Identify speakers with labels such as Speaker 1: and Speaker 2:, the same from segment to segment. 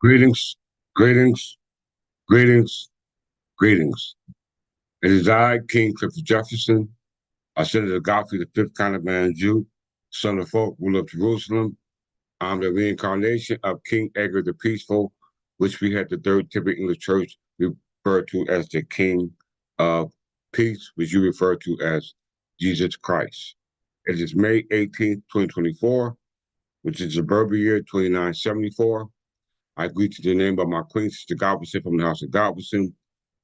Speaker 1: Greetings, greetings, greetings, greetings. It is I, King Clifford Jefferson, a Senator Godfrey, the fifth kind of man Jew, son of folk, ruler of Jerusalem. I'm the reincarnation of King Edgar the Peaceful, which we had the Third Typical English Church referred to as the King of Peace, which you refer to as Jesus Christ. It is May 18th, 2024, which is the Berber year 2974. I greet you in the name of my Queen, Sister Godwinson from the House of Godwinson.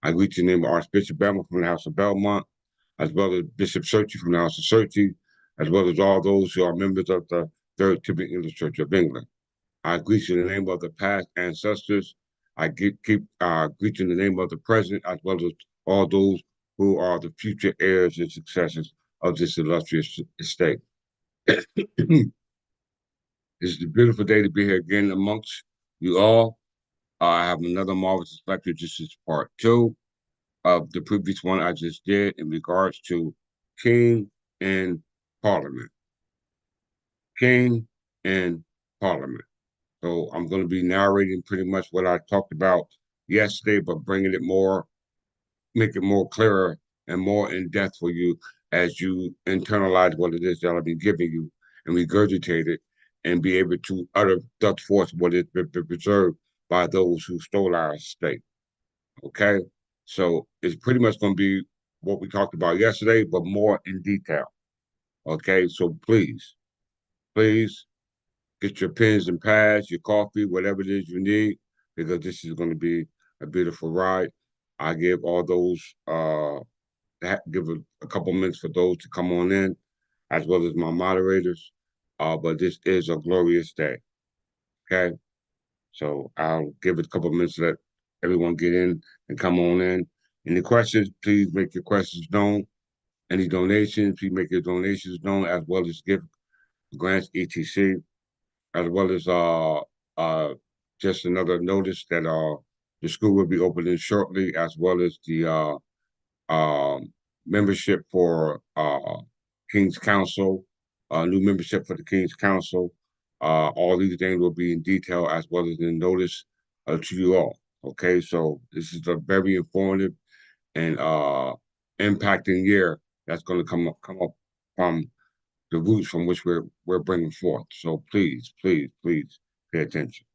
Speaker 1: I greet you in the name of Archbishop Belmont from the House of Belmont, as well as Bishop Searchy from the House of Searchy, as well as all those who are members of the Third Typical English Church of England. I greet you in the name of the past ancestors. I greet you in the name of the present, as well as all those who are the future heirs and successors of this illustrious estate. It's a beautiful day to be here again amongst you all. I have another marvelous lecture. This is part two of the previous one I just did in regards to King and Parliament. King and Parliament. So I'm going to be narrating pretty much what I talked about yesterday, but bringing it more, make it more clearer and more in depth for you as you internalize what it is that I'll be giving you and regurgitate it and be able to utter thus forth what has been preserved by those who stole our estate. Okay, so it's pretty much going to be what we talked about yesterday, but more in detail. Okay, so please get your pens and pads, your coffee, whatever it is you need, because this is going to be a beautiful ride. I give all those, give a couple minutes for those to come on in, as well as my moderators. But this is a glorious day. Okay, so I'll give it a couple minutes to let everyone get in and come on in. Any questions, please make your questions known. Any donations, please make your donations known, as well as gift grants, etc. As well as just another notice that the school will be opening shortly, as well as the membership for King's Council, new membership for the King's Council. All these things will be in detail, as well as in notice to you all. Okay, so this is a very informative and impacting year that's going to come up from the roots from which we're bringing forth. So please pay attention.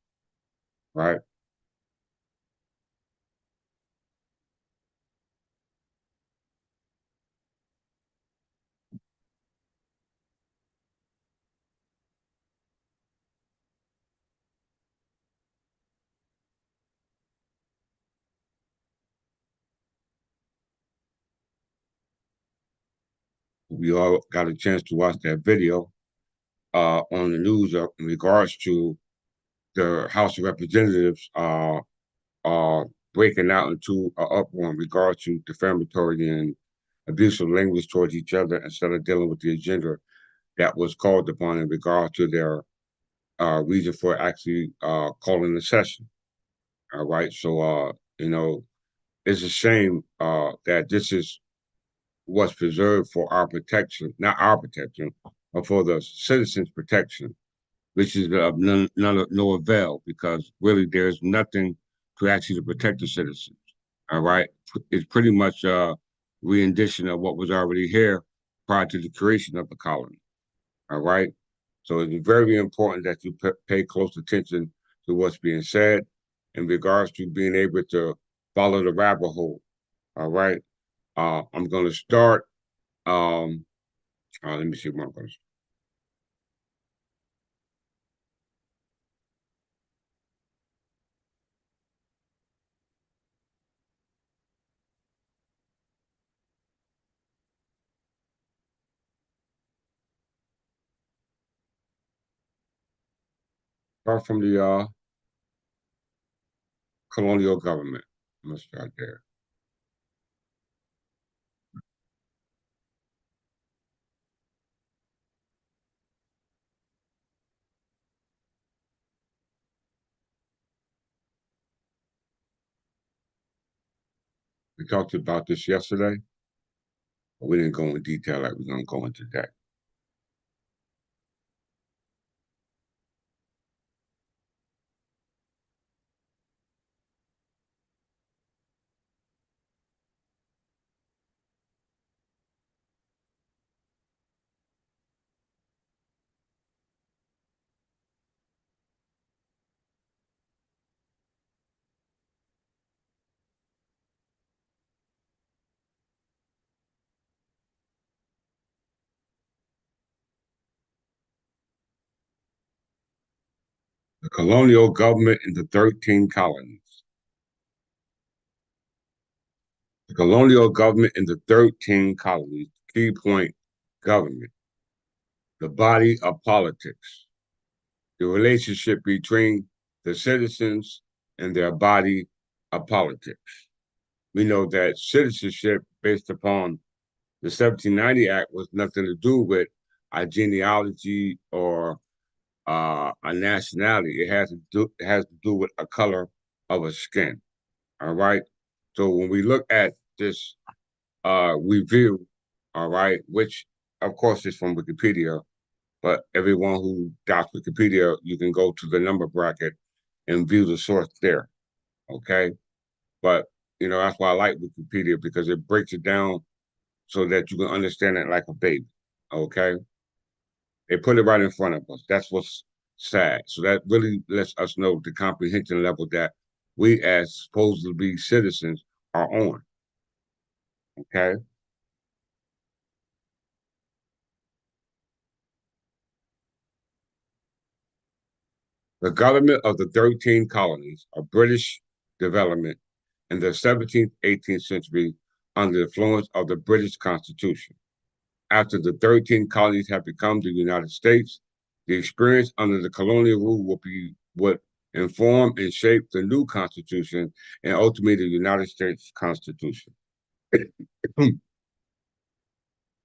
Speaker 1: Right. We all got a chance to watch that video on the news in regards to the House of Representatives breaking out into an uproar in regards to defamatory and abusive language towards each other instead of dealing with the agenda that was called upon in regard to their reason for actually calling the session. All right. So, it's a shame that this is what's preserved for our protection, not our protection, but for the citizens' protection, which is of no avail because really there's nothing to actually protect the citizens. All right. It's pretty much a rendition of what was already here prior to the creation of the colony. All right. So it's very important that you pay close attention to what's being said in regards to being able to follow the rabbit hole. All right. I'm going to start. Let me see what I'm going to start from the colonial government. I'm going to start there. We talked about this yesterday, but we didn't go into detail like we're going to go into today. The colonial government in the 13 colonies. The colonial government in the 13 colonies. Key point, government. The body of politics. The relationship between the citizens and their body of politics. We know that citizenship based upon the 1790 Act was nothing to do with a genealogy or a nationality. It has to do with a color of a skin. All right. So when we look at this review, all right, which of course is from Wikipedia, but everyone who docs Wikipedia, you can go to the number bracket and view the source there. Okay. But that's why I like Wikipedia because it breaks it down so that you can understand it like a baby. Okay. They put it right in front of us. That's what's sad. So that really lets us know the comprehension level that we as supposed to be citizens are on. Okay. The government of the 13 colonies of British development in the 17th, 18th century under the influence of the British Constitution. After the 13 colonies have become the United States, the experience under the colonial rule would inform and shape the new Constitution and ultimately the United States Constitution.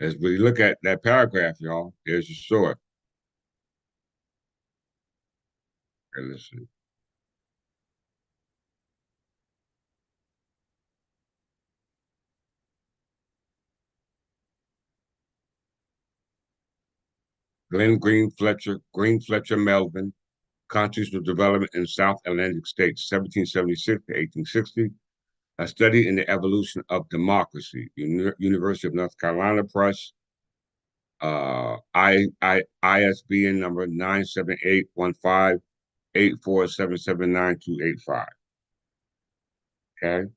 Speaker 1: As we look at that paragraph, y'all, there's your sword. Okay, let's see. Green Fletcher Melvin, Constitutional Development in South Atlantic States, 1776 to 1860, a study in the evolution of democracy, University of North Carolina Press, ISBN number 9781584779285. Okay.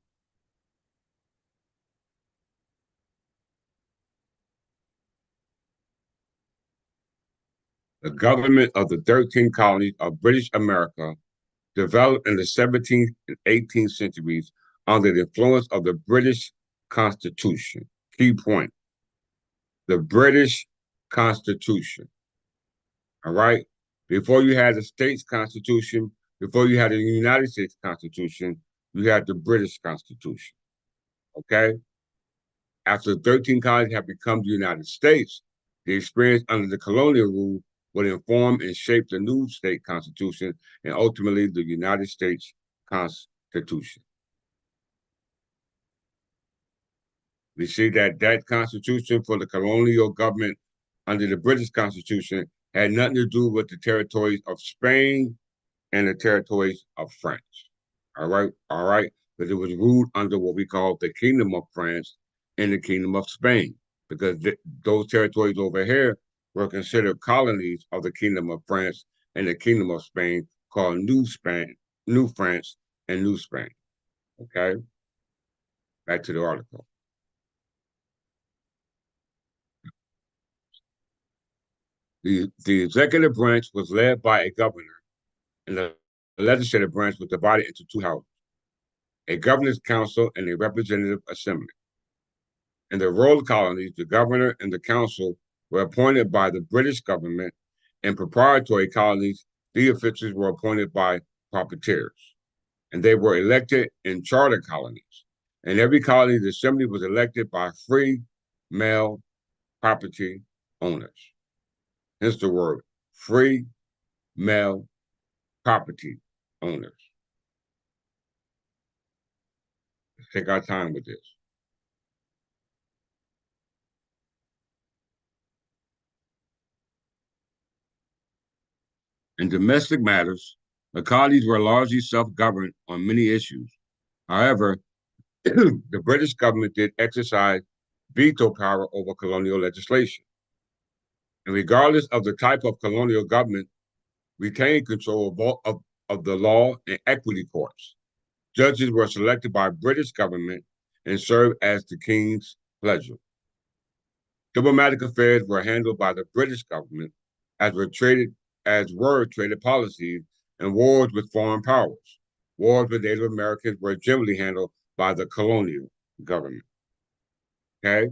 Speaker 1: The government of the 13 colonies of British America developed in the 17th and 18th centuries under the influence of the British Constitution. Key point, the British Constitution. All right. Before you had the state's constitution, before you had the United States Constitution, you had the British Constitution. Okay. After the 13 colonies have become the United States, the experience under the colonial rule would inform and shape the new state constitution and ultimately the United States Constitution. We see that constitution for the colonial government under the British Constitution had nothing to do with the territories of Spain and the territories of France. All right, because it was ruled under what we call the Kingdom of France and the Kingdom of Spain, because those territories over here were considered colonies of the Kingdom of France and the Kingdom of Spain, called New Spain, New France, and New Spain. Okay, back to the article. The executive branch was led by a governor, and the legislative branch was divided into two houses, a governor's council and a representative assembly. In the royal colonies, the governor and the council were appointed by the British government. In proprietary colonies, the officials were appointed by proprietors, and they were elected in charter colonies. In every colony, the assembly was elected by free male property owners. Hence the word free male property owners. Let's take our time with this. In domestic matters, the colonies were largely self-governed on many issues. However, the British government did exercise veto power over colonial legislation. And regardless of the type of colonial government, retained control of the law and equity courts. Judges were selected by British government and served as the king's pleasure. Diplomatic affairs were handled by the British government, as were traded policies and wars with foreign powers. Wars with Native Americans were generally handled by the colonial government. Okay?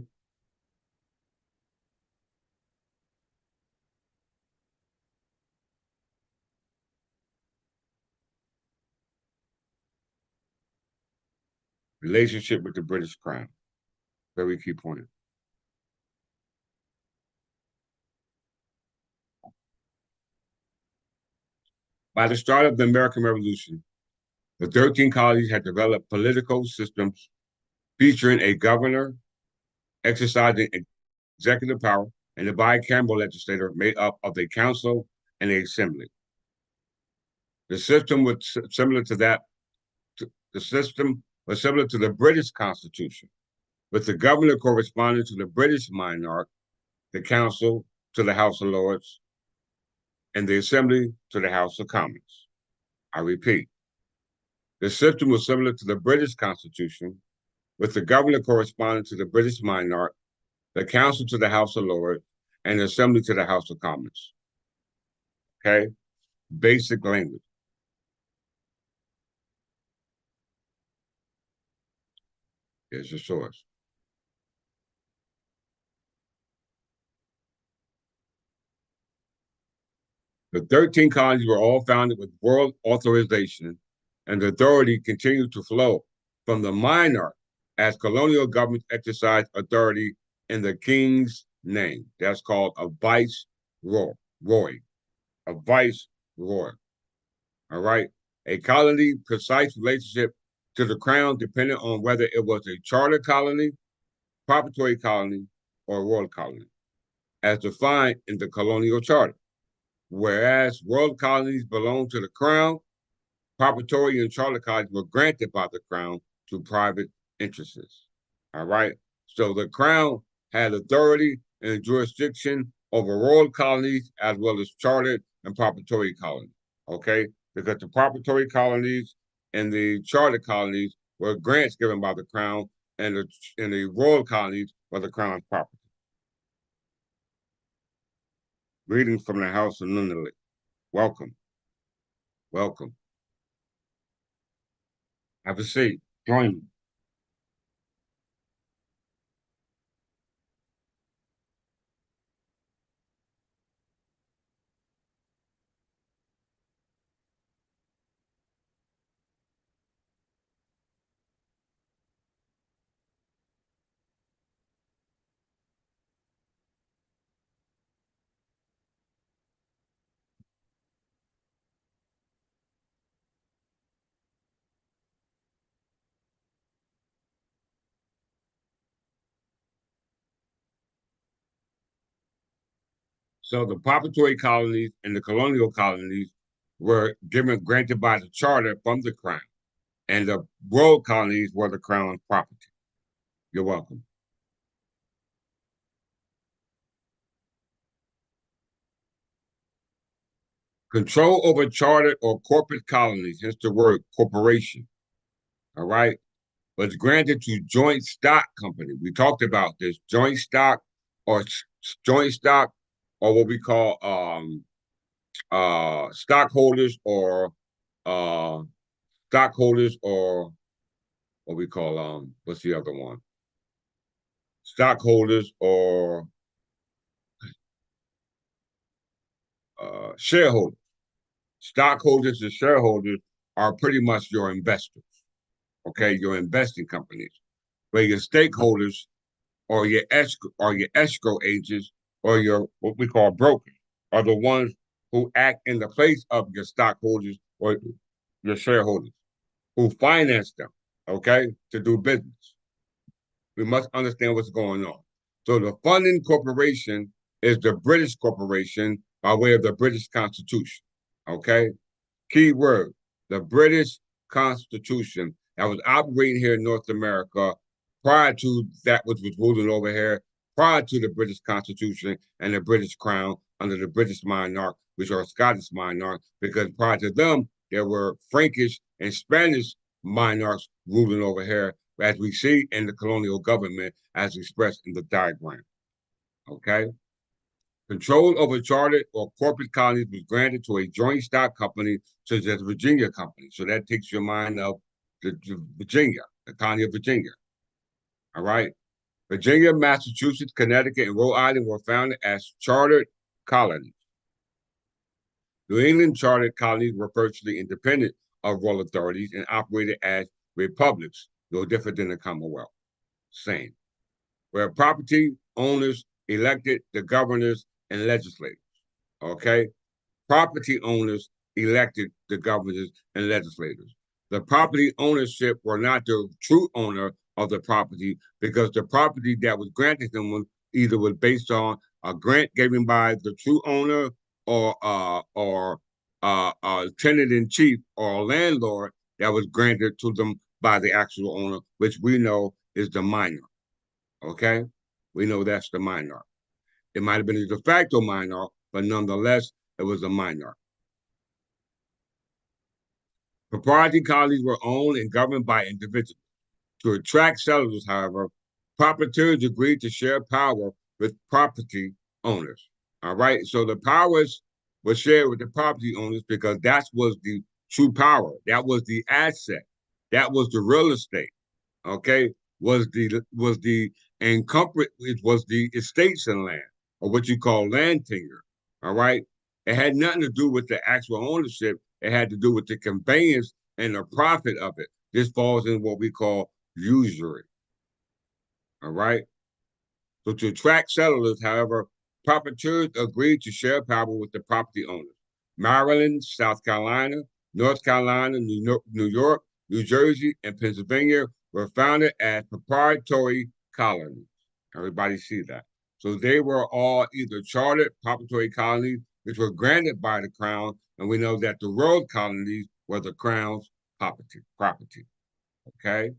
Speaker 1: Relationship with the British Crown. Very key point. By the start of the American Revolution, the 13 colonies had developed political systems featuring a governor exercising executive power and a bicameral legislature made up of a council and an assembly. The system was similar to that. The system was similar to the British Constitution, with the governor corresponding to the British monarch, the council to the House of Lords, and the assembly to the House of Commons. I repeat, the system was similar to the British Constitution, with the governor corresponding to the British monarch, the council to the House of Lords, and the assembly to the House of Commons. Okay? Basic language. Here's your source. The 13 colonies were all founded with royal authorization, and the authority continued to flow from the monarch as colonial governments exercised authority in the king's name. That's called a viceroy. A viceroy. All right. A colony precise relationship to the crown depended on whether it was a charter colony, proprietary colony, or royal colony, as defined in the colonial charter. Whereas royal colonies belonged to the crown, proprietary and charter colonies were granted by the crown to private interests. All right. So the crown had authority and jurisdiction over royal colonies as well as chartered and proprietary colonies. Okay. Because the proprietary colonies and the charter colonies were grants given by the crown, and the royal colonies were the crown's property. Greetings from the House of Nunnery. Welcome. Welcome. Have a seat. Join me. So the proprietary colonies and the colonial colonies were granted by the charter from the crown, and the royal colonies were the crown's property. You're welcome. Control over chartered or corporate colonies, hence the word corporation, all right, was granted to joint stock company. We talked about this joint stock or joint stock, or what we call stockholders or uh stockholders, or what we call what's the other one? Stockholders or shareholders. Stockholders and shareholders are pretty much your investors. Okay, your investing companies. Where your stakeholders or your escrow agents or your what we call brokers are the ones who act in the place of your stockholders or your shareholders who finance them, okay, to do business. We must understand what's going on. So the funding corporation is the British corporation by way of the British Constitution. Okay? Key word, the British Constitution that was operating here in North America prior to that which was ruling over here, prior to the British Constitution and the British Crown under the British monarch, which are Scottish monarch, because prior to them, there were Frankish and Spanish monarchs ruling over here, as we see in the colonial government as expressed in the diagram. Okay? Control over chartered or corporate colonies was granted to a joint stock company such as Virginia Company. So that takes your mind of the Virginia, the colony of Virginia. All right. Virginia, Massachusetts, Connecticut, and Rhode Island were founded as chartered colonies. New England chartered colonies were virtually independent of royal authorities and operated as republics, no different than the Commonwealth. Same. Where property owners elected the governors and legislators. Okay? Property owners elected the governors and legislators. The property ownership were not the true owner of the property because the property that was granted them was based on a grant given by the true owner or a tenant in chief or a landlord that was granted to them by the actual owner, which we know is the minor. Okay, we know that's the minor. It might have been a de facto minor, but nonetheless, it was a minor. Proprietary colonies were owned and governed by individuals. To attract settlers, however, proprietors agreed to share power with property owners. All right, so the powers were shared with the property owners because that was the true power. That was the asset. That was the real estate. Okay, was the encumbrance. It was the estates and land, or what you call land tenure. All right, it had nothing to do with the actual ownership. It had to do with the conveyance and the profit of it. This falls in what we call usury. All right. So to attract settlers, however, proprietors agreed to share power with the property owners. Maryland, South Carolina, North Carolina, New York, New Jersey, and Pennsylvania were founded as proprietary colonies. Everybody see that. So they were all either chartered proprietary colonies, which were granted by the crown, and we know that the royal colonies were the crown's property. Okay.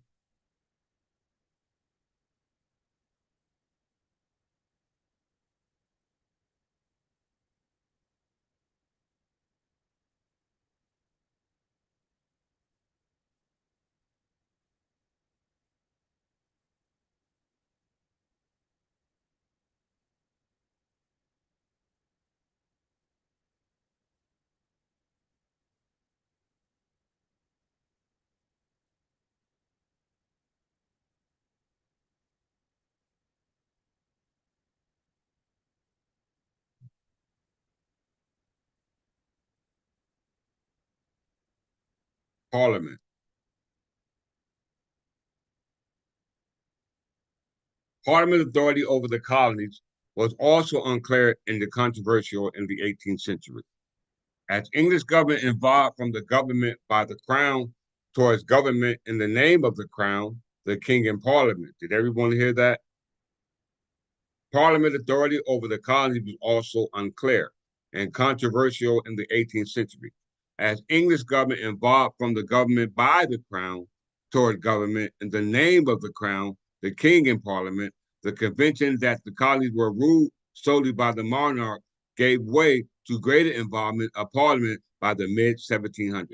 Speaker 1: Parliament. Parliament authority over the colonies was also unclear and controversial in the 18th century. As English government evolved from the government by the crown towards government in the name of the crown, the king and parliament. Did everyone hear that? Parliament authority over the colonies was also unclear and controversial in the 18th century. As English government evolved from the government by the crown toward government in the name of the crown, the king and parliament, the convention that the colonies were ruled solely by the monarch gave way to greater involvement of parliament by the mid 1700s.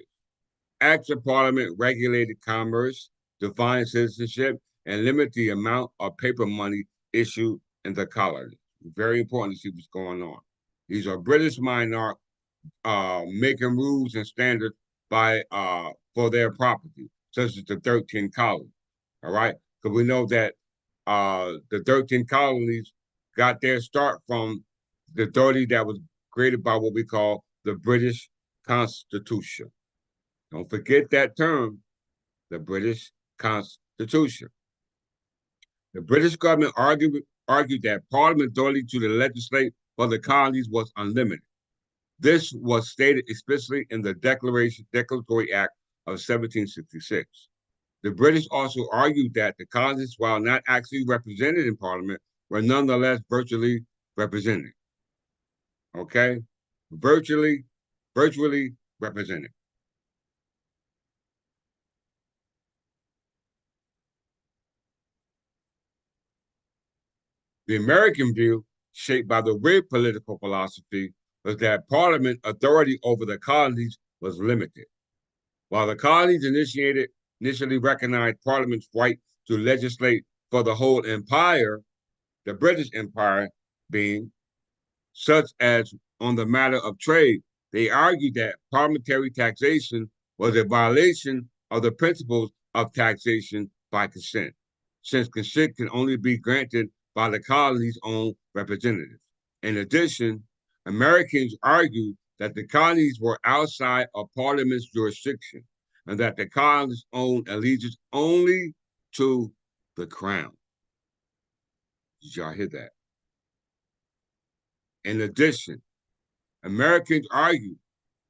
Speaker 1: Acts of Parliament regulated commerce, defined citizenship, and limited the amount of paper money issued in the colony. Very important to see what's going on. These are British monarchs making rules and standards by for their property, such as the 13 colonies. All right, because we know that the 13 colonies got their start from the authority that was created by what we call the British Constitution. Don't forget that term, the British Constitution. The British government argued that Parliament authority to the legislate for the colonies was unlimited. This was stated explicitly in the Declaratory Act of 1766. The British also argued that the colonies, while not actually represented in Parliament, were nonetheless virtually represented. Okay? Virtually, virtually represented. The American view, shaped by the Whig political philosophy, was that Parliament authority over the colonies was limited. While the colonies initially recognized Parliament's right to legislate for the whole empire, the British Empire being, such as on the matter of trade. They argued that parliamentary taxation was a violation of the principles of taxation by consent, since consent can only be granted by the colony's own representatives. In addition, Americans argued that the colonies were outside of Parliament's jurisdiction and that the colonies owned allegiance only to the crown. Did y'all hear that? In addition, Americans argued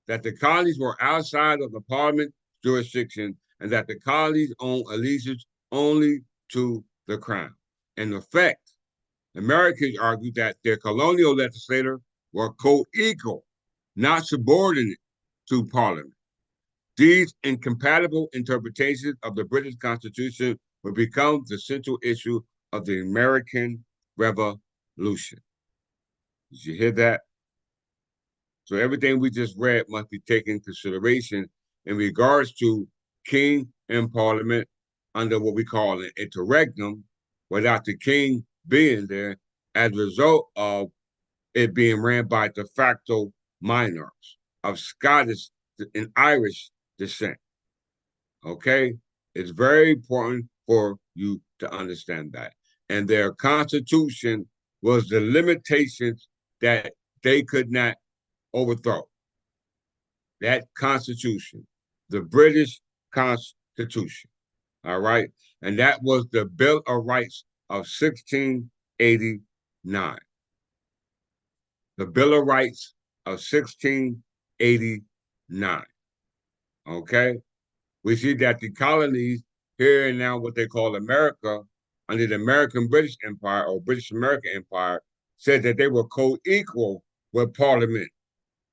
Speaker 1: that the colonies were outside of the Parliament jurisdiction and that the colonies owned allegiance only to the crown. In effect, Americans argued that their colonial legislators were co-equal, not subordinate to Parliament. These incompatible interpretations of the British Constitution would become the central issue of the American Revolution. Did you hear that? So everything we just read must be taken into consideration in regards to king and parliament under what we call an interregnum, without the king being there as a result of it being ran by de facto monarchs of Scottish and Irish descent. Okay? It's very important for you to understand that. And their constitution was the limitations that they could not overthrow. That constitution, the British Constitution, all right? And that was the Bill of Rights of 1689. The Bill of Rights of 1689, okay? We see that the colonies here and now, what they call America, under the American British Empire or British American Empire, said that they were co-equal with Parliament,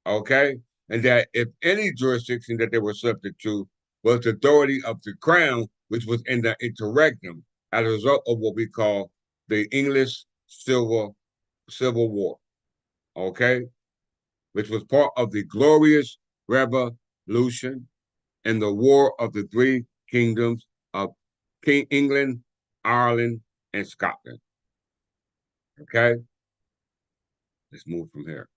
Speaker 1: okay? And that if any jurisdiction that they were subject to was the authority of the crown, which was in the interregnum as a result of what we call the English Civil War, okay? Which was part of the Glorious Revolution and the War of the Three Kingdoms of King England, Ireland, and Scotland. Okay? Let's move from here.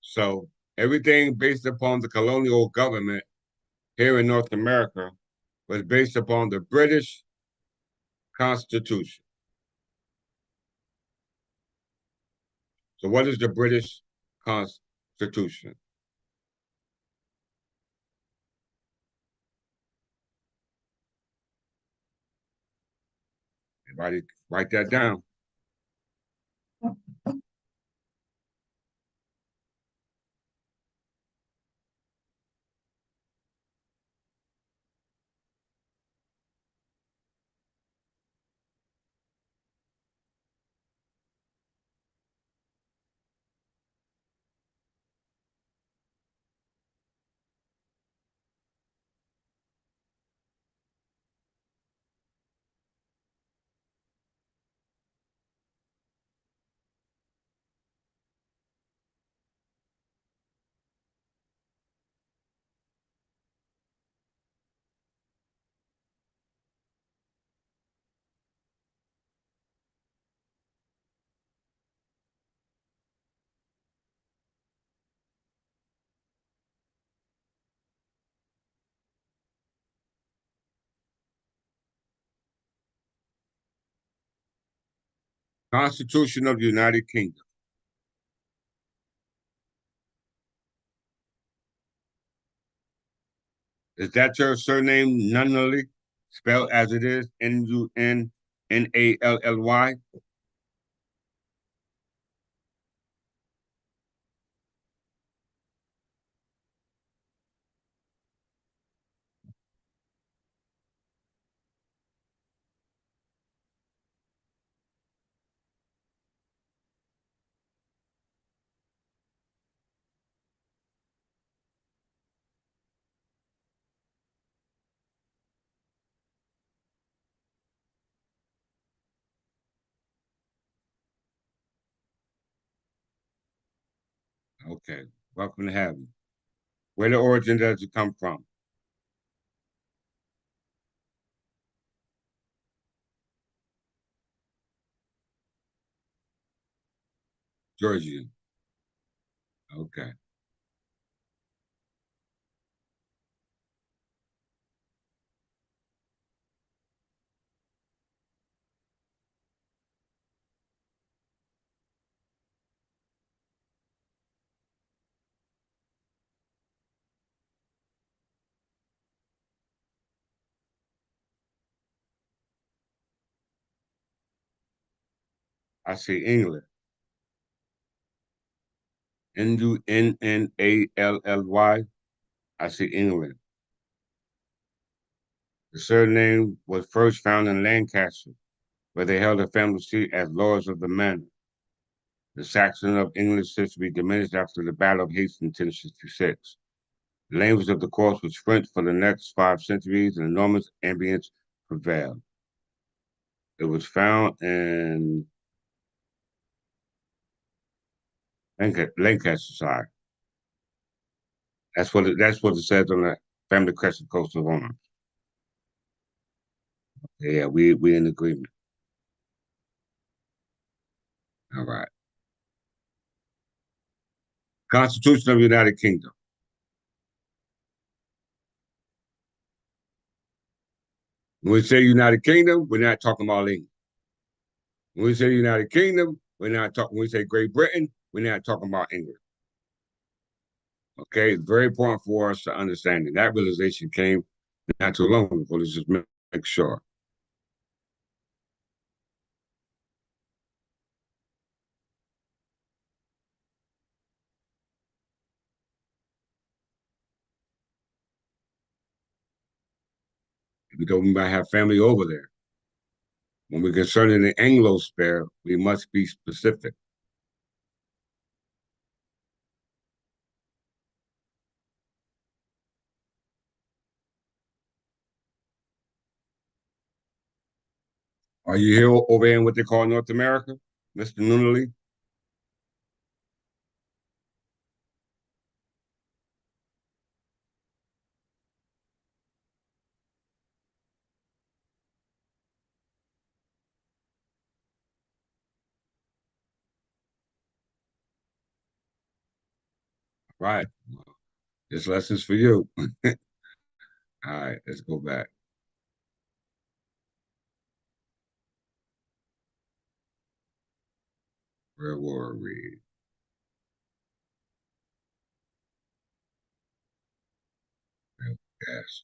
Speaker 1: So everything based upon the colonial government here in North America was based upon the British Constitution. So what is the British Constitution? Everybody write that down. Constitution of the United Kingdom. Is that your surname, Nunnally, spelled as it is, Nunnally? Okay, welcome to have you. Where the origin does it come from? Georgia. Okay. I say England. Nunally. I say England. The surname was first found in Lancaster, where they held a family seat as lords of the manor. The Saxon of English history diminished after the Battle of Hastings in 1066. The language of the course was French for the next 5 centuries, and enormous ambience prevailed. It was found in Lancashire. That's what it says on the family crescent coat of arms. Yeah, we in agreement. All right. Constitution of the United Kingdom. When we say United Kingdom, we're not talking about England. When we say United Kingdom, we're not talking. When we say Great Britain, we're not talking about England. Okay, it's very important for us to understand that that realization came not too long ago. Let's just make sure because we might have family over there. When we're concerning the Anglo sphere, we must be specific. Are you here over in what they call North America, Mr. Nunley? Right. This lesson's for you. All right, let's go back. Where were we? Yes.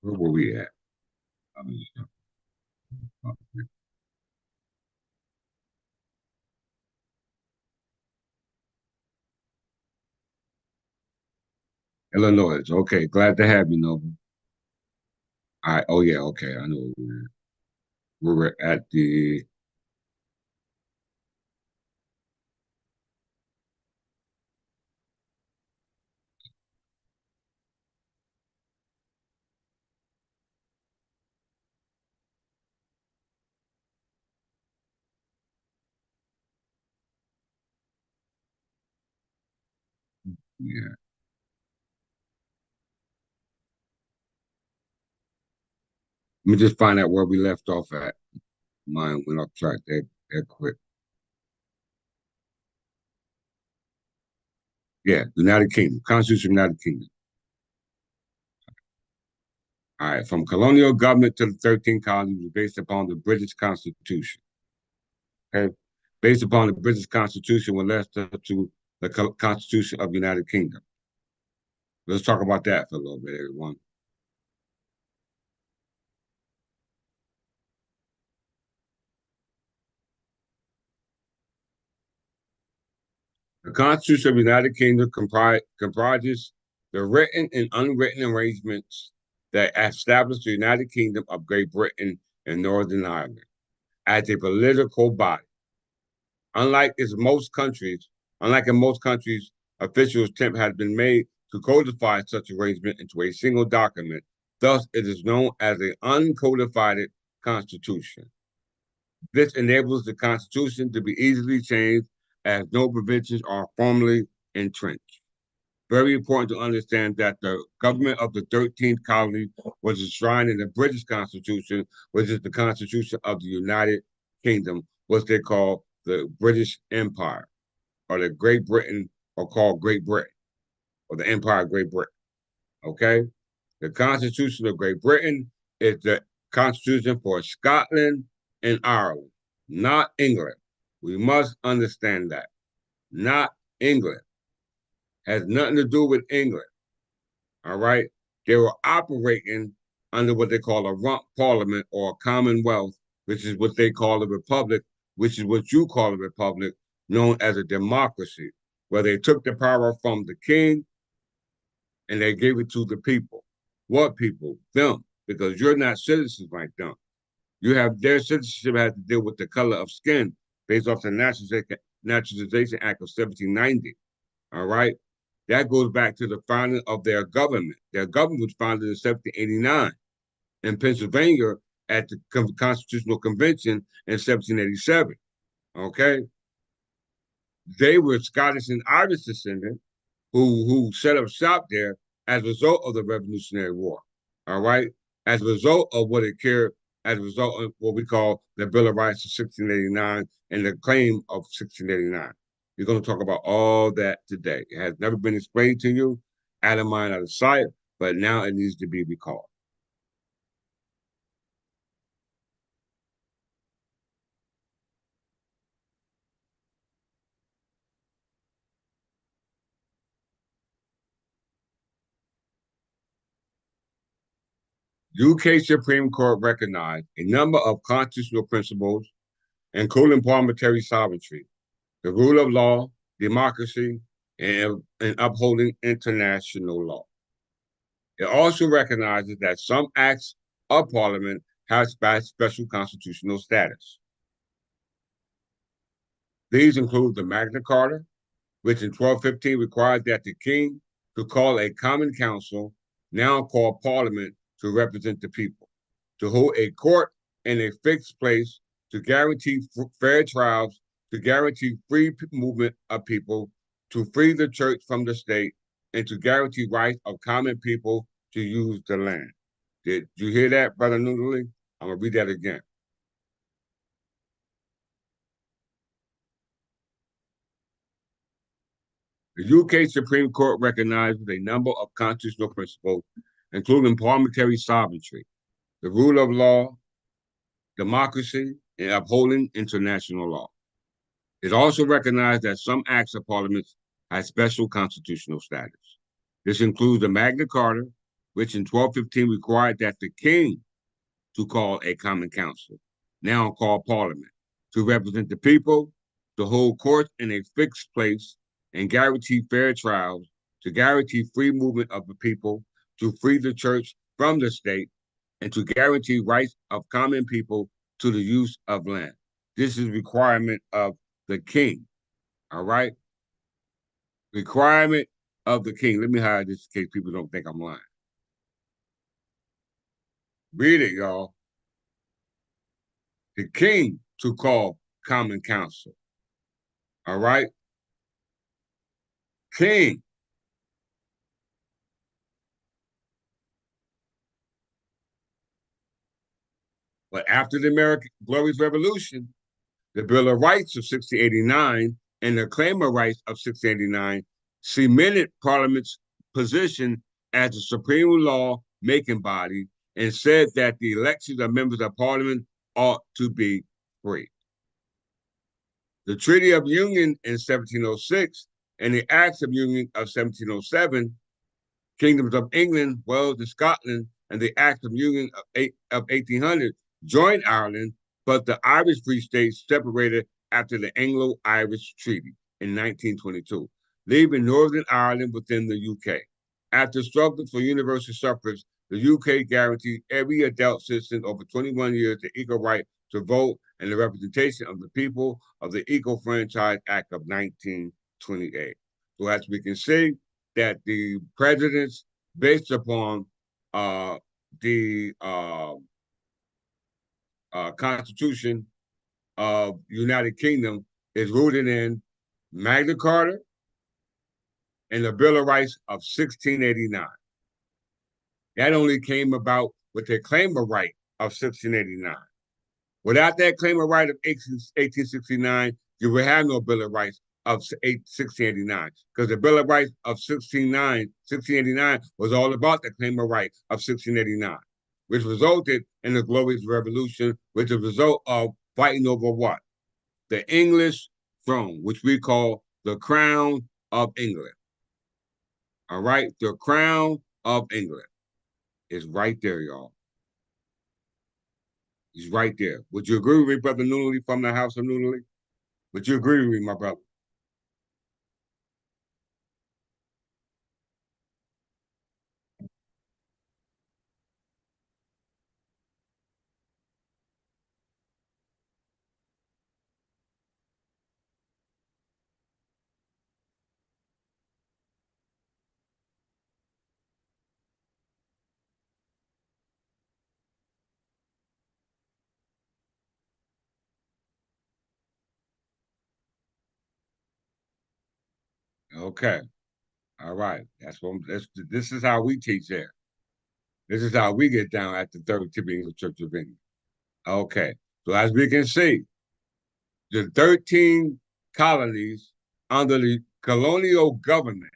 Speaker 1: Where were we at? Illinois. Okay, glad to have you, Noble. All right. Oh yeah. Okay, I know. We were at the. Yeah. Let me just find out where we left off at. Mine went off track that quick. Yeah, United Kingdom, Constitution of the United Kingdom. All right, from colonial government to the 13 colonies was based upon the British Constitution. Okay, based upon the British Constitution, was left up to the Constitution of the United Kingdom. Let's talk about that for a little bit, everyone. The Constitution of the United Kingdom comprises the written and unwritten arrangements that establish the United Kingdom of Great Britain in Northern Ireland as a political body. Unlike in most countries, official attempt has been made to codify such arrangement into a single document. Thus, it is known as an uncodified constitution. This enables the Constitution to be easily changed as no provisions are formally entrenched. Very important to understand that the government of the 13th colony was enshrined in the British Constitution, which is the Constitution of the United Kingdom, what they call the British Empire, or the Great Britain, or called Great Britain, or the Empire of Great Britain. Okay? The Constitution of Great Britain is the Constitution for Scotland and Ireland, not England. We must understand that. Not England. Has nothing to do with England. All right? They were operating under what they call a rump parliament or a commonwealth, which is what they call a republic, which is what you call a republic, known as a democracy, where they took the power from the king and they gave it to the people. What people? Them, because you're not citizens like them. You have their citizenship has to deal with the color of skin based off the Naturalization Act of 1790. All right. That goes back to the founding of their government. Their government was founded in 1789 in Pennsylvania at the Constitutional Convention in 1787. Okay. They were Scottish and Irish descendants who set up shop there as a result of the Revolutionary War. All right. As a result of what occurred, as a result of what we call the Bill of Rights of 1689 and the claim of 1689. We're going to talk about all that today. It has never been explained to you, out of mind, out of sight, but now it needs to be recalled. UK Supreme Court recognized a number of constitutional principles, including parliamentary sovereignty, the rule of law, democracy, and upholding international law. It also recognizes that some acts of Parliament have special constitutional status. These include the Magna Carta, which in 1215 required that the king to call a common council, now called Parliament, to represent the people, to hold a court in a fixed place, to guarantee fair trials, to guarantee free movement of people, to free the church from the state, and to guarantee rights of common people to use the land. Did you hear that, Brother Noodley? I'm going to read that again. The UK Supreme Court recognizes a number of constitutional principles, including parliamentary sovereignty, the rule of law, democracy, and upholding international law. It also recognized that some acts of Parliament have special constitutional status. This includes the Magna Carta, which in 1215 required that the king to call a common council, now called Parliament, to represent the people, to hold courts in a fixed place, and guarantee fair trials, to guarantee free movement of the people, to free the church from the state, and to guarantee rights of common people to the use of land. This is requirement of the king. All right? Requirement of the king. Let me hide this in case people don't think I'm lying. Read it, y'all. The king to call common council. All right? King. But after the American Glorious Revolution, the Bill of Rights of 1689 and the Claim of Rights of 1689 cemented Parliament's position as the supreme law making body and said that the elections of members of Parliament ought to be free. The Treaty of Union in 1706 and the Acts of Union of 1707, Kingdoms of England, Wales, and Scotland, and the Act of Union of 1800 joined Ireland, but the Irish Free States separated after the Anglo-Irish Treaty in 1922, leaving Northern Ireland within the UK. After struggling for universal suffrage, The UK guaranteed every adult citizen over 21 years the equal right to vote and the representation of the people of the Equal Franchise Act of 1928. So as we can see, that the presidents, based upon the Constitution of United Kingdom, is rooted in Magna Carta and the Bill of Rights of 1689. That only came about with the claim of right of 1689. Without that claim of right of 1869, you would have no Bill of Rights of 1689, because the Bill of Rights of 1689 was all about the claim of right of 1689, which resulted in the Glorious Revolution, which is a result of fighting over what? The English throne, which we call the Crown of England. All right, the Crown of England is right there, y'all. He's right there. Would you agree with me, Brother Noonley from the House of Noonley? Would you agree with me, my brother? Okay. All right. This is how we teach there. This is how we get down at the Third Tipping Church of England. Okay. So as we can see, the 13 colonies under the colonial government,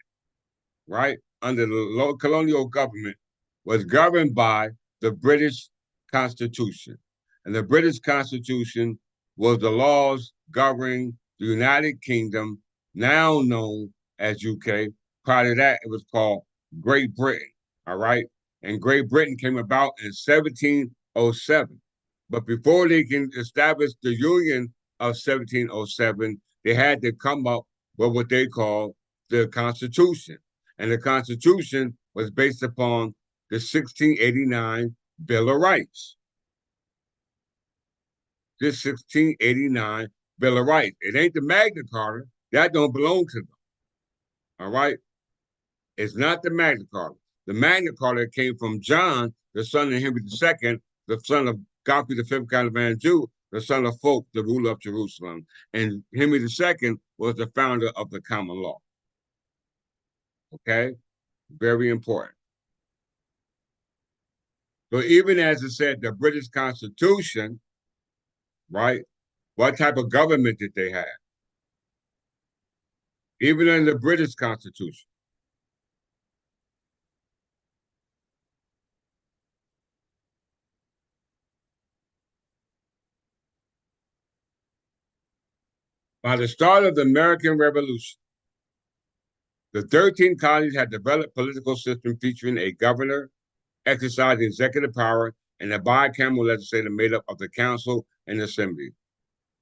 Speaker 1: right? Under the colonial government was governed by the British Constitution. And the British Constitution was the laws governing the United Kingdom, now known as UK. Prior to that, it was called Great Britain, all right? And Great Britain came about in 1707. But before they can establish the Union of 1707, they had to come up with what they call the Constitution. And the Constitution was based upon the 1689 Bill of Rights. This 1689 Bill of Rights. It ain't the Magna Carta. That don't belong to them. All right? It's not the Magna Carta. The Magna Carta came from John, the son of Henry II, the son of Godfrey V, Count of Anjou, the son of Fulk, the ruler of Jerusalem. And Henry II was the founder of the common law. Okay? Very important. So even as it said, the British Constitution, right? What type of government did they have? Even in the British Constitution. By the start of the American Revolution, the 13 colonies had developed a political system featuring a governor, exercising executive power, and a bicameral legislature made up of the council and assembly.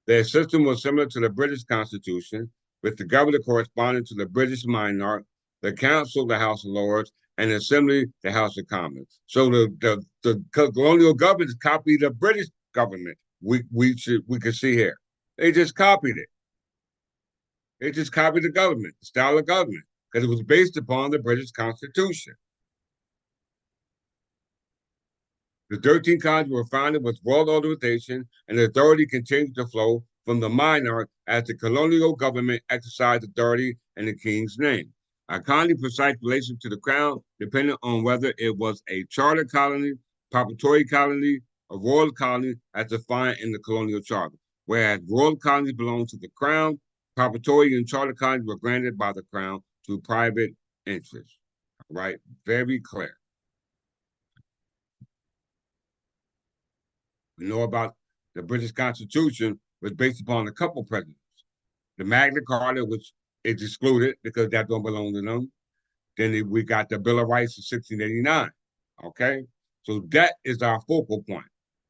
Speaker 1: Their system was similar to the British Constitution, with the governor corresponding to the British monarch, the council, the House of Lords, and the assembly, the House of Commons. So the colonial governments copied the British government. We can see here. They just copied it. They just copied the government, the style of government, because it was based upon the British Constitution. The 13 colonies were founded with royal authorization, and the authority continued to flow from the monarch as the colonial government exercised authority in the king's name. A colony's precise relation to the crown depended on whether it was a charter colony, proprietary colony, a royal colony as defined in the colonial charter. Whereas royal colonies belonged to the crown, proprietary and charter colonies were granted by the crown to private interests. Right? Very clear. We know about the British Constitution was based upon a couple presidents. The Magna Carta, which is excluded because that don't belong to them. Then we got the Bill of Rights of 1689. Okay? So that is our focal point.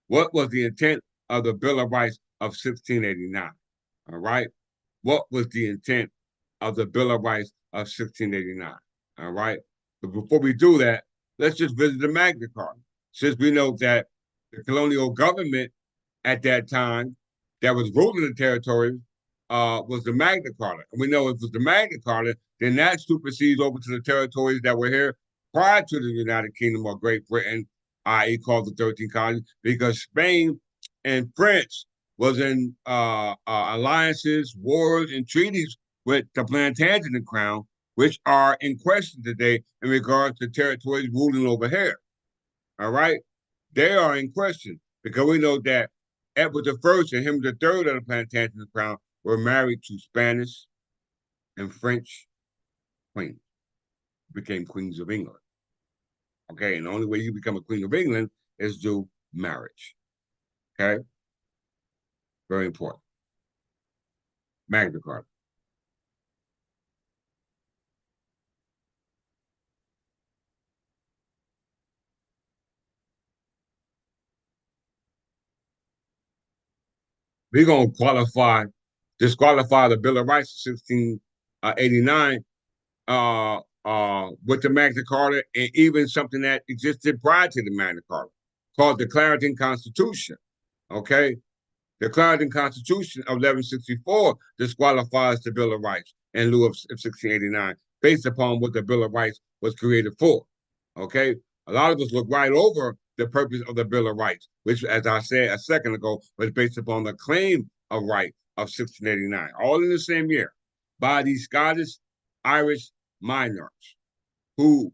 Speaker 1: What was the intent of the Bill of Rights of 1689? All right? What was the intent of the Bill of Rights of 1689? All right? But before we do that, let's just visit the Magna Carta, since we know that the colonial government at that time that was ruling the territories was the Magna Carta. And we know if it was the Magna Carta, then that supersedes over to the territories that were here prior to the United Kingdom or Great Britain, i.e., called the 13 colonies, because Spain and France was in alliances, wars, and treaties with the Plantagenet crown, which are in question today in regards to territories ruling over here. All right, they are in question because we know that Edward I and Henry III of the Plantagenet crown were married to Spanish and French queens, became queens of England. Okay, and the only way you become a queen of England is through marriage. Okay, very important. Magna Carta. We're gonna disqualify the Bill of Rights of 1689 with the Magna Carta and even something that existed prior to the Magna Carta called the Clarendon Constitution. Okay, the Clarendon Constitution of 1164 disqualifies the Bill of Rights in lieu of 1689 based upon what the Bill of Rights was created for. Okay, a lot of us look right over the purpose of the Bill of Rights, which, as I said a second ago, was based upon the claim of right of 1689, all in the same year, by these Scottish Irish monarchs who,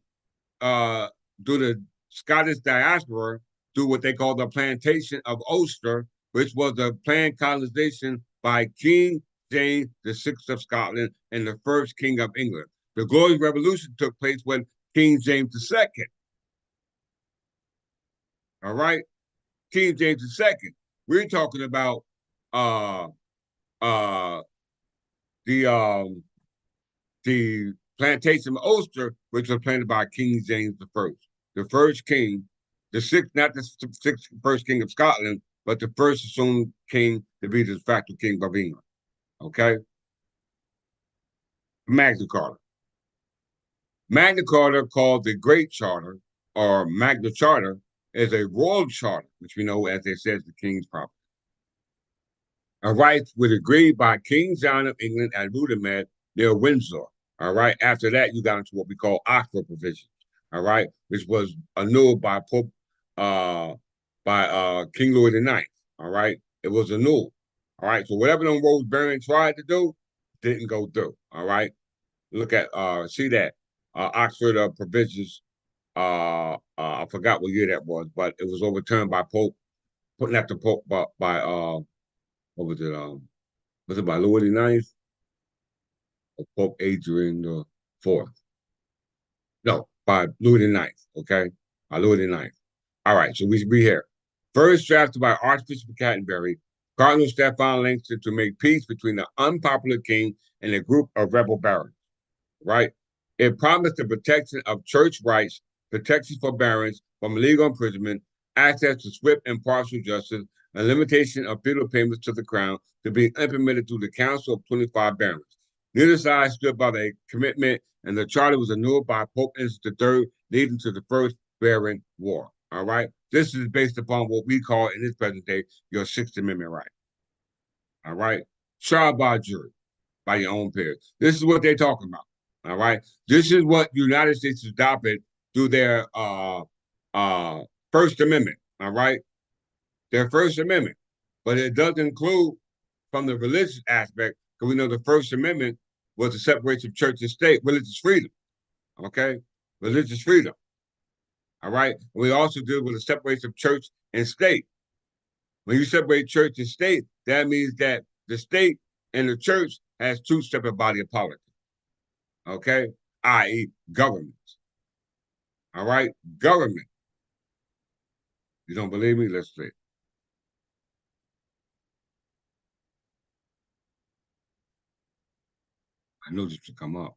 Speaker 1: uh, through the Scottish diaspora, through what they call the plantation of Ulster, which was a planned colonization by King James VI of Scotland and the first King of England. The Glorious Revolution took place when King James II. All right, King James II. We're talking about uh uh the um the plantation of Ulster, which was planted by King James the first king, the sixth, not the sixth first king of Scotland, but the first assumed king to be the de facto king of England. Okay, Magna Carta. Magna Carta, called the Great Charter or Magna Charta, is a royal charter, which we know, as they say, is the king's property. A right was agreed by King John of England at Rudiment near Windsor. All right. After that, you got into what we call Oxford provisions. All right, which was annulled by Pope King Louis IX. All right, it was annulled. All right, so whatever them Rose Barons tried to do didn't go through. All right, look at see that Oxford provisions. I forgot what year that was, but it was overturned by Pope, putting at the Pope by what was it? Was it by Louis IX or Pope Adrian the Fourth? No, by Louis IX. Okay, by Louis IX. All right, so we be here. First drafted by Archbishop Canterbury, Cardinal Stephen Langston to make peace between the unpopular king and a group of rebel barons. Right? It promised the protection of church rights, protection for barons from legal imprisonment, access to swift and partial justice, and limitation of feudal payments to the crown to be implemented through the Council of 25 barons. Neither side stood by their commitment, and the charter was annulled by Pope Innocent III, leading to the First Baron War. All right? This is based upon what we call in this present day your Sixth Amendment right. All right? Trial by jury, by your own peers. This is what they're talking about. All right. This is what the United States adopted through their First Amendment. All right. Their First Amendment. But it does include from the religious aspect, because we know the First Amendment was the separation of church and state, religious freedom. Okay. Religious freedom. All right. And we also deal with the separation of church and state. When you separate church and state, that means that the state and the church has two separate body of politics. Okay, i.e., government. All right, government. You don't believe me? Let's see. I knew this would come up.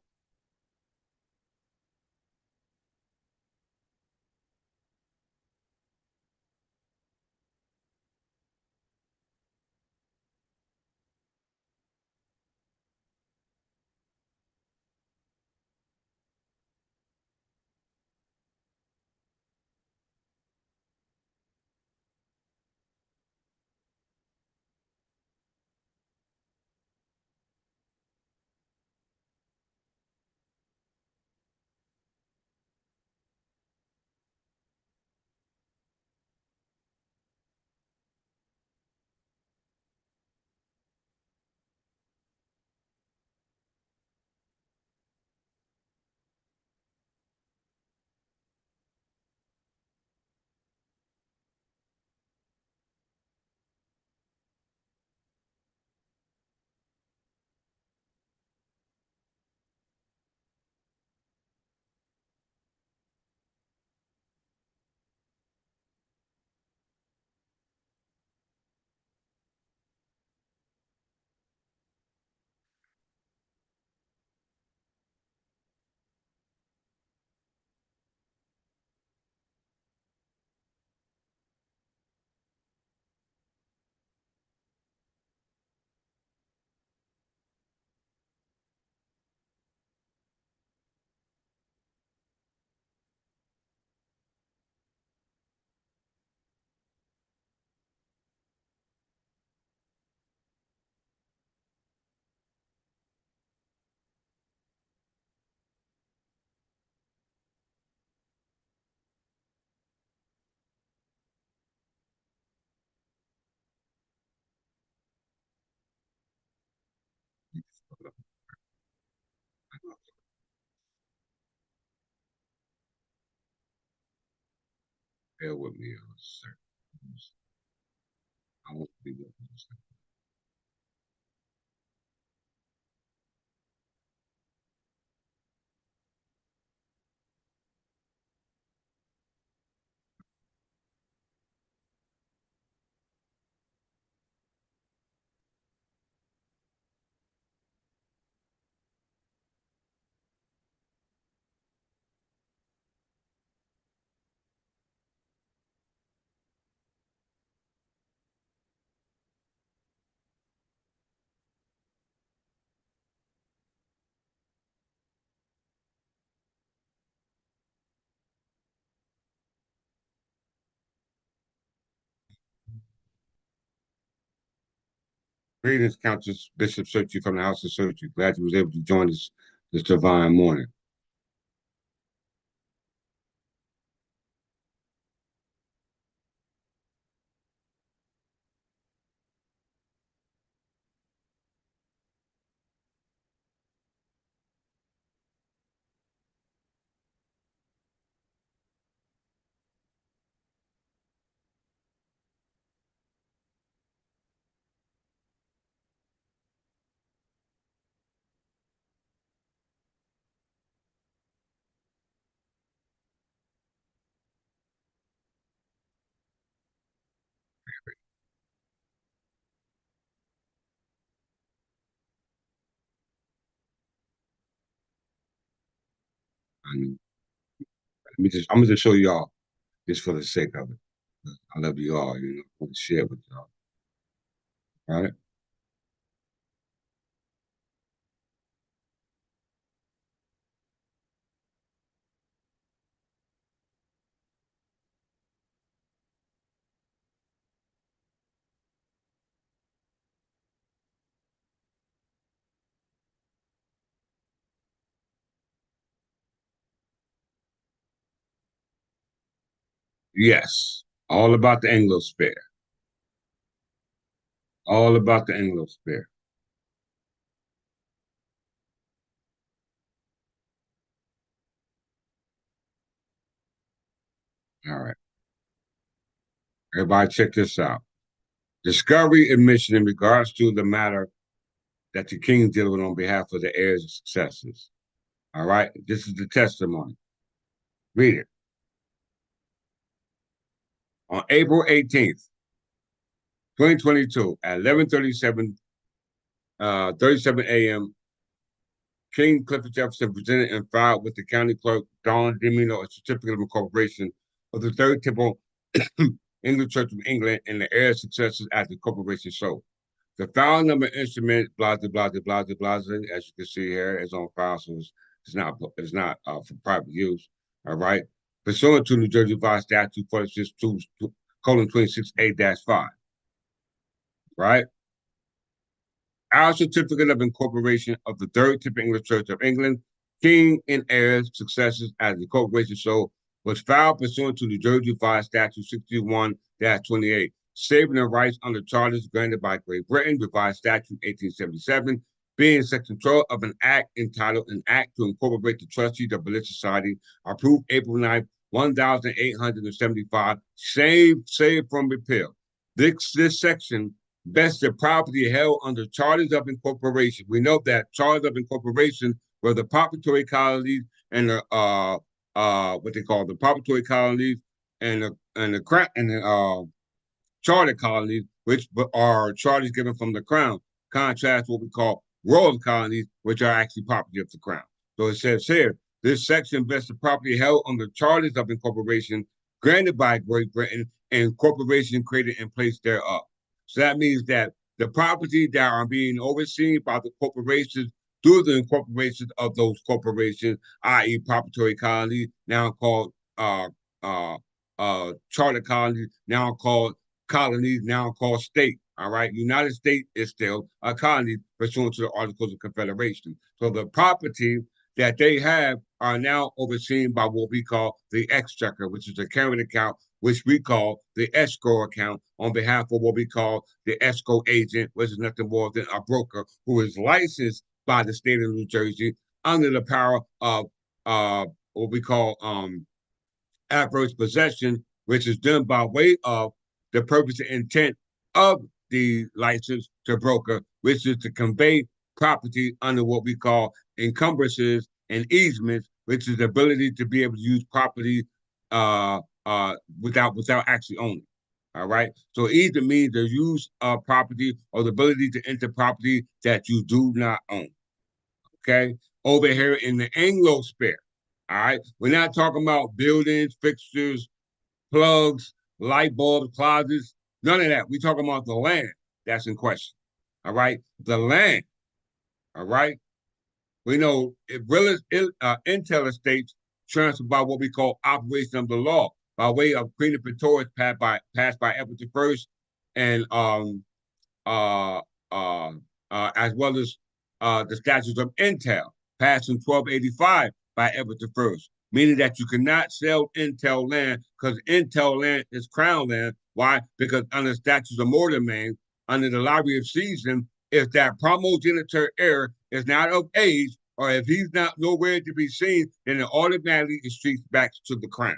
Speaker 1: Bear with me, sir. I won't be with you. Greetings, Countess Bishop Searchy from the House of Searchy. Glad you was able to join us this divine morning. And I'm gonna just show y'all just for the sake of it. I love you all, I want to share it with y'all. All right. Yes. All about the Anglo-Spare. All about the Anglo-Spare. All right. Everybody check this out. Discovery admission in regards to the matter that the king delivered on behalf of the heirs and successors. All right. This is the testimony. Read it. On April 18th, 2022, at 37 a.m., King Clifford Jefferson presented and filed with the county clerk, Don Demino, a certificate of incorporation of the Third Temple English Church of England and the heirs successors as the corporation sold. The file number instrument, blah, blah, blah, blah, blah, blah, as you can see here, is on file, so it's not for private use. All right. Pursuant to New Jersey Revised Statute 46:26A-5. Right. Our certificate of incorporation of the Third Temple English Church of England, King and heirs, successors as the corporation so was filed pursuant to the Jersey Revised Statute 61-28, saving the rights under charters granted by Great Britain, Revised Statute 1877, being Section 12 of an act entitled An Act to Incorporate the Trustees of Religious Society, approved April 9th, 1875, saved from repeal. This section vested property held under charters of incorporation. We know that charters of incorporation were the proprietary colonies and the what they call the proprietary colonies and the charter colonies, which are charters given from the crown. Contrast what we call royal colonies, which are actually property of the crown. So it says here, this section vested property held under charters of incorporation granted by Great Britain and corporation created in place thereof. So that means that the property that are being overseen by the corporations through the incorporation of those corporations, i.e., proprietary colonies, now called charter colonies, now called colonies, now called state. All right, United States is still a colony pursuant to the Articles of Confederation. So the property that they have are now overseen by what we call the exchequer, which is a current account, which we call the escrow account on behalf of what we call the escrow agent, which is nothing more than a broker who is licensed by the state of New Jersey under the power of what we call adverse possession which is done by way of the purpose and intent of the license to broker, which is to convey property under what we call encumbrances and easements, which is the ability to be able to use property without actually owning. All right. So easement means the use of property or the ability to enter property that you do not own. Okay. Over here in the Anglo sphere. All right. We're not talking about buildings, fixtures, plugs, light bulbs, closets, none of that. We're talking about the land that's in question. All right. The land. All right. We know if Intel estates transferred by what we call operation of the law by way of Queen Pretorius passed by Edward the First, and uh, uh, as well as the statutes of Intel passed in 1285 by Edward the First, meaning that you cannot sell Intel land because Intel land is crown land. Why? Because under the statutes of mortmain, under the library of season, if that primogeniture heir is not of age, or if he's not nowhere to be seen, then it automatically streets back to the crown.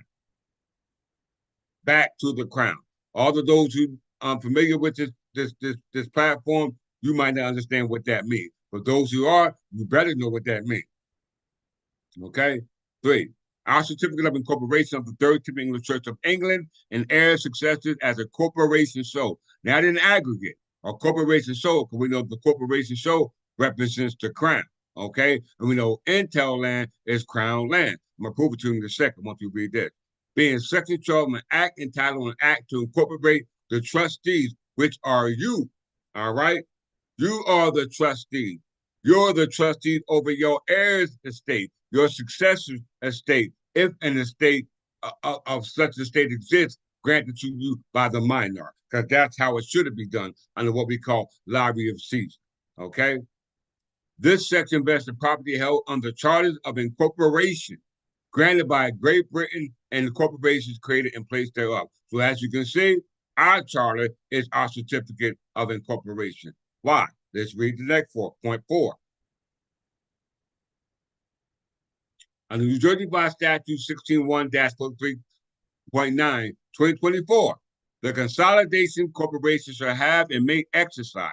Speaker 1: Back to the crown. All of those who are familiar with this platform, you might not understand what that means. For those who are, you better know what that means. Okay? 3. Our certificate of incorporation of the Third Temple English Church of England and heirs successors as a corporation show, not in aggregate. A corporation show, because we know the corporation show represents the crown. Okay? And we know Intel land is crown land. I'm going to prove it to you in a second once you read this. Being Section 12 of an act entitled an act to incorporate the trustees, which are you. All right? You are the trustee. You're the trustee over your heirs estate, your successor's estate, if an estate of such estate exists, granted to you by the minor, because that's how it should be done under what we call library of season. Okay? This section vests the property held under charters of incorporation granted by Great Britain and the corporations created in place thereof. So as you can see, our charter is our certificate of incorporation. Why? Let's read the next point 4. Under New Jersey by Statute 16-1-3.9, 2024, the consolidation corporation shall have and may exercise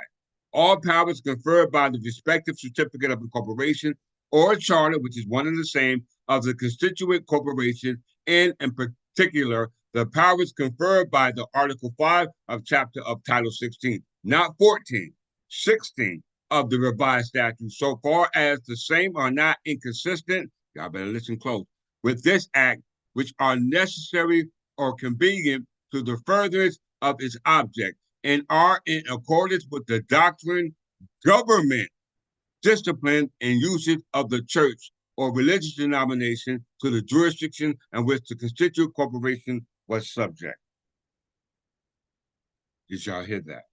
Speaker 1: all powers conferred by the respective certificate of incorporation or charter, which is one and the same, of the constituent corporation, and in particular, the powers conferred by the Article 5 of Chapter of Title 16, not 14, 16 of the revised statute, so far as the same are not inconsistent, y'all better listen close, with this act, which are necessary or convenient to the furtherance of its object, and are in accordance with the doctrine, government, discipline, and usage of the church or religious denomination to the jurisdiction in which the constituent corporation was subject. Did y'all hear that?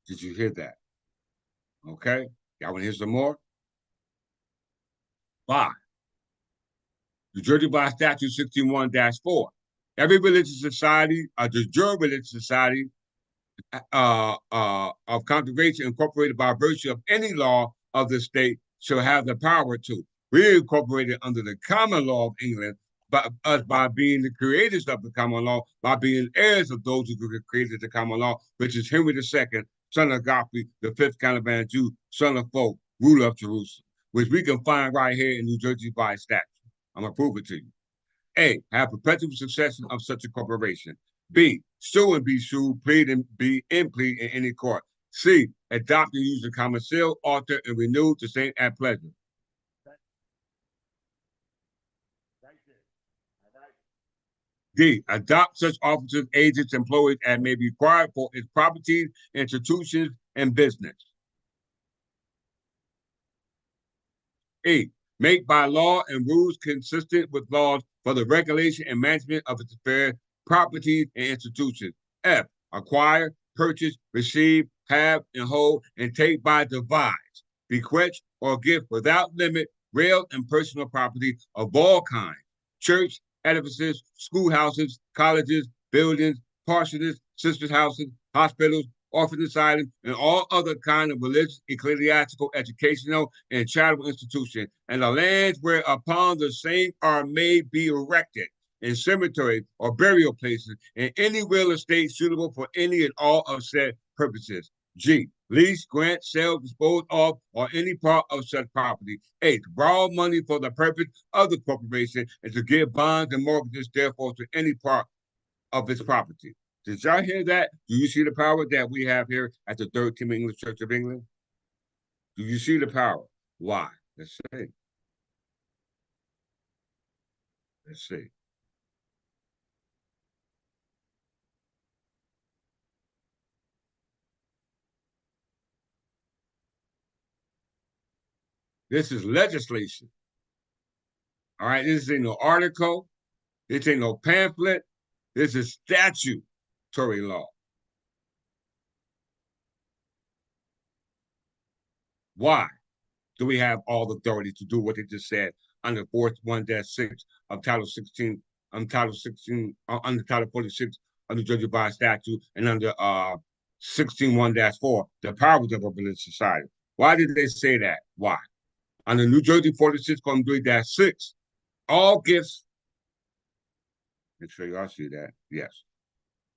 Speaker 1: Did you hear that? Okay. Y'all want to hear some more? 5. New Jersey by Statute 61-4. Every religious society, the juror religious society of congregation incorporated by virtue of any law of the state shall have the power to reincorporate it under the common law of England, but us by being the creators of the common law, by being heirs of those who created the common law, which is Henry II, son of Godfrey, the 5th Count of Anjou, son of Folk, ruler of Jerusalem, which we can find right here in New Jersey by statute. I'm going to prove it to you. A, have perpetual succession of such a corporation. B, sue and be sued, plead and be in plea in any court. C, adopt and use the common seal, alter and renew the same at pleasure. D, adopt such officers, agents, employees as may be required for its properties, institutions, and business. E, make by law and rules consistent with laws for the regulation and management of its affairs, properties, and institutions. F, acquire, purchase, receive, have, and hold, and take by devise, bequest, or gift without limit, real and personal property of all kinds, church, edifices, schoolhouses, colleges, buildings, parsonages, sisters' houses, hospitals, orphan asylums, and all other kind of religious, ecclesiastical, educational, and charitable institutions, and the lands whereupon the same are may be erected, in cemeteries or burial places, and any real estate suitable for any and all of said purposes. G. Lease, grant, sell, dispose of, or any part of such property. H. Borrow money for the purpose of the corporation and to give bonds and mortgages, therefore, to any part of its property. Did y'all hear that? Do you see the power that we have here at the Third Team English Church of England? Do you see the power? Why? Let's see. Let's see. This is legislation. All right, this ain't no article. This ain't no pamphlet. This is statutory law. Why do we have all the authority to do what they just said under 4.1-6 of Title 16, Title 16, under Title 46 of the Jersey by statute, and under 16.1-4, the powers of a religious society? Why did they say that? Why? Under New Jersey 46.3-6, all gifts, make sure y'all see that, yes.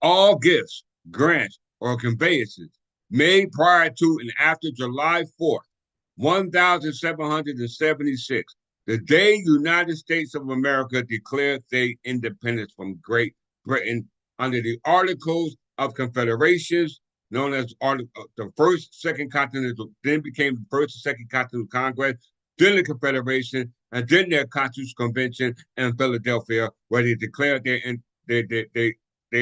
Speaker 1: All gifts, grants, or conveyances made prior to and after July 4th, 1776, the day United States of America declared their independence from Great Britain under the Articles of Confederations, known as the First, Second Continental, then became the First and Second Continental Congress, then the Confederation, and then their Constitutional Convention in Philadelphia, where they declared they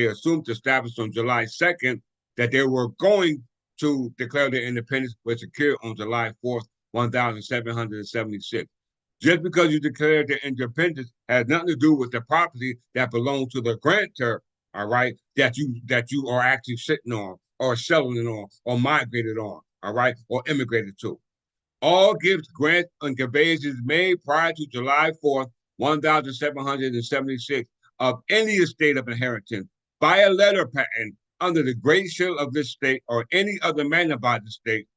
Speaker 1: assumed to establish on July 2nd that they were going to declare their independence, was secured on July 4th, 1776. Just because you declared their independence has nothing to do with the property that belongs to the grantor, all right, that you are actually sitting on or selling on or migrated on, all right, or immigrated to. All gifts, grants, and conveyances made prior to July 4th, 1776 of any estate of inheritance by a letter patent under the great seal of this state or any other manner by the state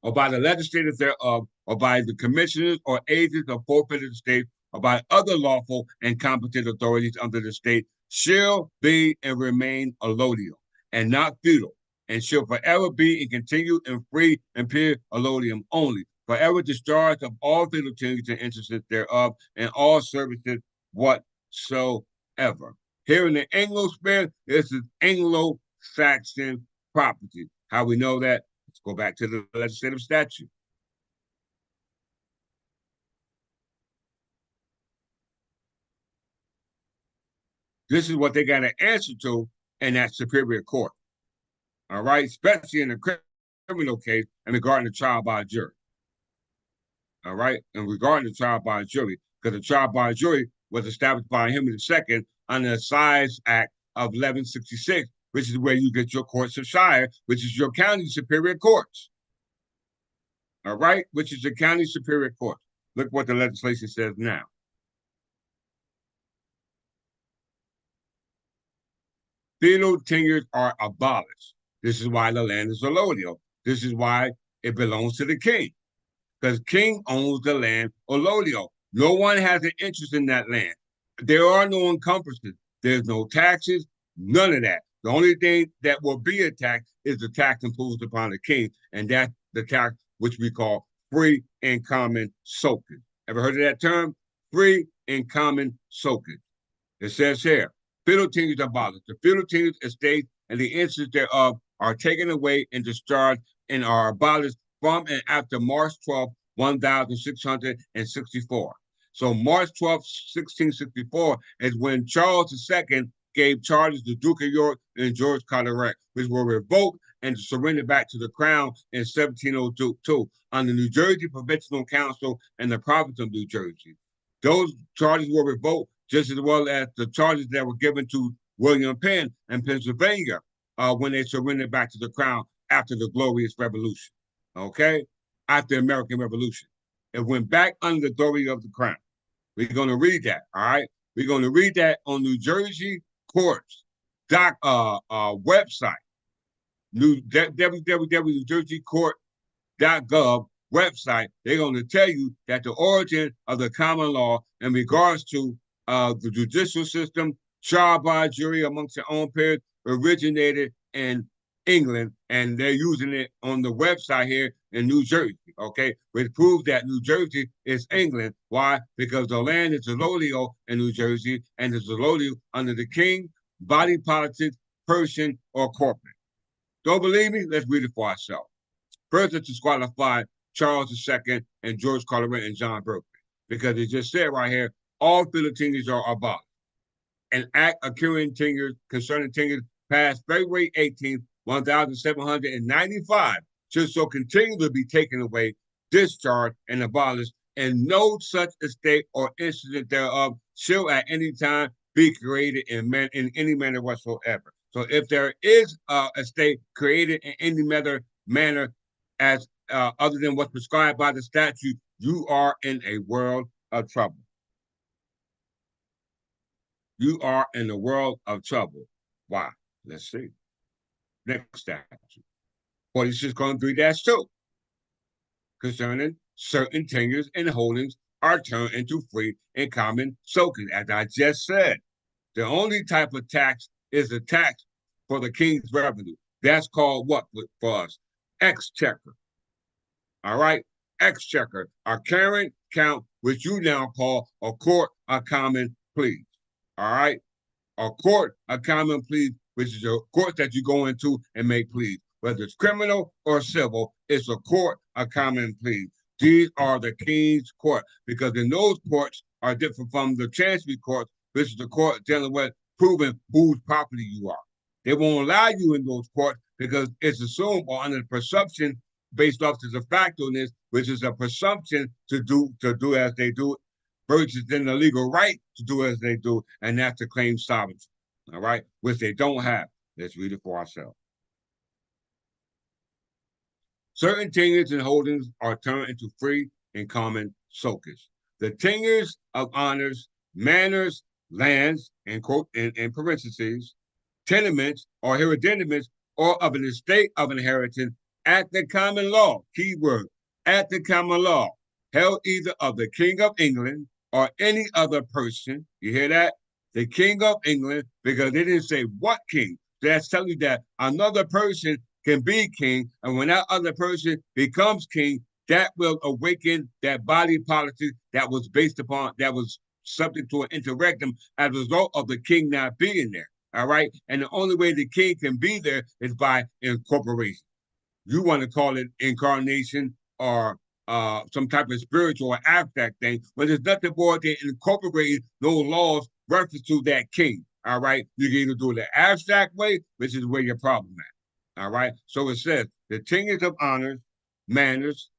Speaker 1: or by the legislators thereof or by the commissioners or agents of forfeited estate or by other lawful and competent authorities under the state shall be and remain allodial and not feudal, and shall forever be and continue in free and pure allodium only, forever discharged of all feudalities and interests thereof, and all services whatsoever. Here in the Anglo-Sphere, this is Anglo-Saxon property. How we know that? Let's go back to the legislative statute. This is what they got to answer to in that superior court. All right, especially in the criminal case and regarding the trial by jury. All right, and regarding the trial by jury, because the trial by jury was established by Henry II under the Size Act of 1166, which is where you get your courts of shire, which is your county superior courts. All right, which is the county superior court. Look what the legislation says now. Feudal tenures are abolished. This is why the land is allodial. This is why it belongs to the king, because king owns the land allodial. No one has an interest in that land. There are no encumbrances. There's no taxes, none of that. The only thing that will be a tax is the tax imposed upon the king, and that's the tax which we call free and common soakage. Ever heard of that term? Free and common soakage. It says here, feudal tenures are abolished. The feudal tenures, estates, and the interests thereof are taken away and discharged and are abolished from and after March 12, 1664. So March 12, 1664 is when Charles II gave charges to Duke of York and George Carteret, which were revoked and surrendered back to the crown in 1702 on the New Jersey Provincial Council and the province of New Jersey. Those charges were revoked just as well as the charges that were given to William Penn in Pennsylvania when they surrendered back to the crown after the Glorious Revolution, okay? After the American Revolution. It went back under the authority of the crown. We're going to read that, all right? We're going to read that on New Jersey Courts website, www.newjerseycourt.gov website. They're going to tell you that the origin of the common law in regards to the judicial system, trial by jury amongst their own peers, originated in England, and they're using it on the website here in New Jersey, okay? Which proves that New Jersey is England. Why? Because the land is Zololio in New Jersey, and the Zololio under the king, body politics, person, or corporate. Don't believe me? Let's read it for ourselves. First, let's disqualify Charles II and George Colbert and John Berkeley, because it just said right here, all Philippines are abolished. An act occurring tenures concerning tenures passed February 18th, 1795, should so continue to be taken away, discharged, and abolished, and no such estate or incident thereof shall at any time be created in any manner whatsoever. So if there is a state created in any manner as other than what's prescribed by the statute, you are in a world of trouble. You are in a world of trouble. Why? Let's see. Next statute. 46:3-2. Concerning certain tenures and holdings are turned into free and common soaking, as I just said. The only type of tax is a tax for the king's revenue. That's called what for us? Exchequer. All right? Exchequer, our current count, which you now call a court of common pleas. All right? A court of common pleas, which is a court that you go into and make pleas. Whether it's criminal or civil, it's a court of common pleas. These are the king's court, because in those courts are different from the chancery courts, which is the court dealing with proving whose property you are. They won't allow you in those courts because it's assumed or under the presumption based off to the factfulness, which is a presumption to do as they do, versus in the legal right to do as they do, and that's to claim sovereignty. All right, which they don't have. Let's read it for ourselves. Certain tenures and holdings are turned into free and common soakage. The tenures of honors, manors, lands, and quote in parentheses, tenements or hereditaments, or of an estate of inheritance at the common law, keyword, at the common law, held either of the King of England or any other person. You hear that? The King of England, because they didn't say what king. That's telling you that another person can be king, and when that other person becomes king, that will awaken that body politic that was based upon, that was subject to an interregnum as a result of the king not being there. All right. And the only way the king can be there is by incorporation. You want to call it incarnation or some type of spiritual or abstract thing, but there's nothing more than incorporating those laws reference to that king. All right. You can either do it the abstract way, which is where your problem at. All right. So it says the tenures of honors, manors,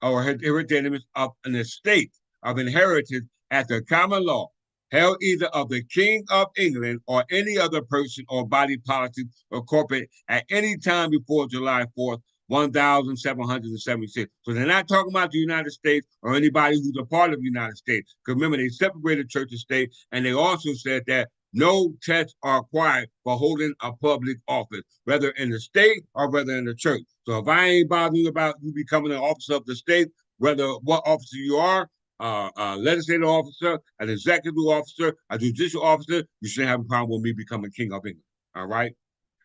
Speaker 1: or hereditaments of an estate of inheritance at the common law, held either of the King of England or any other person or body politic or corporate at any time before July 4th, 1776. So they're not talking about the United States or anybody who's a part of the United States. Because remember, they separated church and state, and they also said that no tests are required for holding a public office, whether in the state or whether in the church. So if I ain't bothering about you becoming an officer of the state, whether what officer you are, a legislative officer, an executive officer, a judicial officer, you shouldn't have a problem with me becoming king of England. All right?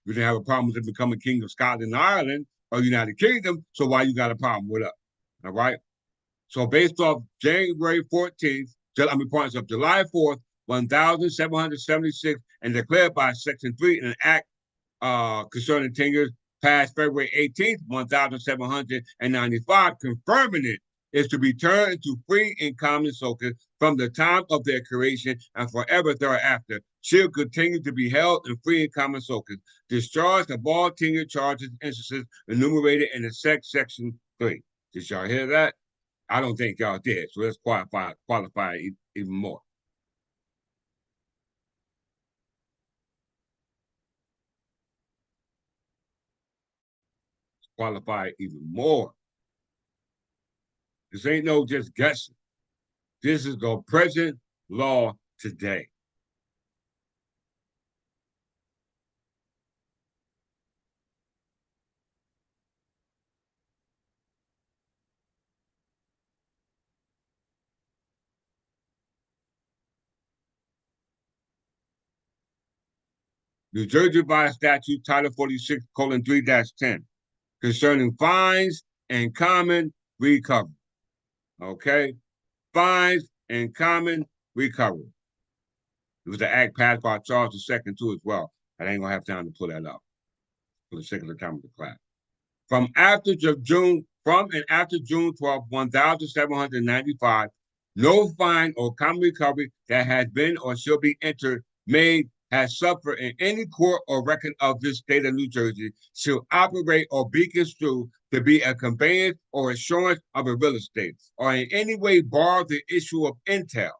Speaker 1: You didn't have a problem with becoming king of Scotland and Ireland or United Kingdom, so why you got a problem with us? All right? So based off January 14th, points of July 4th, 1776, and declared by Section 3 in an act concerning tenures passed February 18th, 1795, confirming it is to be turned into free and common soakers from the time of their creation and forever thereafter, shall continue to be held in free and common soakers, discharged of all tenure charges and instances enumerated in the section 3. Did y'all hear that? I don't think y'all did, so let's qualify even more. Qualify even more. This ain't no just guessing. This is the present law today. New Jersey Revised Statute, Title 46, colon 3-10, concerning fines and common recovery. Okay? Fines and common recovery. It was an act passed by Charles II too as well. I ain't gonna have time to pull that up for the sake of the time of the class. From and after June 12, 1795, no fine or common recovery that has been or shall be entered, made, has suffered in any court or record of this state of New Jersey shall operate or be construed to be a conveyance or assurance of a real estate, or in any way bar the issue of entail,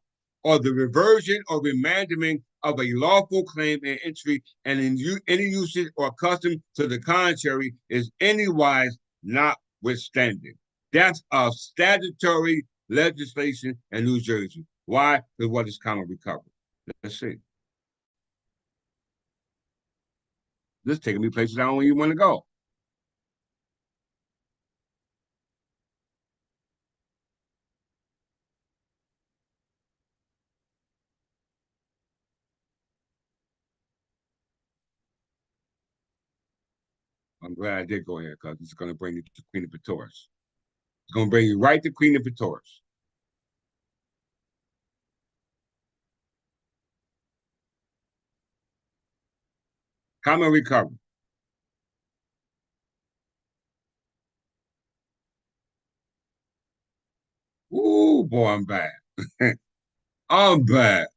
Speaker 1: or the reversion or remandment of a lawful claim and entry, and in any usage or custom to the contrary is anywise notwithstanding. That's a statutory legislation in New Jersey. Why? Because what is common recovery? Let's see. This is taking me places I don't even want to go. I'm glad I did go here because it's going to bring you to Queen of Petors. It's going to bring you right to Queen of Petors. Common recovery. Ooh, boy, I'm bad. I'm bad.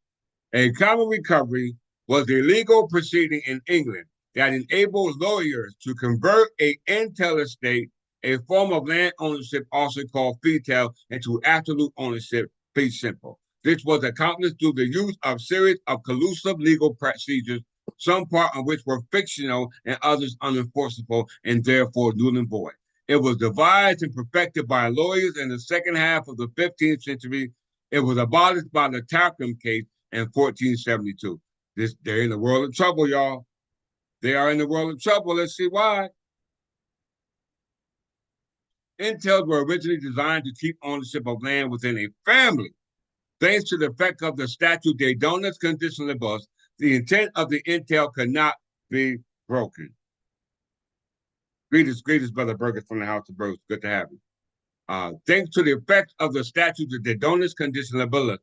Speaker 1: A common recovery was a legal proceeding in England that enabled lawyers to convert a entail estate, a form of land ownership also called fetail, into absolute ownership, fee simple. This was accomplished through the use of series of collusive legal procedures, some part of which were fictional and others unenforceable and therefore null and void. It was devised and perfected by lawyers in the second half of the 15th century. It was abolished by the Tarquin case in 1472. They're in the world of trouble, y'all. They are in the world of trouble. Let's see why. Entails were originally designed to keep ownership of land within a family. Thanks to the effect of the statute de donis conditionalibus, the intent of the entail could not be broken. Greetings, Brother Burgess from the House of Burgess. Good to have you. Thanks to the effect of the statute de donis conditionalibus,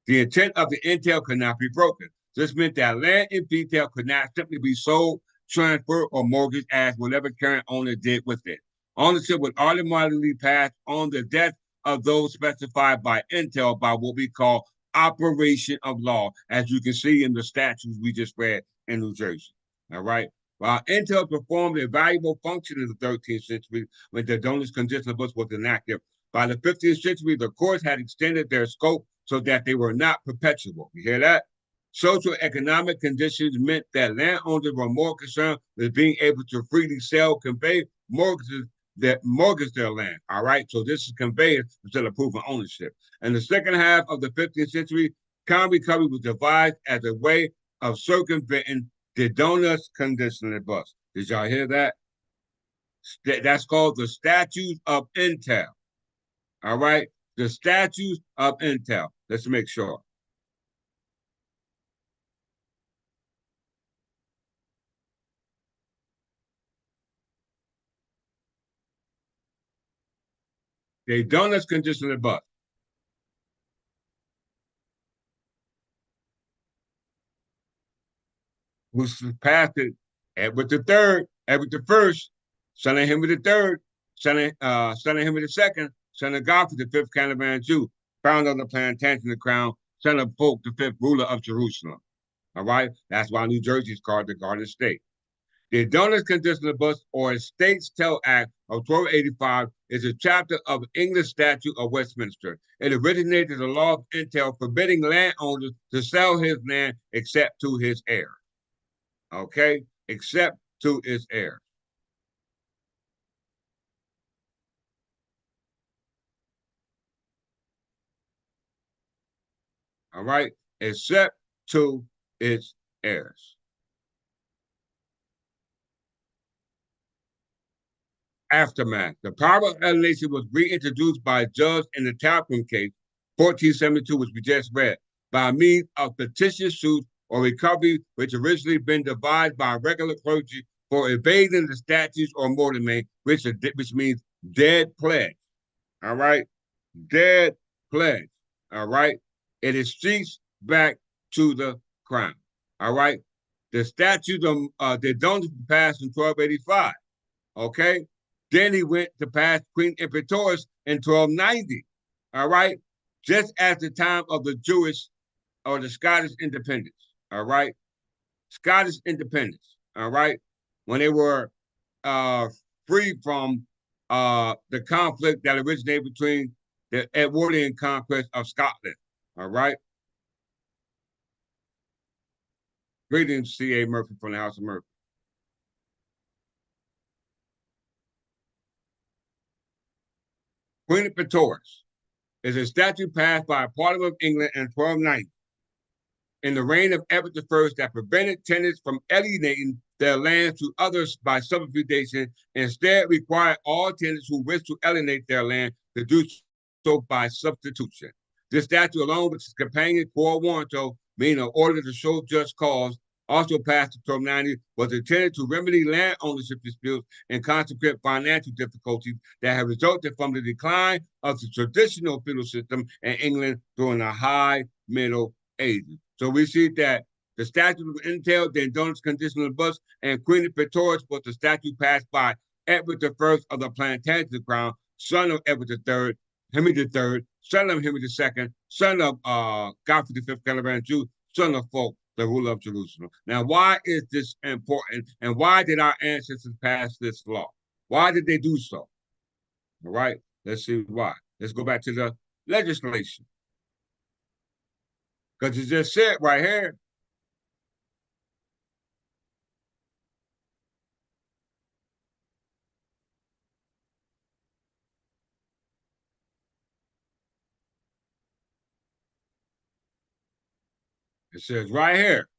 Speaker 1: the intent of the entail could not be broken. This meant that land in detail could not simply be sold, transferred, or mortgaged as whatever current owner did with it. Ownership would automatically pass on the death of those specified by entail by what we call operation of law, as you can see in the statutes we just read in New Jersey. All right. While entail performed a valuable function in the 13th century when the donis conditionalibus was enacted, by the 15th century, the courts had extended their scope so that they were not perpetual. You hear that? Social economic conditions meant that landowners were more concerned with being able to freely sell, convey, mortgage their land. All right, so this is conveyance instead of proof of ownership. In the second half of the 15th century, common recovery was devised as a way of circumventing the donis conditionalibus. Did y'all hear that? That's called the Statutes of Entail. All right, the Statutes of Entail. Let's make sure. They donuts conditionalibus. Who passed it? Edward III, Edward the First, son of Henry the Third, son of Henry the Second, son of Godfrey the Fifth, Canavan Jew, founder of the plantation of the crown, son of Pope the Fifth, ruler of Jerusalem. All right, that's why New Jersey is called the Garden State. The Donuts Conditionalibus or Estates Tell Act of 1285 is a chapter of English Statute of Westminster. It originated the law of entail forbidding landowners to sell his land except to his heir. Okay, except to his heir. All right, except to its heirs. Aftermath. The power of alienation was reintroduced by a judge in the Tarquin case, 1472, which we just read, by means of petition suits or recovery which originally been devised by regular clergy for evading the statutes or mortmain, which means dead pledge. All right, dead pledge. All right, it is streets back to the crown. All right, the statute of the don't passed in 1285. Okay, then he went to pass Queen Imperatrix in 1290. All right, just at the time of the Jewish or the Scottish independence. All right, Scottish independence. All right, when they were uh, free from the conflict that originated between the Edwardian conquest of Scotland. All right. Greetings, C.A. Murphy from the House of Murphy. Queen Imperatrix is a statute passed by a Parliament of England in 1290 in the reign of Edward I that prevented tenants from alienating their lands to others by substitution, instead required all tenants who wish to alienate their land to do so by substitution. This statute, along with its companion quo warranto, meaning an order to show just cause, also passed in 1290, was intended to remedy land ownership disputes and consequent financial difficulties that have resulted from the decline of the traditional feudal system in England during the High Middle Ages. So we see that the statute of entail, the indulgence conditional bus, and Queen Imperatrix was the statute passed by Edward I of the Plantagenet crown, son of Edward III, Henry III, son of Henry II, son of Godfrey V, Calaveran Jew, son of Fulk, the ruler of Jerusalem. Now, why is this important? And why did our ancestors pass this law? Why did they do so? All right, let's see why. Let's go back to the legislation. Because it just said right here. It says right here,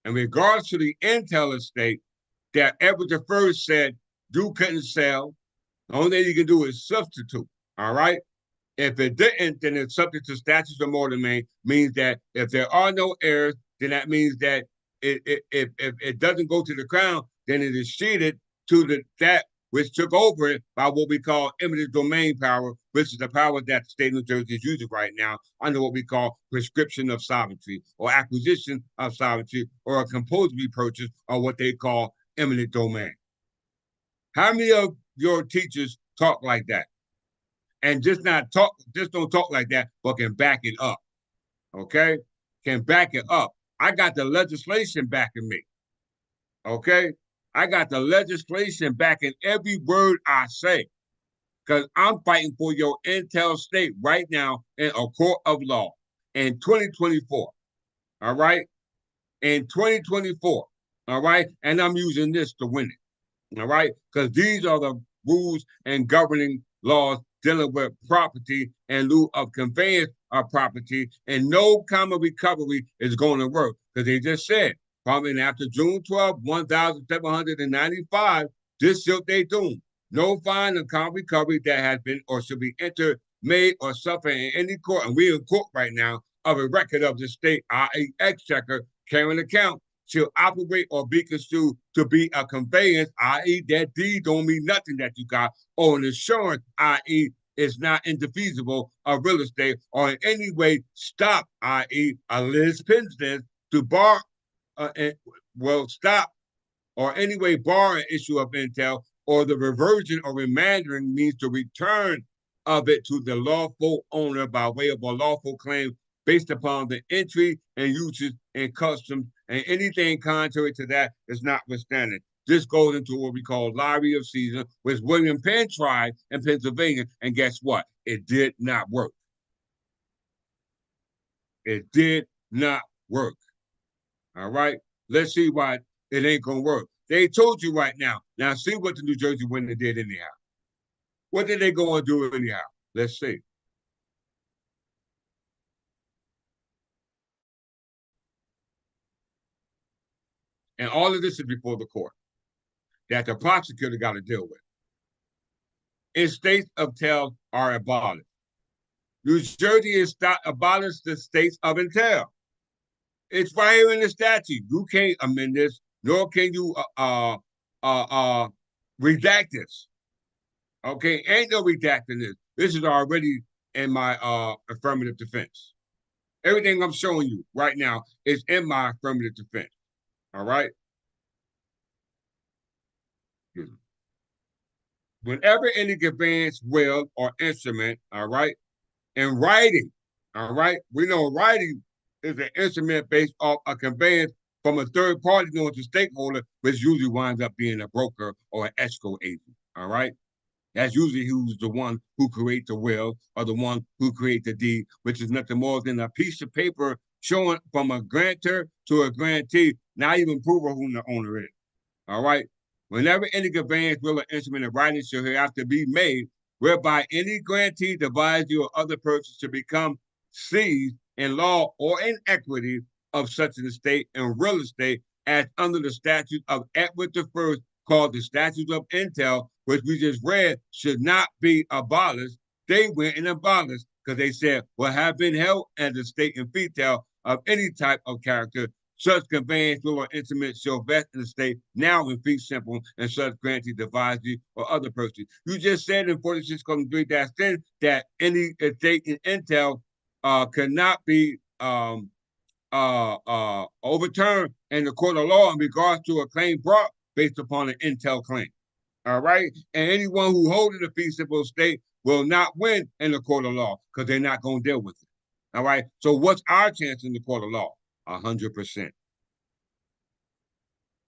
Speaker 1: in regards to the Intel estate, that Edward I said, you couldn't sell. The only thing you can do is substitute. All right. If it didn't, then it's subject to statutes of mortmain, means that if there are no heirs, then that means that if it doesn't go to the crown, then it is ceded to that which took over it by what we call eminent domain power, which is the power that the state of New Jersey is using right now under what we call prescription of sovereignty or acquisition of sovereignty or a compulsory purchase or what they call eminent domain. How many of your teachers talk like that? And just don't talk like that, but can back it up. Okay? Can back it up. I got the legislation backing me. Okay? I got the legislation backing every word I say. Because I'm fighting for your Intel state right now in a court of law in 2024. All right? In 2024. All right? And I'm using this to win it. All right? Because these are the rules and governing laws dealing with property in lieu of conveyance of property, and no common recovery is going to work because they just said, probably after June 12, 1795, this sealed their doom. No fine or common recovery that has been or should be entered, made, or suffered in any court, and we're in court right now, of a record of the state, i.e., exchequer, carrying account shall operate or be construed to be a conveyance, i.e., that deed don't mean nothing that you got, or an insurance, i.e., it's not indefeasible of real estate, or in any way stop, i.e., a Liz business to bar, stop, or any way bar an issue of intel, or the reversion or remandering means the return of it to the lawful owner by way of a lawful claim based upon the entry and uses and customs, and anything contrary to that is notwithstanding. This goes into what we call lottery of season, which William Penn tried in Pennsylvania, and guess what? It did not work. It did not work. All right? Let's see why it ain't going to work. They told you right now. Now, see what the New Jersey winner did anyhow. What did they go and do anyhow? Let's see. And all of this is before the court that the prosecutor got to deal with. Estates of entail are abolished. New Jersey is abolished the states of entail. It's right here in the statute. You can't amend this, nor can you redact this. Okay, ain't no redacting this. This is already in my affirmative defense. Everything I'm showing you right now is in my affirmative defense. All right. Whenever any conveyance, will, or instrument, all right, in writing, all right, we know writing is an instrument based off a conveyance from a third party known as a stakeholder, which usually winds up being a broker or an escrow agent. All right. That's usually who's the one who creates the will or the one who creates the deed, which is nothing more than a piece of paper showing from a grantor to a grantee, not even proving who the owner is. All right. Whenever any conveyance, will, or instrument of writing shall have to be made, whereby any grantee, devisee, or other person should become seized in law or in equity of such an estate and real estate as under the statute of Edward I, called the Statute of Intel, which we just read, should not be abolished. They went and abolished because they said, what have been held as a state and fetail of any type of character, such conveyance, will, or instrument shall vest in the state now in fee simple, and such grantee, devisee, or other person. You just said in 46:3-10 that any estate in intel cannot be overturned in the court of law in regards to a claim brought based upon an intel claim. All right. And anyone who holds a fee simple state will not win in the court of law because they're not going to deal with it. All right. So what's our chance in the court of law? 100%.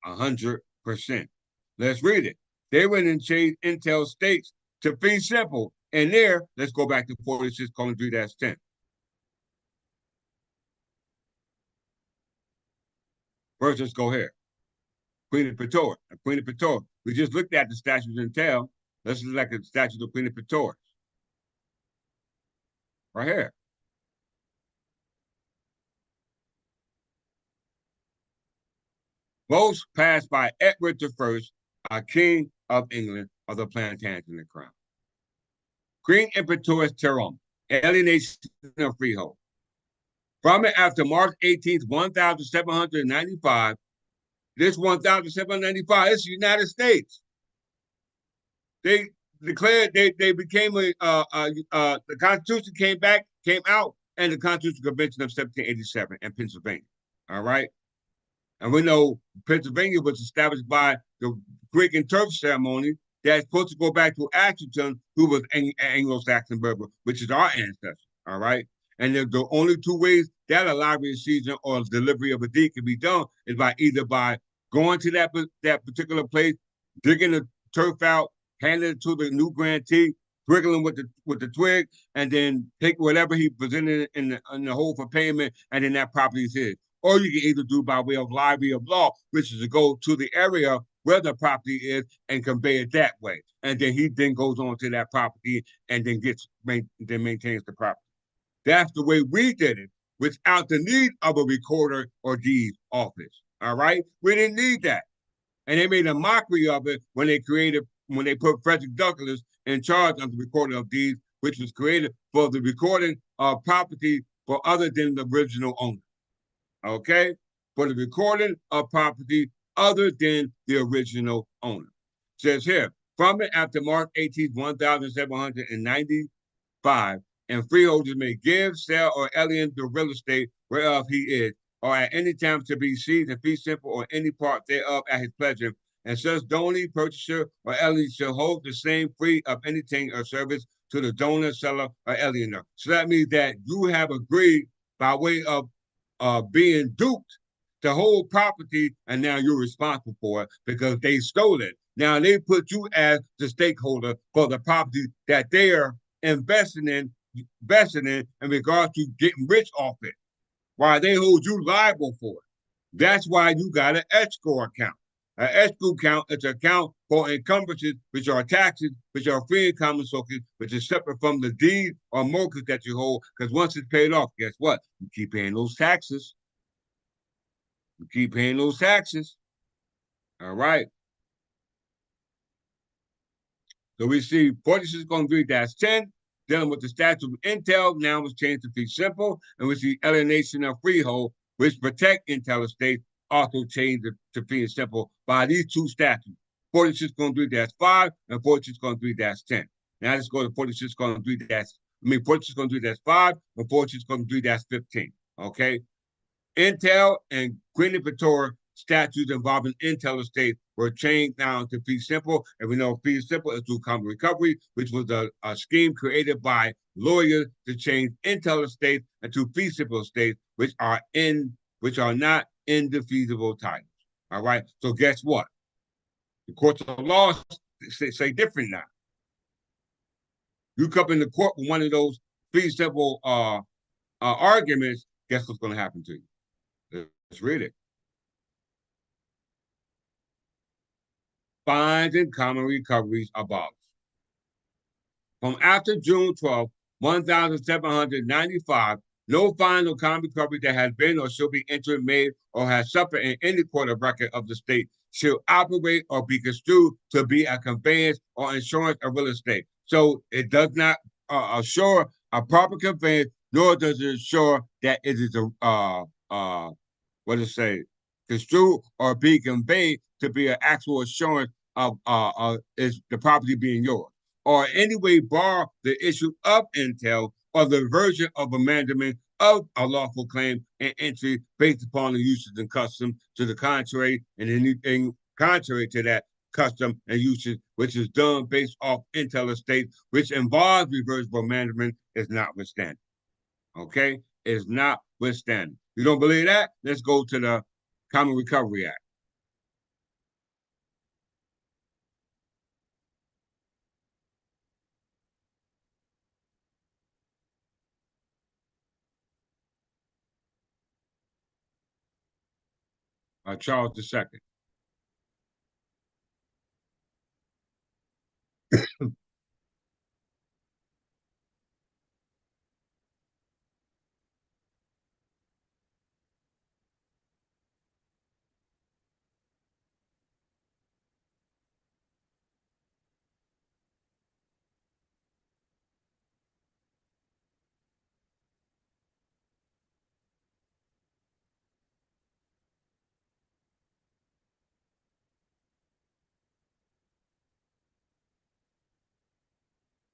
Speaker 1: 100%. Let's read it. They went and changed intel states to fee simple. And there, let's go back to 46:3-10. First, let's go here. Queen of Pretoria. Queen of Pretoria. We just looked at the statutes in tail. Let's look at the statute of Queen of Pretoria. Right here. Both passed by Edward I, King of England of the Plantagenet crown. Queen Imperatrice Tyrone, alienation of freehold. From it after March 18th, 1795, this 1795 is the United States. They declared they became the Constitution came out, and the Constitutional Convention of 1787 in Pennsylvania. All right. And we know Pennsylvania was established by the Greek and Turkish ceremony that's supposed to go back to Ashington, who was Anglo-Saxon Berber, which is our ancestor. All right. And the only two ways that a lottery season or delivery of a deed can be done is by going to that particular place, digging the turf out, handing it to the new grantee, twiggling with the twig, and then take whatever he presented in the hole for payment, and then that property is his. Or you can either do by way of lottery of law, which is to go to the area where the property is and convey it that way. And then he then goes on to that property and then maintains the property. That's the way we did it without the need of a recorder or deed office. All right? We didn't need that. And they made a mockery of it when they put Frederick Douglass in charge of the recording of deeds, which was created for the recording of property for other than the original owner. Okay? For the recording of property other than the original owner. It says here, from it after March 18th, 1795, and freeholders may give, sell, or alienate the real estate whereof he is, or at any time to be seized in fee simple or any part thereof at his pleasure. And such donee, purchaser, or alien shall hold the same free of anything or service to the donor, seller, or aliener. So that means that you have agreed by way of being duped to hold property, and now you're responsible for it because they stole it. Now they put you as the stakeholder for the property that they are investing in regards to getting rich off it, while they hold you liable for it. That's why you got an escrow account. An escrow account is an account for encumbrances, which are taxes, which are free and common sources, which is separate from the deed or mortgage that you hold. Because once it's paid off, guess what? You keep paying those taxes. You keep paying those taxes. All right. So we see 46:3-10, dealing with the statute of intel, now was changed to fee simple, and we see alienation of freehold, which protect intel estates, also changed to fee and simple by these two statutes, 46-3-5 and 46-3-10. Now let's go to 46-3-5 and 46-3-15. Okay. Intel and Greenwich statutes involving Intel estate were changed now to fee simple, and we know fee simple is through common recovery, which was a scheme created by lawyers to change Intel estate into fee simple estates, which are not indefeasible titles. All right. So guess what? The courts of law say different now. You come into court with one of those fee simple arguments. Guess what's going to happen to you? Let's read it. Fines and common recoveries abolished. From after June 12, 1795, no fine or common recovery that has been or shall be entered, made, or has suffered in any court of record of the state shall operate or be construed to be a conveyance or insurance of real estate. So it does not assure a proper conveyance, nor does it assure that it is what does it say, construed or be conveyed to be an actual assurance of is the property being yours, or any way bar the issue of intel or the version of amendment of a lawful claim and entry based upon the uses and custom to the contrary, and anything contrary to that custom and usage which is done based off intel estate, which involves reversible management, is notwithstanding. Okay? Is notwithstanding. You don't believe that? Let's go to the Common Recovery Act. Charles II.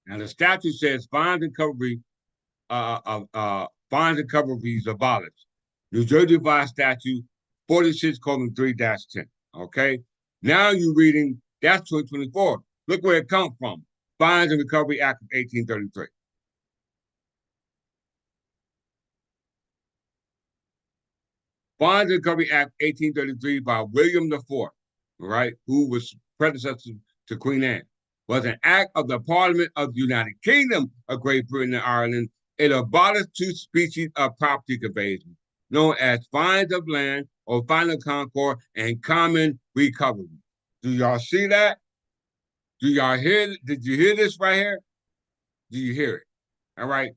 Speaker 1: Now the statute says fines and recoveries abolished. New Jersey Revised Statute 46:3-10. Okay. Now you're reading that's 2024. Look where it comes from. Fines and Recovery Act of 1833. Fines and Recovery Act 1833 by William IV, right, who was predecessor to Queen Anne, was an act of the Parliament of the United Kingdom of Great Britain and Ireland. It abolished two species of property conveyance, known as fines of land or fine of concord and common recovery. Do y'all see that? Do y'all hear? Did you hear this right here? Do you hear it? All right.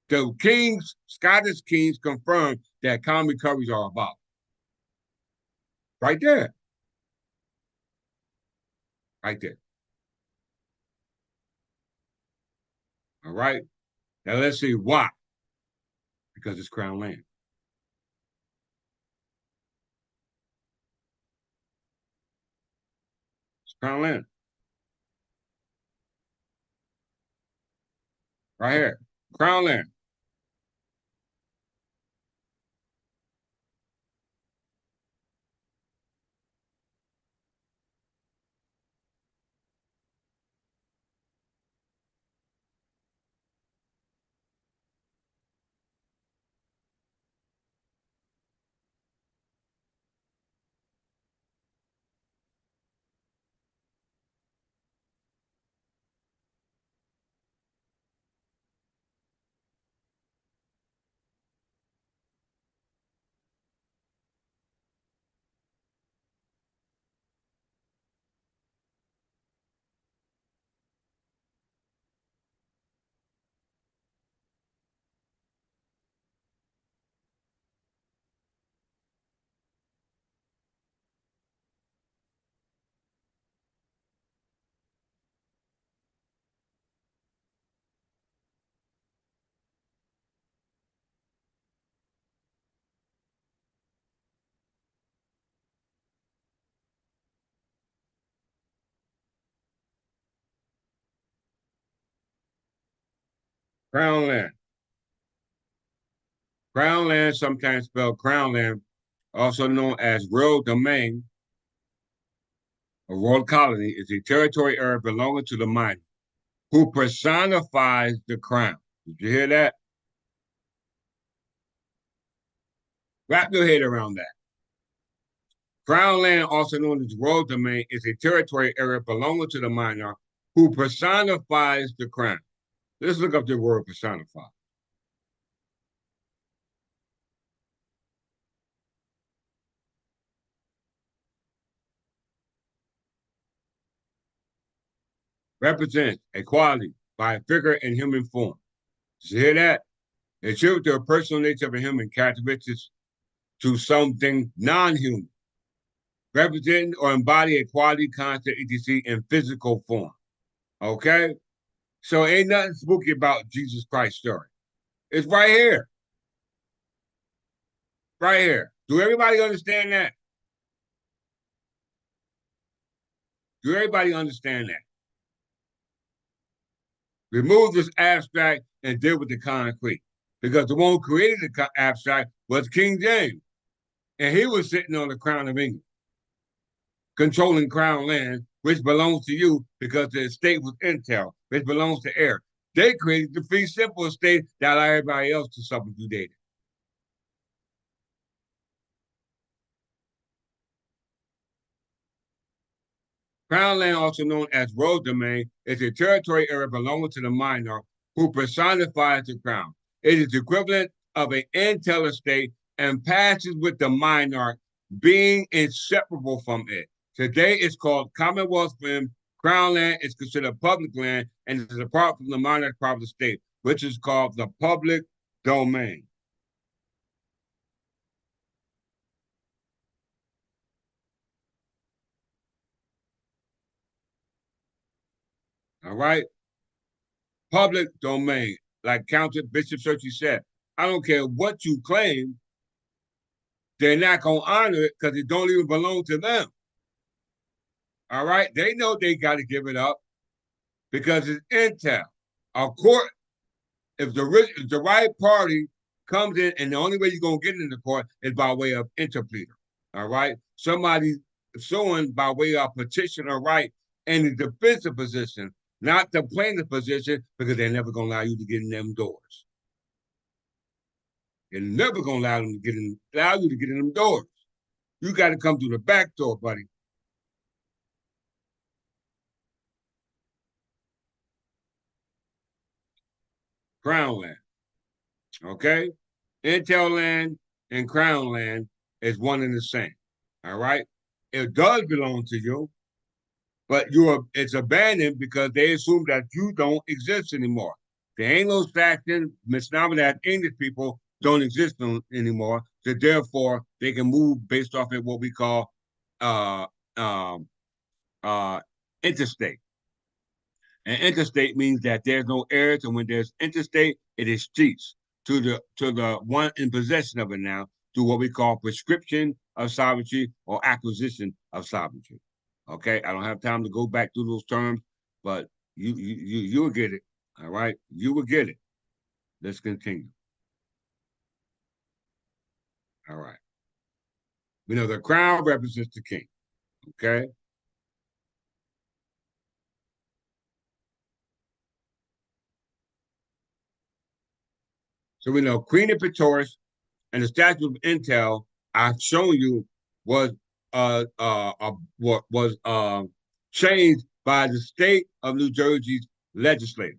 Speaker 1: The kings, Scottish kings, confirmed that common recoveries are abolished. Right there. Right there. All right. Now let's see why. Because it's crown land. It's crown land. Right here. Crown land. Crown land. Crown land, sometimes spelled crown land, also known as royal domain or royal colony, is a territory area belonging to the minor who personifies the crown. Did you hear that? Wrap your head around that. Crown land, also known as royal domain, is a territory area belonging to the minor who personifies the crown. Let's look up the word personify. Represents a quality by a figure in human form. Did you hear that? Attribute to a personal nature of a human characteristics to something non-human. Represent or embody a quality, concept, etc. in physical form. Okay? So ain't nothing spooky about Jesus Christ's story. It's right here. Right here. Do everybody understand that? Do everybody understand that? Remove this abstract and deal with the concrete. Because the one who created the abstract was King James. And he was sitting on the crown of England, controlling crown land, which belongs to you because the estate was intel, which belongs to heir. They created the fee simple estate that allowed everybody else to subjugate it. Crown land, also known as royal domain, is a territory area belonging to the minor who personifies the crown. It is the equivalent of an intel estate and passes with the monarch, being inseparable from it. Today, it's called Commonwealth land. Crown land is considered public land and is apart from the monarch part of the state, which is called the public domain. All right? Public domain. Like Counselor Bishop Searchy said, I don't care what you claim, they're not going to honor it because it don't even belong to them. All right? They know they got to give it up because it's intel. A court, if the right party comes in, and the only way you're going to get in the court is by way of interpleader. All right? Somebody suing by way of petition or right in the defensive position, not the plaintiff position, because they're never going to allow you to get in them doors. They're never going to allow you to get in them doors. You got to come through the back door, buddy. Crown land. Okay? Intel land and crown land is one and the same. All right? It does belong to you, but it's abandoned because they assume that you don't exist anymore. The Anglo-Saxon, that English people don't exist anymore, so therefore they can move based off of what we call uh, um, uh, interstate. And interstate means that there's no heirs, and when there's interstate, it is streets to the one in possession of it now through what we call prescription of sovereignty or acquisition of sovereignty. Okay, I don't have time to go back through those terms, but you will get it. All right, you will get it. Let's continue. All right. We know the crown represents the king. Okay, so we know Queen of Pretorius and the statute of Intel I've shown you was what was changed by the state of New Jersey's legislature.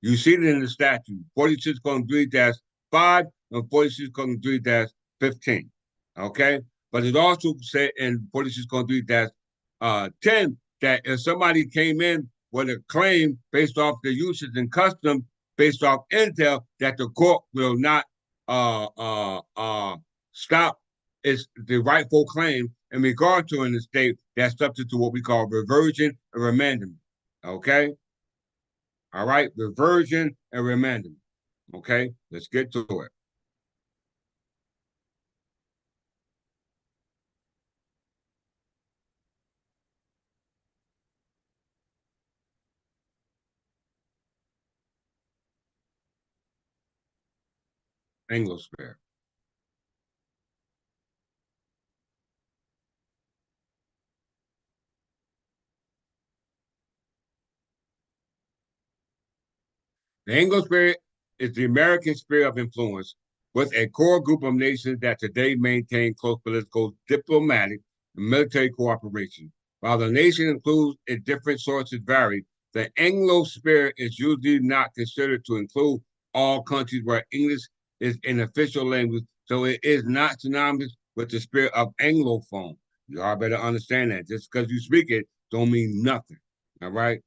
Speaker 1: You see it in the statute 46:3-5 and 46:3-15. Okay, but it also said in 46:3-10 that if somebody came in with a claim based off the usage and custom based off intel, that the court will not uh, uh, uh, stop its the rightful claim in regard to an estate that's subject to what we call reversion and remandment. Okay, all right, reversion and remandment. Okay, let's get to it. Anglosphere. The Anglosphere is the American sphere of influence with a core group of nations that today maintain close political, diplomatic, and military cooperation. While the nation includes its different sources vary, the Anglosphere is usually not considered to include all countries where English is an official language, so it is not synonymous with the sphere of Anglophone. You all better understand that. Just because you speak it don't mean nothing. All right.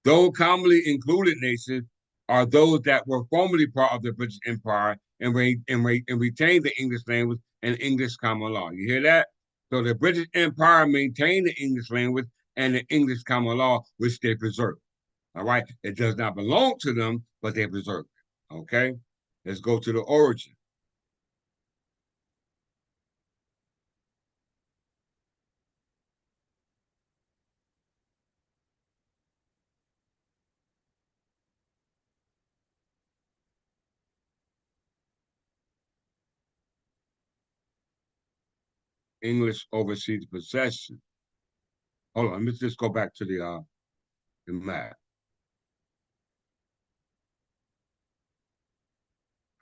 Speaker 1: Though commonly included nations are those that were formerly part of the British Empire and retained the English language and English common law. You hear that? So the British Empire maintained the English language and the English common law, which they preserved. All right. It does not belong to them, but they preserved it. Okay. Let's go to the origin. English overseas possession. Hold on. Let's just go back to the map.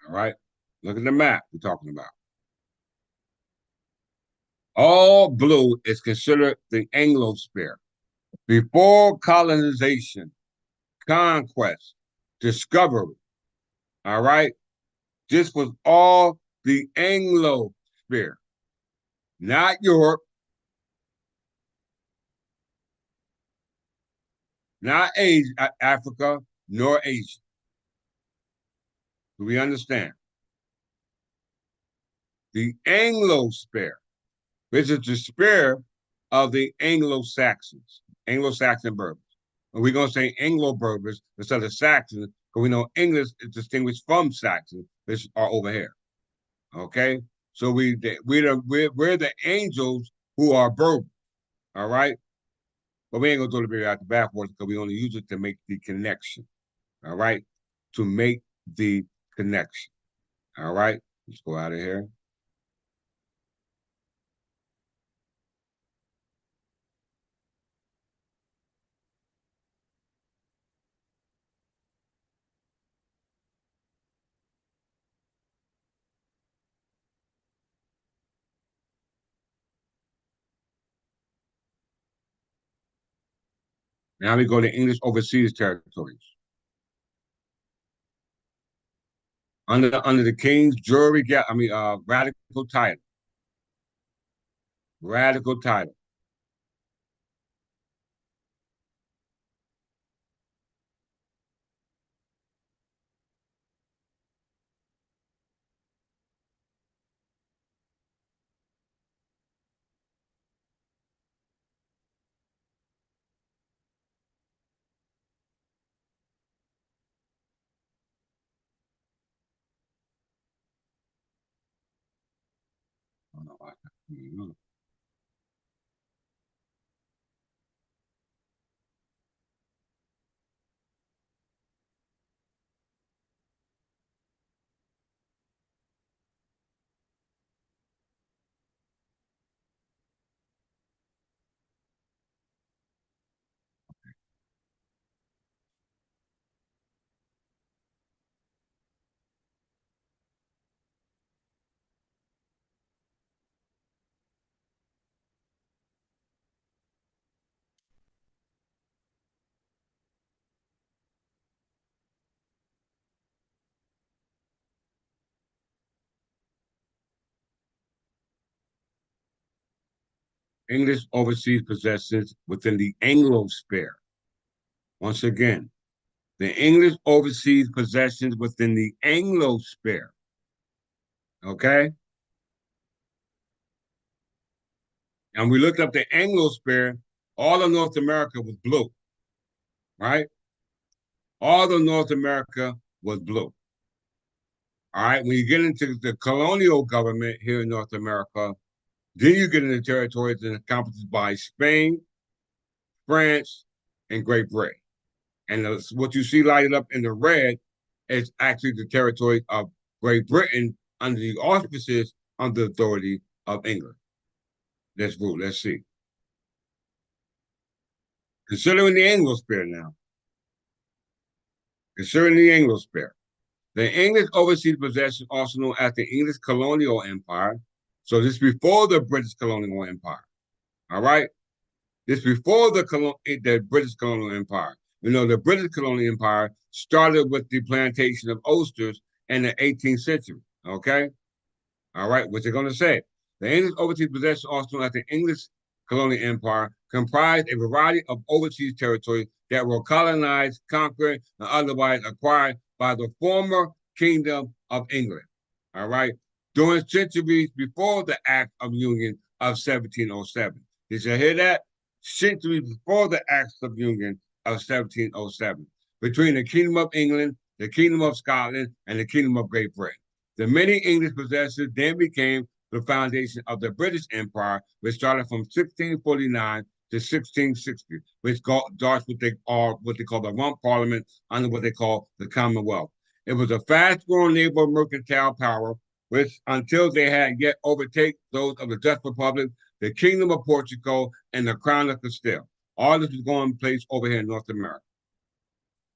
Speaker 1: All right. Look at the map we're talking about. All blue is considered the Anglosphere. Before colonization, conquest, discovery, all right, this was all the Anglosphere, not Europe, not Asia, Africa, nor Asia. Do we understand? The Anglosphere, which is the sphere of the Anglo-Saxons, Anglo-Saxon Berbers. And we're going to say Anglo-Berbers instead of Saxons, because we know English is distinguished from Saxons, which are over here. Okay, so we're the angels who are Berbers. All right, but we ain't gonna throw the baby out the bathwater because we only use it to make the connection. All right, to make the connection. All right, let's go out of here. Now we go to English overseas territories. Under the King's jury, radical title. Radical title. English overseas possessions within the Anglosphere. Once again, the English overseas possessions within the Anglosphere. Okay? And we looked up the Anglosphere, all of North America was blue, right? All of North America was blue. All right. When you get into the colonial government here in North America, then you get into territories that are encompassed by Spain, France, and Great Britain. And what you see lighted up in the red is actually the territory of Great Britain under the auspices of the authority of England. Let's vote. Let's see. Considering the Anglosphere now. Concerning the Anglosphere. The English overseas possession, also known as the English colonial empire. So this is before the British colonial empire. All right? This is before the British colonial empire. You know, the British colonial empire started with the plantation of oysters in the 18th century. Okay? All right, what you're going to say. The English overseas possession, also known as the English colonial empire, comprised a variety of overseas territories that were colonized, conquered, and otherwise acquired by the former Kingdom of England. All right, during centuries before the Act of Union of 1707. Did you hear that? Centuries before the Act of Union of 1707, between the Kingdom of England, the Kingdom of Scotland, and the Kingdom of Great Britain. The many English possessions then became the foundation of the British Empire, which started from 1649 to 1660, which starts what they call the Rump Parliament under what they call the Commonwealth. It was a fast-growing naval mercantile power, which until they had yet overtaken those of the Dutch Republic, the Kingdom of Portugal, and the Crown of Castile. All this was going place over here in North America.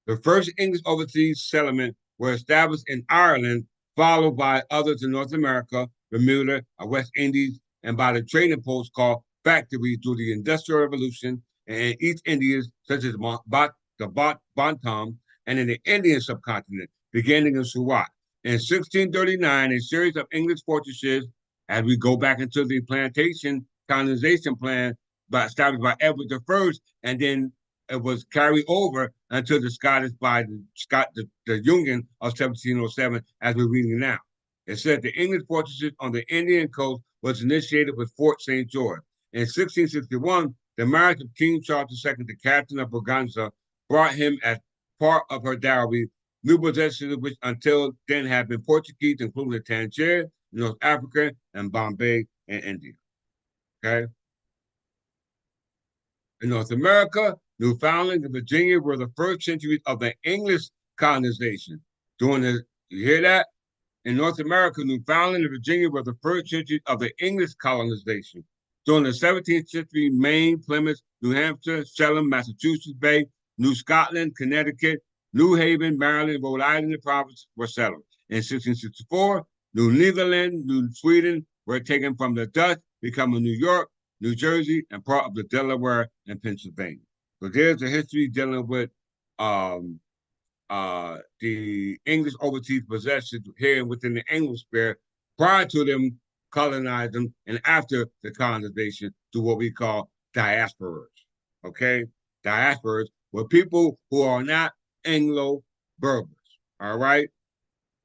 Speaker 1: The first English overseas settlement were established in Ireland, followed by others in North America, Bermuda, West Indies, and by the trading posts called factories through the Industrial Revolution and in East Indies, such as the Bantam, and in the Indian subcontinent, beginning in Surat. In 1639, a series of English fortresses, as we go back into the plantation colonization plan established by Edward I, and then it was carried over until the Scottish by the Union of 1707, as we're reading now. It said the English fortresses on the Indian coast was initiated with Fort St. George. In 1661, the marriage of King Charles II to Catherine of Braganza brought him as part of her dowry new possessions which until then had been Portuguese, including Tangier, North Africa, and Bombay and India. Okay. In North America, Newfoundland and Virginia were the first centuries of the English colonization. You hear that? In North America, Newfoundland and Virginia were the first centuries of the English colonization. During the 17th century, Maine, Plymouth, New Hampshire, Salem, Massachusetts Bay, New Scotland, Connecticut, New Haven, Maryland, Rhode Island, and provinces were settled. In 1664, New Netherland, New Sweden were taken from the Dutch, becoming New York, New Jersey, and part of the Delaware and Pennsylvania. So there's a history dealing with the English overseas possessions here within the Anglosphere prior to them colonizing and after the colonization to what we call diasporas. Okay? Diasporas were people who are not Anglo-Berbers. All right?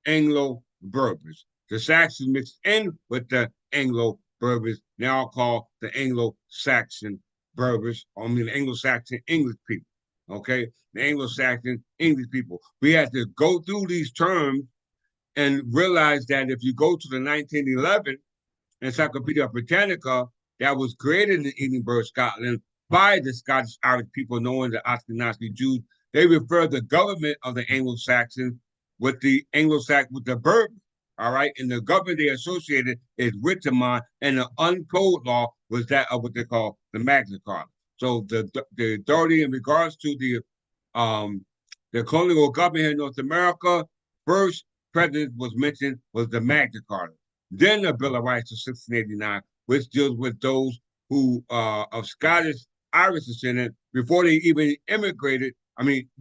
Speaker 1: Anglo-Berbers. The Saxons mixed in with the Anglo-Berbers, now called the Anglo-Saxon Berbers, the Anglo-Saxon English people. Okay, the Anglo-Saxon English people. We have to go through these terms and realize that if you go to the 1911 Encyclopedia Britannica, that was created in Edinburgh, Scotland, by the Scottish Irish people known as the Ashkenazi Jews, they refer the government of the Anglo-Saxons with the Berbers. All right, and the government they associated is Witteman, and the uncode law was that of what they call the Magna Carta. So the authority in regards to the colonial government here in North America, first president was mentioned was the Magna Carta. Then the Bill of Rights of 1689, which deals with those who of Scottish Irish descent before they even immigrated.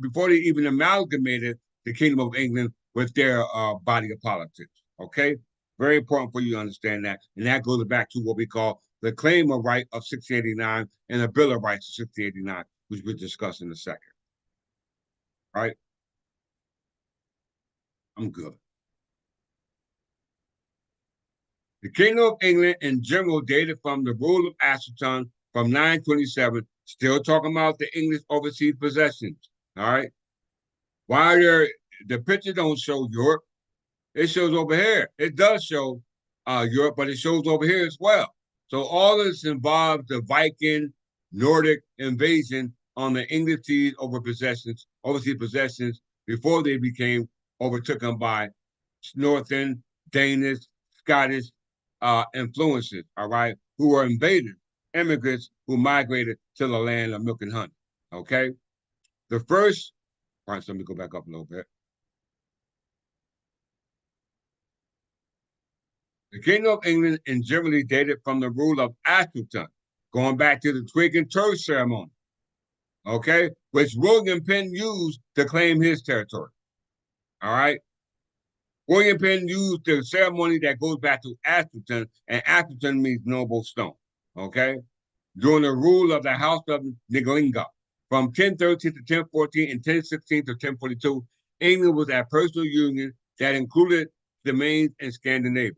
Speaker 1: Before they even amalgamated the Kingdom of England with their body of politics. Okay, very important for you to understand that, and that goes back to what we call the Claim of Right of 1689 and the Bill of Rights of 1689, which we'll discuss in a second. All right, I'm good. The Kingdom of England in general dated from the rule of Ashton from 927, still talking about the English overseas possessions. All right, why the picture don't show Europe. It shows over here. It does show Europe, but it shows over here as well. So all this involves the Viking, Nordic invasion on the English seas overseas possessions, before they became overtaken by Northern, Danish, Scottish influences, all right, who were invaders, immigrants who migrated to the land of milk and honey, okay? The first, all right, so let me go back up a little bit. The Kingdom of England and Germany dated from the rule of Ashton, going back to the twig and turf ceremony, okay, which William Penn used to claim his territory, all right? William Penn used the ceremony that goes back to Ashton, and Ashton means noble stone, okay? During the rule of the House of Niglinga, from 1013 to 1014 and 1016 to 1042, England was a personal union that included domains in Scandinavia.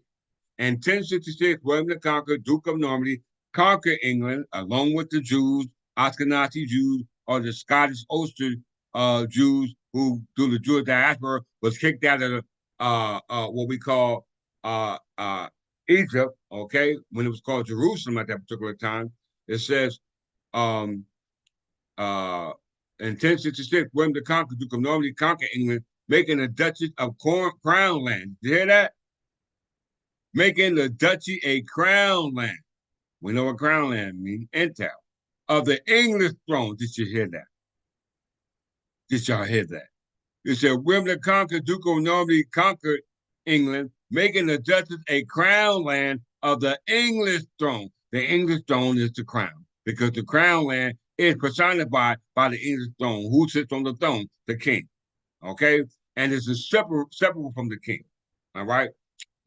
Speaker 1: In 1066, William the Conqueror, Duke of Normandy, conquered England along with the Jews, Ashkenazi Jews, or the Scottish Ulster Jews who, through the Jewish diaspora, was kicked out of what we call Egypt, okay, when it was called Jerusalem at that particular time. It says in 1066, William the Conqueror, Duke of Normandy, conquered England, making the Duchy of Crown Land. Did you hear that? Making the duchy a crown land. We know what crown land means, entail. Of the English throne. Did you hear that? Did y'all hear that? It said William the Conqueror, Duke of Normandy, conquered England, making the duchy a crown land of the English throne. The English throne is the crown, because the crown land is personified by the English throne. Who sits on the throne? The king. Okay? And it's separate from the king. All right?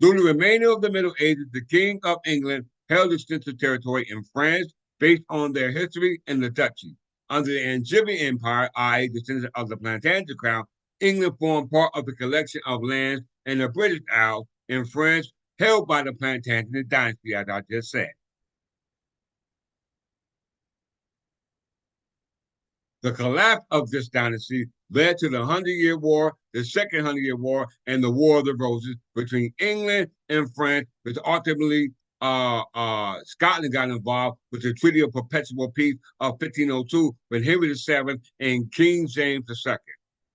Speaker 1: During the remainder of the Middle Ages, the King of England held extensive territory in France based on their history in the duchy. Under the Angevin Empire, i.e., descendants of the Plantagenet crown, England formed part of the collection of lands in the British Isles in France held by the Plantagenet dynasty, as I just said. The collapse of this dynasty led to the 100-Year War, the Second 100-Year War, and the War of the Roses between England and France, which ultimately Scotland got involved with the Treaty of Perpetual Peace of 1502 with Henry VII and King James II.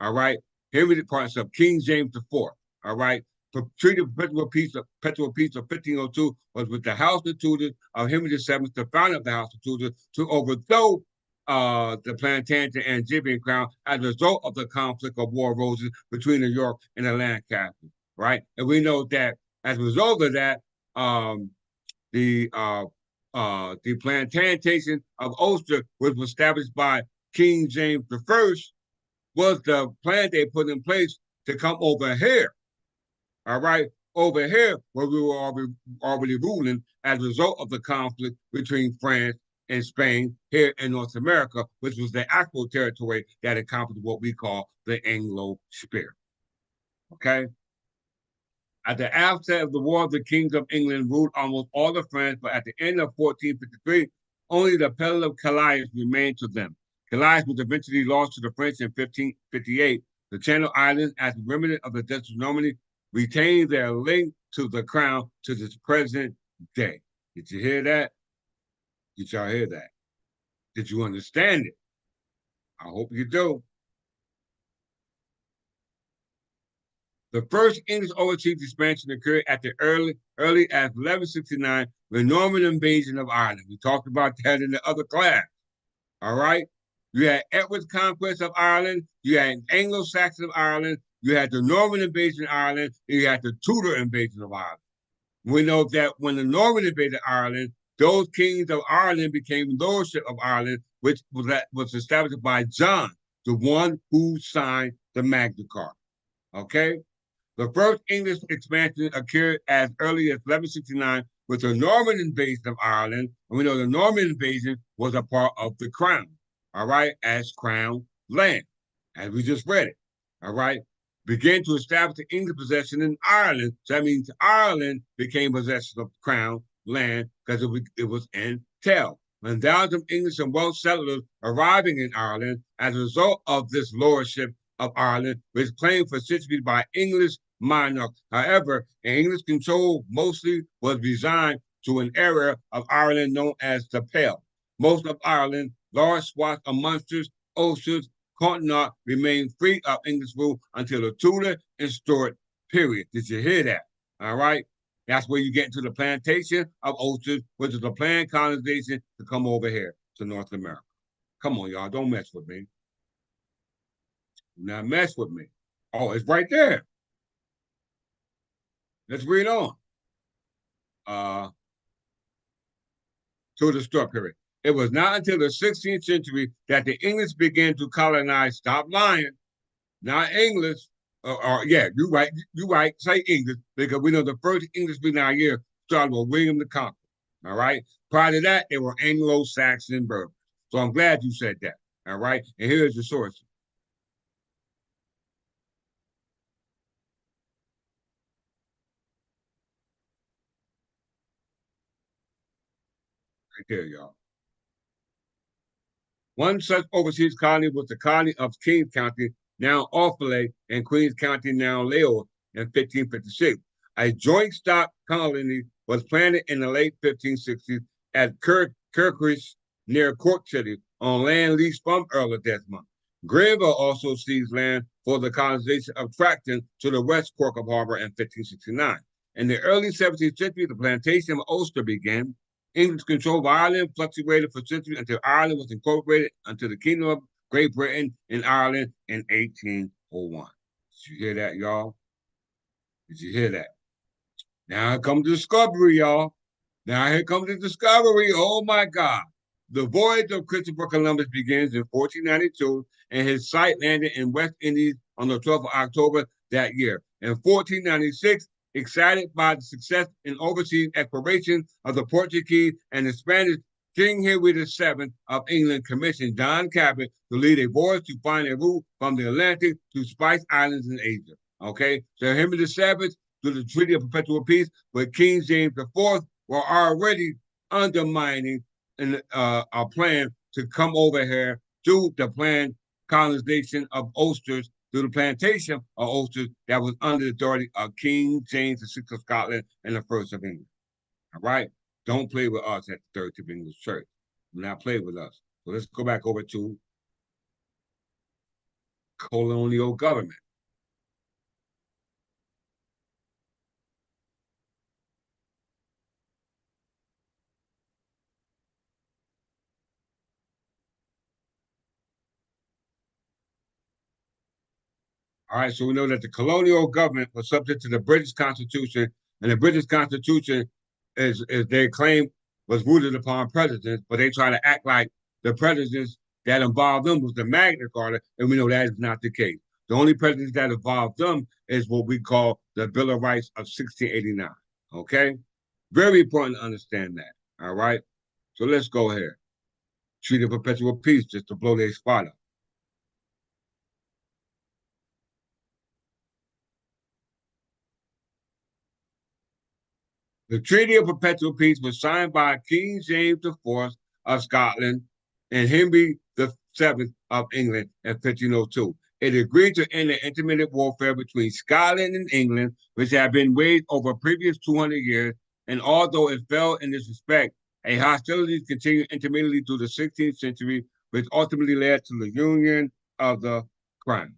Speaker 1: All right, Henry parts of King James IV. All right, the Treaty of Perpetual Peace of 1502 was with the House of Tudors of Henry VII, the founder of the House of Tudors, to overthrow the Plantagenet and Angevin crown as a result of the conflict of War of Roses between New York and the Lancasters, right? And we know that as a result of that, the plantation of Ulster, which was established by King James I, was the plan they put in place to come over here, all right, over here where we were already ruling as a result of the conflict between France and Spain here in North America, which was the actual territory that encompassed what we call the Anglo-Sphere. Okay? At the outset of the War, the kings of England ruled almost all of France, but at the end of 1453, only the Pale of Calais remained to them. Calais was eventually lost to the French in 1558. The Channel Islands, as a remnant of the Duchy of Normandy, retained their link to the crown to this present day. Did you hear that? Did y'all hear that? Did you understand it? I hope you do. The first English overseas expansion occurred at the early as 1169, the Norman invasion of Ireland. We talked about that in the other class. All right? You had Edward's conquest of Ireland, you had Anglo-Saxon of Ireland, you had the Norman invasion of Ireland, and you had the Tudor invasion of Ireland. We know that when the Norman invaded Ireland, those kings of Ireland became lordship of Ireland, which was established by John, the one who signed the Magna Carta. Okay? The first English expansion occurred as early as 1169 with the Norman invasion of Ireland. And we know the Norman invasion was a part of the crown, all right, as crown land, as we just read it, all right? Began to establish the English possession in Ireland. So that means Ireland became possession of crown land because it was entailed. When thousands of English and Welsh settlers arriving in Ireland as a result of this lordship of Ireland was claimed for centuries by English monarchs. However, English control mostly was resigned to an area of Ireland known as the Pale. Most of Ireland, large swaths of Munsters, Ulsters, Continent remained free of English rule until the Tudor and Stuart period. Did you hear that? All right. That's where you get into the plantation of oysters, which is a planned colonization to come over here to North America. Come on, y'all. Don't mess with me. Do not mess with me. Oh, it's right there. Let's read on. Uh, to the straw period. It was not until the 16th century that the English began to colonize. Stop lying. Not English. Yeah, you right. Say English because we know the first English speaking out here started with William the Conqueror. All right. Prior to that, they were Anglo-Saxon Berbers. So I'm glad you said that. All right. And here's the source. Right there, y'all. One such overseas colony was the colony of Kings County, now Offaly, and Queens County, now Laos, in 1556. A joint stock colony was planted in the late 1560s at Kirkridge near Cork City on land leased from Earl of Desmond. Granville also seized land for the colonization of Tracton to the west Cork of Harbor in 1569. In the early 17th century, the plantation of Ulster began. English control of Ireland fluctuated for centuries until Ireland was incorporated into the Kingdom of Great Britain and Ireland in 1801. Did you hear that, y'all? Did you hear that? Now here comes the discovery, y'all. Now here comes the discovery. Oh my God. The voyage of Christopher Columbus begins in 1492, and his site landed in West Indies on the 12th of October that year. In 1496, excited by the success in overseas exploration of the Portuguese and the Spanish, King Henry VII of England commissioned John Cabot to lead a voyage to find a route from the Atlantic to Spice Islands in Asia. Okay, so Henry VII, through the Treaty of Perpetual Peace with King James IV, were already undermining a plan to come over here to the planned colonization of oysters through the plantation of oysters that was under the authority of King James VI of Scotland and the First of England. All right? Don't play with us at the Third Tip English Church. Do not play with us. So let's go back over to colonial government. All right, so we know that the colonial government was subject to the British Constitution, and the British Constitution is their claim was rooted upon presidents, but they try to act like the presidents that involved them was the Magna Carta, and we know that is not the case. The only presidents that involved them is what we call the Bill of Rights of 1689. Okay, very important to understand that. All right, so let's go here. Treaty of Perpetual Peace just to blow their spot up. The Treaty of Perpetual Peace was signed by King James IV of Scotland and Henry VII of England in 1502. It agreed to end the intermittent warfare between Scotland and England, which had been waged over previous 200 years, and although it fell in this respect, a hostilities continued intermittently through the 16th century, which ultimately led to the Union of the Crown.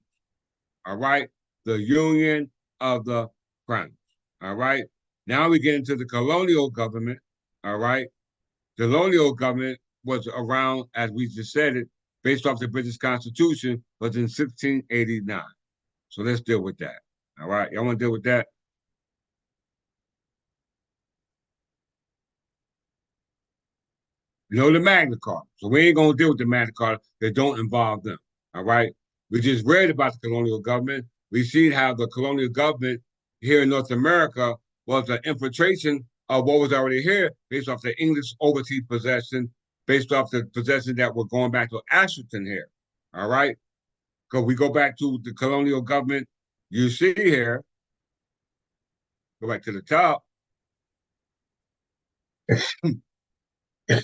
Speaker 1: All right? The Union of the Crown. All right? Now we get into the colonial government. All right. The colonial government was around, as we just said it, based off the British Constitution, was in 1689. So let's deal with that. All right. Y'all want to deal with that? You know the Magna Carta. So we ain't going to deal with the Magna Carta that don't involve them. All right. We just read about the colonial government. We see how the colonial government here in North America was an infiltration of what was already here based off the English overseas possession, based off the possession that were going back to Ashton here. All right. Because we go back to the colonial government, you see here, go back to the top. The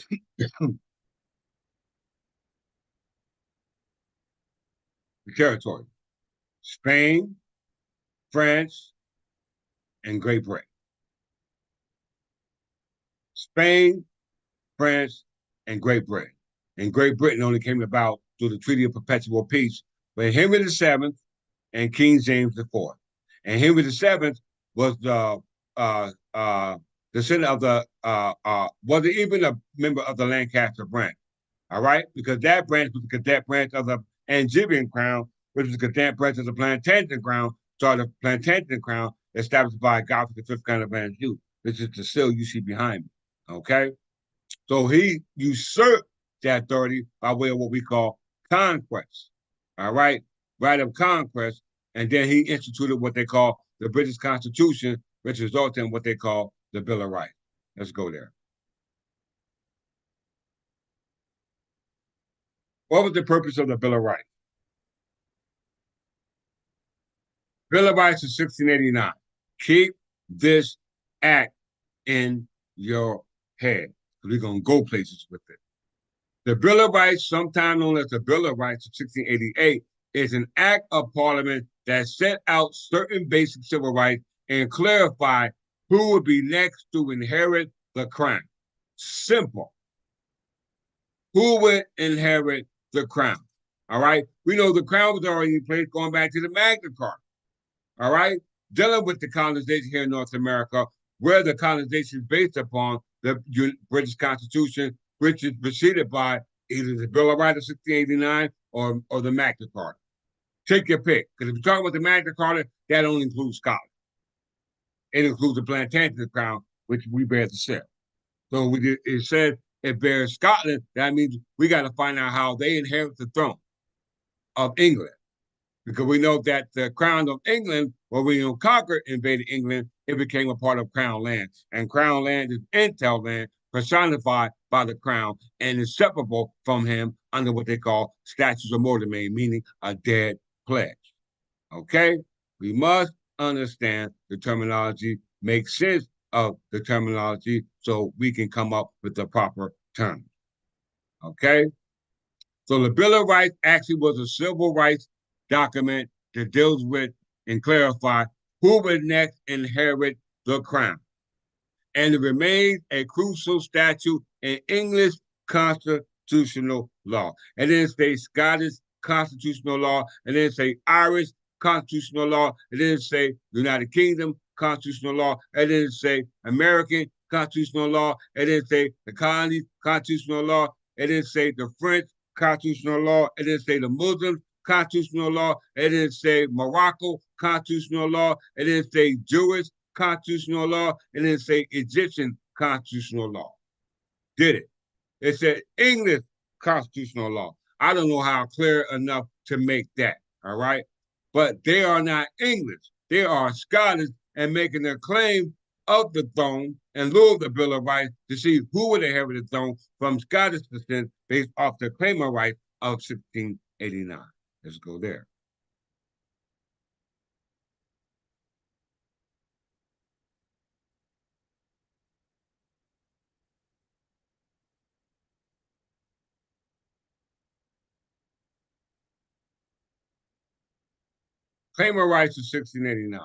Speaker 1: territory. Spain, France, and Great Britain. Spain, France, and Great Britain. And Great Britain only came about through the Treaty of Perpetual Peace with Henry VII and King James IV. And Henry VII was descendant of the was even a member of the Lancaster branch. All right, because that branch was the cadet branch of the Angevin crown, which was the cadet branch of the Plantagenet crown. So the Plantagenet crown established by Godfrey V Count of Anjou, which is the seal you see behind me. Okay, so he usurped that authority by way of what we call conquest. All right of conquest, and then he instituted what they call the British Constitution, which resulted in what they call the Bill of Rights. Let's go there. What was the purpose of the Bill of Rights? Bill of Rights of 1689. Keep this act in your head. We're going to go places with it. The Bill of Rights, sometimes known as the Bill of Rights of 1688, is an act of Parliament that set out certain basic civil rights and clarify who would be next to inherit the crown. Simple. Who would inherit the crown? All right. We know the crown was already in place going back to the Magna Carta. All right. Dealing with the colonization here in North America, where the colonization is based upon the British Constitution, which is preceded by either the Bill of Rights of 1689 or the Magna Carta. Take your pick. Because if you're talking about the Magna Carta, that only includes Scotland. It includes the Plantagenet crown, which we bear the share. So it says it bears Scotland. That means we got to find out how they inherit the throne of England. Because we know that the crown of England, when William Conquer invaded England, it became a part of Crown land. And Crown land is intel land personified by the crown and inseparable from him under what they call statutes of mortmain, meaning a dead pledge. Okay? We must understand the terminology, make sense of the terminology so we can come up with the proper terms. Okay? So the Bill of Rights actually was a civil rights document that deals with and clarify who would next inherit the crown. And it remains a crucial statute in English constitutional law. And then say Scottish constitutional law, and then say Irish constitutional law, and then say United Kingdom constitutional law, and then say American constitutional law, and then say the colonies constitutional law, and then say the French constitutional law, and then say the Muslims constitutional law, and then say Morocco constitutional law, and then say Jewish constitutional law, and then say Egyptian constitutional law. Did it? It said English constitutional law. I don't know how clear enough to make that, all right? But they are not English. They are Scottish and making their claim of the throne in lieu of the Bill of Rights to see who would inherit the throne from Scottish descent based off the claim of rights of 1689. Let's go there. Claim of rights of 1689,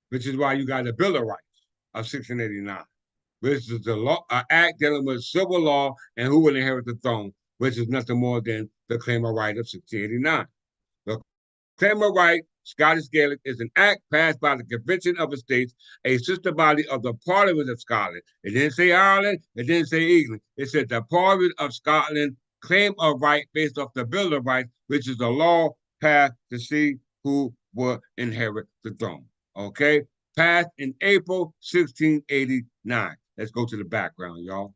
Speaker 1: which is why you got the Bill of Rights of 1689, which is the law, act dealing with civil law and who will inherit the throne, which is nothing more than the claim of right of 1689. The claim of right, Scottish Gaelic, is an act passed by the Convention of the States, a sister body of the Parliament of Scotland. It didn't say Ireland, it didn't say England. It said the Parliament of Scotland claim of right based off the Bill of Rights, which is a law passed to see who will inherit the throne. Okay? Passed in April 1689. Let's go to the background, y'all.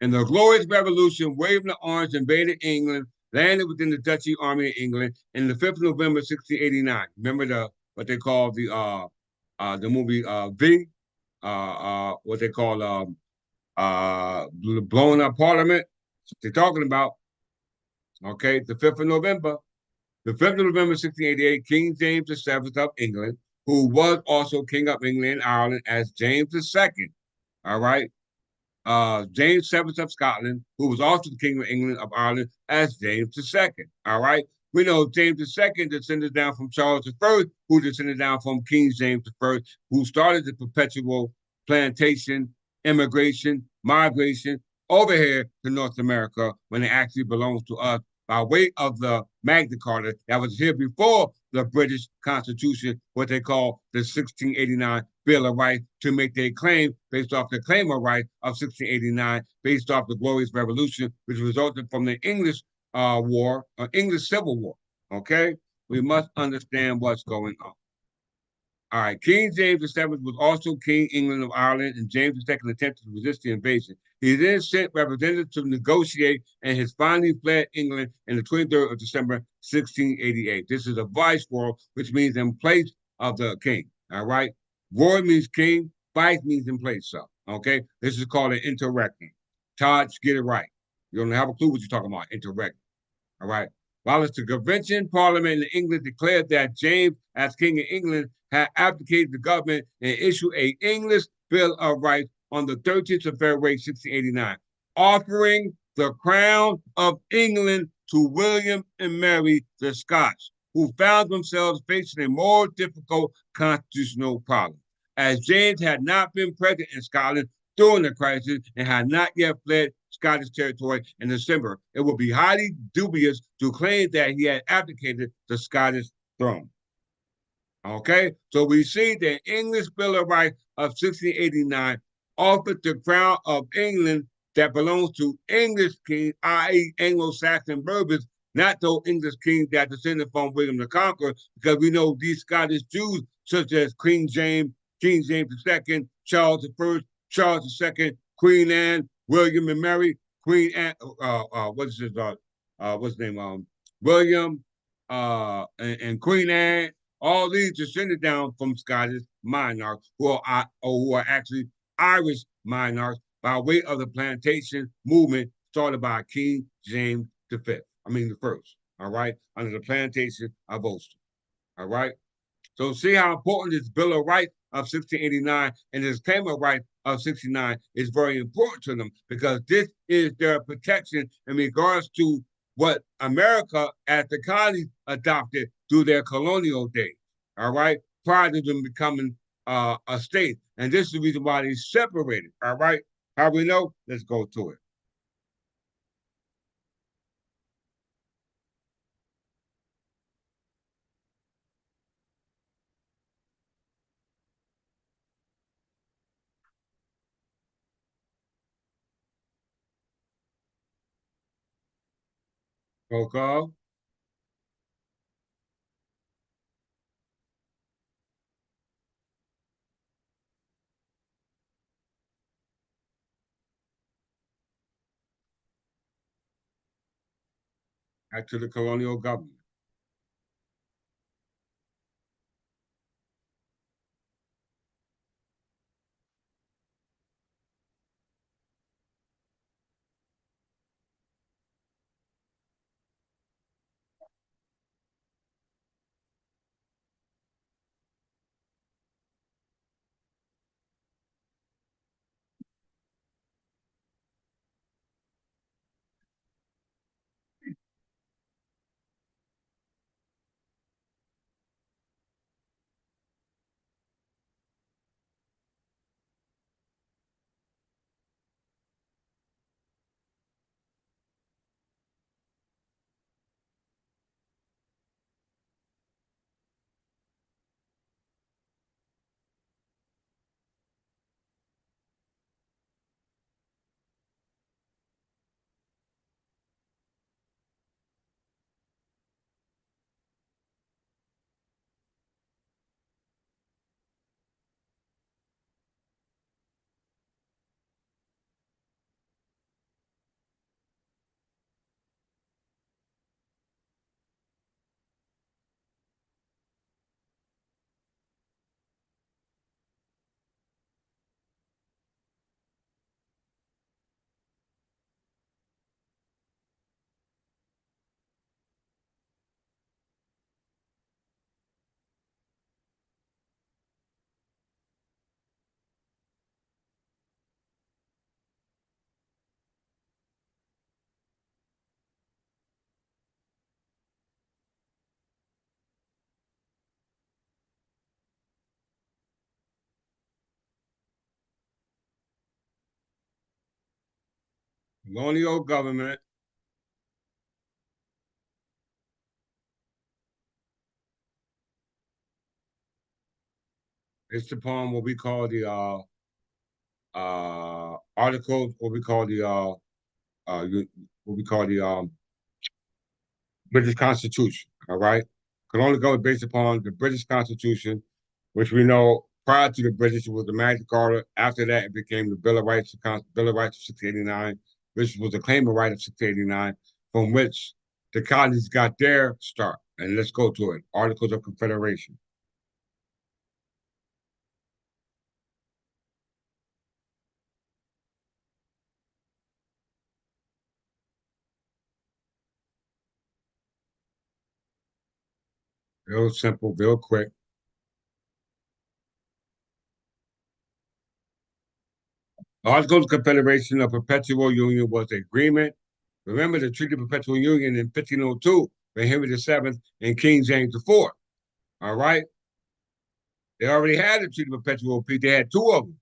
Speaker 1: In the Glorious Revolution, waving the arms, invaded England, landed within the Duchy Army of England in the 5th of November, 1689. Remember what they call the movie V, what they call blowing up Parliament. That's what they're talking about. Okay, the 5th of November. The 5th of November, 1688, King James VII of England, who was also King of England and Ireland as James II. All right. James VII of Scotland, who was also the King of England of Ireland as James II. All right. We know James II descended down from Charles I, who descended down from King James I, who started the perpetual plantation, immigration, migration over here to North America when it actually belongs to us by way of the Magna Carta that was here before the British Constitution, what they call the 1689 Bill of Rights, to make their claim based off the claim of right of 1689, based off the Glorious Revolution, which resulted from the English War, English Civil War. Okay, we must understand what's going on. All right, King James VII was also King England of Ireland, and James II attempted to resist the invasion. He then sent representatives to negotiate, and has finally fled England on the 23rd of December, 1688. This is a viceroy, which means in place of the king. All right, roy means king, vice means in place of. Okay, this is called an interregnum. Todd, get it right. You don't have a clue what you're talking about. Interregnum. All right. While it's the convention, Parliament in England declared that James, as King of England, had abdicated the government and issued a English Bill of Rights on the 13th of February, 1689, offering the crown of England to William and Mary the Scots, who found themselves facing a more difficult constitutional problem. As James had not been present in Scotland during the crisis and had not yet fled Scottish territory in December, it would be highly dubious to claim that he had abdicated the Scottish throne. Okay, so we see the English Bill of Rights of 1689 offered the crown of England that belongs to English kings, i.e., Anglo-Saxon Berbers, not those English kings that descended from William the Conqueror, because we know these Scottish Jews, such as King James II, Charles I, Charles II, Queen Anne, William and Mary, Queen Anne, what's his, what's his name, William, and Queen Anne. All these descended down from Scottish monarchs who are actually Irish monarchs by way of the plantation movement started by King James V. I mean the first. All right, under the plantation of Ulster. All right. So see how important this Bill of Rights of 1689 and this Claim of Rights of 69 is very important to them, because this is their protection in regards to what America as the colonies adopted through their colonial days. All right, prior to them becoming a state, and this is the reason why they separated. All right, how we know? Let's go to it. Roll call. Back to the colonial government. Colonial government Based upon what we call the articles, what we call the uh, what we call the British Constitution. All right, can only go based upon the British Constitution, which we know prior to the British was the Magna Carta. After that, it became the Bill of Rights, the Bill of Rights of 689, which was the claimant right of 689, from which the colonies got their start. And let's go to it. Articles of Confederation. Real simple, real quick. Articles of Confederation of Perpetual Union was the agreement. Remember the Treaty of Perpetual Union in 1502 by Henry VII and King James IV. All right. They already had a Treaty of Perpetual Peace. They had two of them,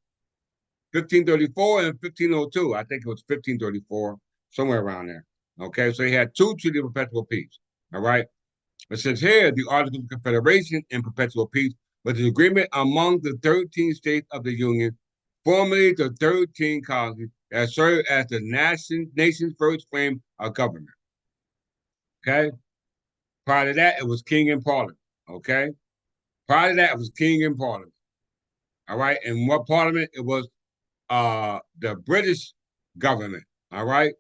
Speaker 1: 1534 and 1502. I think it was 1534, somewhere around there. Okay. So they had two Treaty of Perpetual Peace. All right. It says here the Articles of Confederation and Perpetual Peace was an agreement among the 13 states of the Union, formerly the 13 colonies, that served as the nation's first frame of government. Okay. Prior to that, it was king and parliament. Okay. Prior to that, it was king and parliament. All right. And what parliament? It was the British government. All right.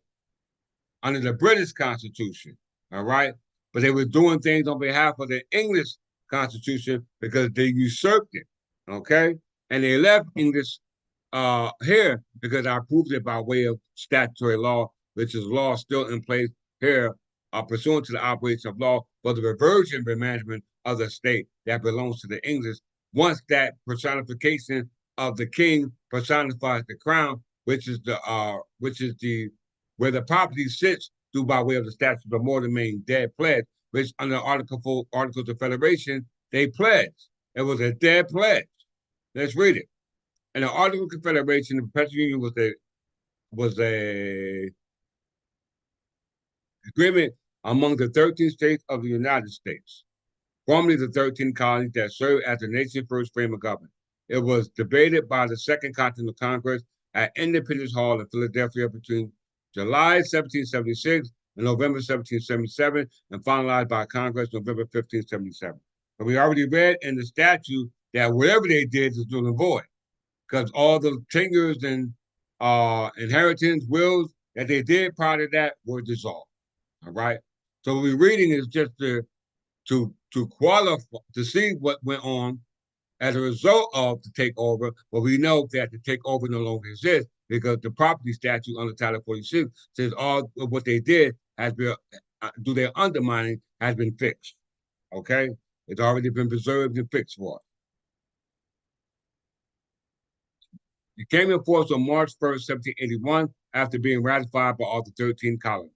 Speaker 1: Under the British Constitution. All right. But they were doing things on behalf of the English Constitution because they usurped it. Okay. And they left English here because I proved it by way of statutory law, which is law still in place here, pursuant to the operation of law for the reversion and management of the state that belongs to the English. Once that personification of the king personifies the crown, which is the where the property sits through by way of the statute of mortmain dead pledge, which under Articles of Federation they pledged. It was a dead pledge. Let's read it. And the Article of Confederation, the Perpetual Union was a agreement among the 13 states of the United States, formerly the 13 colonies that served as the nation's first frame of government. It was debated by the Second Continental Congress at Independence Hall in Philadelphia between July 1776 and November 1777, and finalized by Congress November 1577. But we already read in the statute that whatever they did is null and void, because all the tenures and inheritance wills that they did prior to that were dissolved. All right. So what we're reading is just to qualify to see what went on as a result of the takeover, but we know that the takeover no longer exists because the property statute under Title 46 says all of what they did has been, do their undermining has been fixed. Okay? It's already been preserved and fixed for us. It came in force on March 1st, 1781, after being ratified by all the 13 colonies.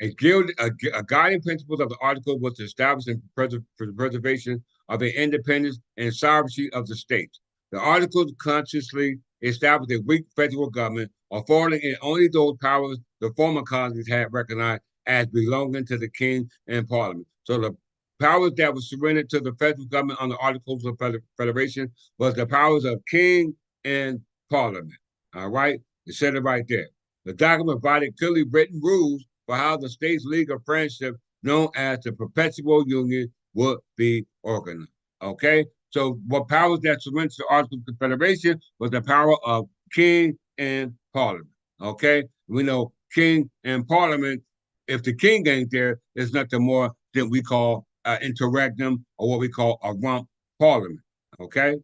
Speaker 1: A guiding principle of the article was to establish and the preservation of the independence and sovereignty of the states. The article consciously established a weak federal government, affording it only those powers the former colonies had recognized as belonging to the king and parliament. So the powers that were surrendered to the federal government on the Articles of Federation was the powers of king and parliament. All right? It said it right there. The document provided clearly written rules for how the state's league of friendship, known as the Perpetual Union, would be organized. Okay? So what powers that surrendered to the Articles of Confederation was the power of king and parliament. Okay? We know king and parliament, if the king ain't there, there's nothing more than we call interregnum, or what we call a rump parliament. Okay?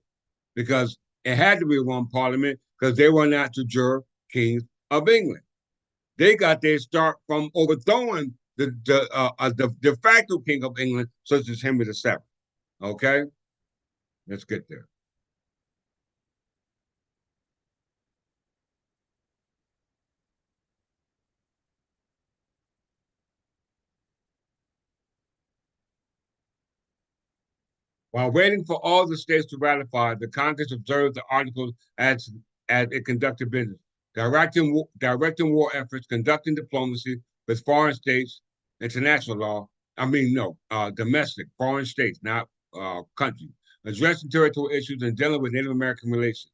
Speaker 1: Because it had to be a rump parliament because they were not the jure kings of England. They got their start from overthrowing the de facto king of England, such as Henry VII. Okay, let's get there. While waiting for all the states to ratify, the Congress observed the articles as it conducted business, directing war efforts, conducting diplomacy with foreign states, international law. I mean, no, domestic, foreign states, not country, addressing territorial issues and dealing with Native American relations.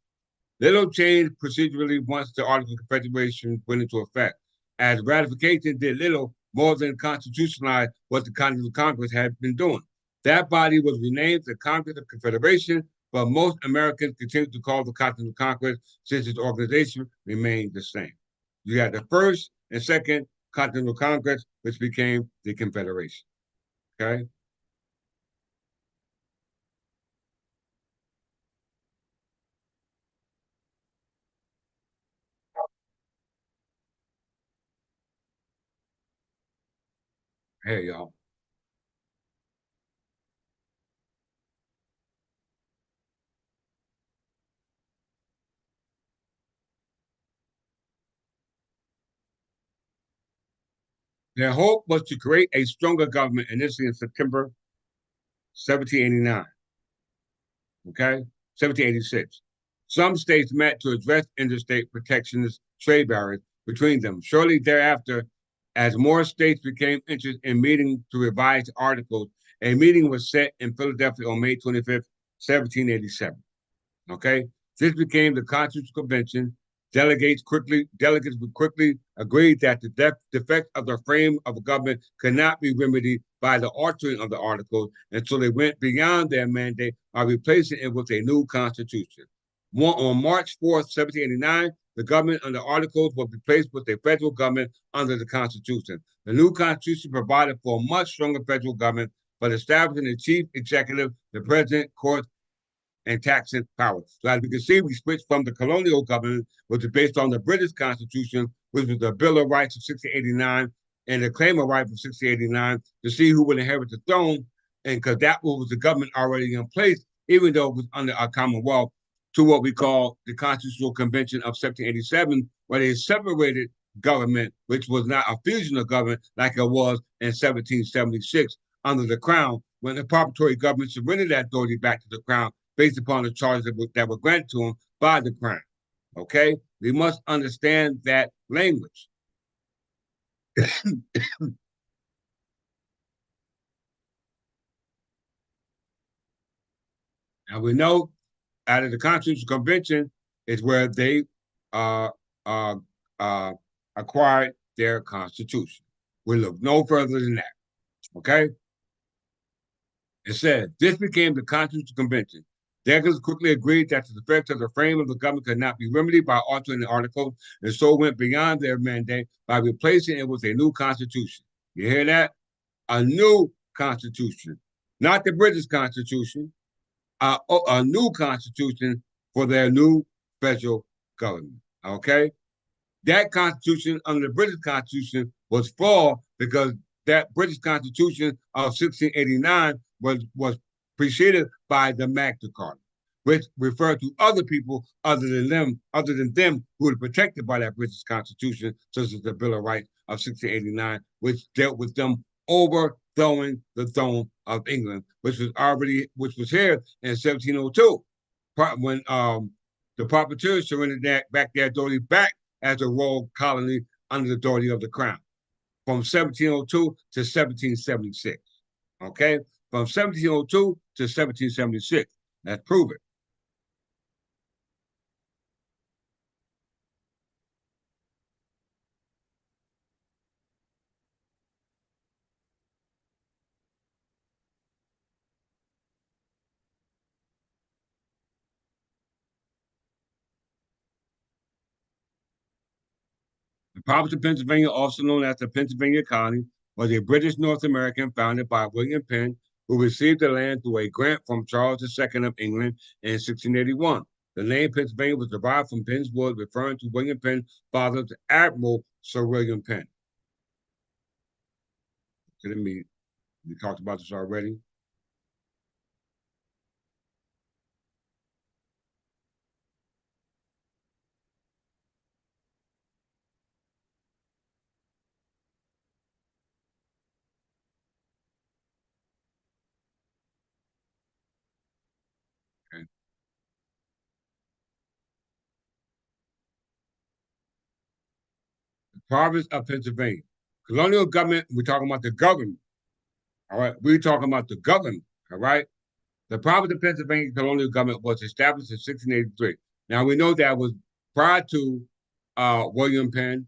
Speaker 1: Little changed procedurally once the Articles of Confederation went into effect, as ratification did little more than constitutionalize what the Continental Congress had been doing. That body was renamed the Congress of Confederation, but most Americans continue to call the Continental Congress since its organization remained the same. You had the first and second Continental Congress, which became the Confederation. Okay? Hey, y'all. Their hope was to create a stronger government initially in September 1789. Okay, 1786. Some states met to address interstate protectionist trade barriers between them. Shortly thereafter, as more states became interested in meeting to revise the articles, a meeting was set in Philadelphia on May 25th, 1787. Okay, this became the Constitutional Convention. Delegates would quickly agree that the defect of the frame of a government could not be remedied by the altering of the articles, and so they went beyond their mandate by replacing it with a new constitution. On March 4th, 1789, the government under articles was replaced with a federal government under the Constitution. The new Constitution provided for a much stronger federal government, but establishing the chief executive, the president, courts, and taxing power. So as we can see, we switched from the colonial government, which is based on the British Constitution, which was the Bill of Rights of 1689, and the Claim of Right from 1689, to see who would inherit the throne, and because that was the government already in place, even though it was under a Commonwealth, to what we call the Constitutional Convention of 1787, where they separated government, which was not a fusion of government like it was in 1776 under the Crown, when the proprietary government surrendered that authority back to the Crown based upon the charges that were granted to him by the Crown. Okay? We must understand that language. And we know out of the Constitutional Convention is where they uh, uh, uh, acquired their Constitution. We look no further than that. Okay? It said, this became the Constitutional Convention. Delegates quickly agreed that the defects of the frame of the government could not be remedied by altering the articles, and so went beyond their mandate by replacing it with a new constitution. You hear that? A new constitution, not the British Constitution, a new constitution for their new federal government. Okay? That constitution under the British Constitution was flawed because that British Constitution of 1689 was preceded by the Magna Carta, which referred to other people other than them who were protected by that British Constitution, such as the Bill of Rights of 1689, which dealt with them overthrowing the throne of England, which was here in 1702, when the Proprietors surrendered back their authority back as a royal colony under the authority of the Crown from 1702 to 1776. Okay? From 1702 to 1776. Let's prove it. The province of Pennsylvania, also known as the Pennsylvania colony, was a British North American founded by William Penn, who received the land through a grant from Charles II of England in 1681. The name Pennsylvania was derived from Penn's Wood, referring to William Penn's father, the Admiral Sir William Penn. We talked about this already. Okay. The province of Pennsylvania. Colonial government, we're talking about the government. All right. We're talking about the government. All right. The province of Pennsylvania colonial government was established in 1683. Now we know that was prior to William Penn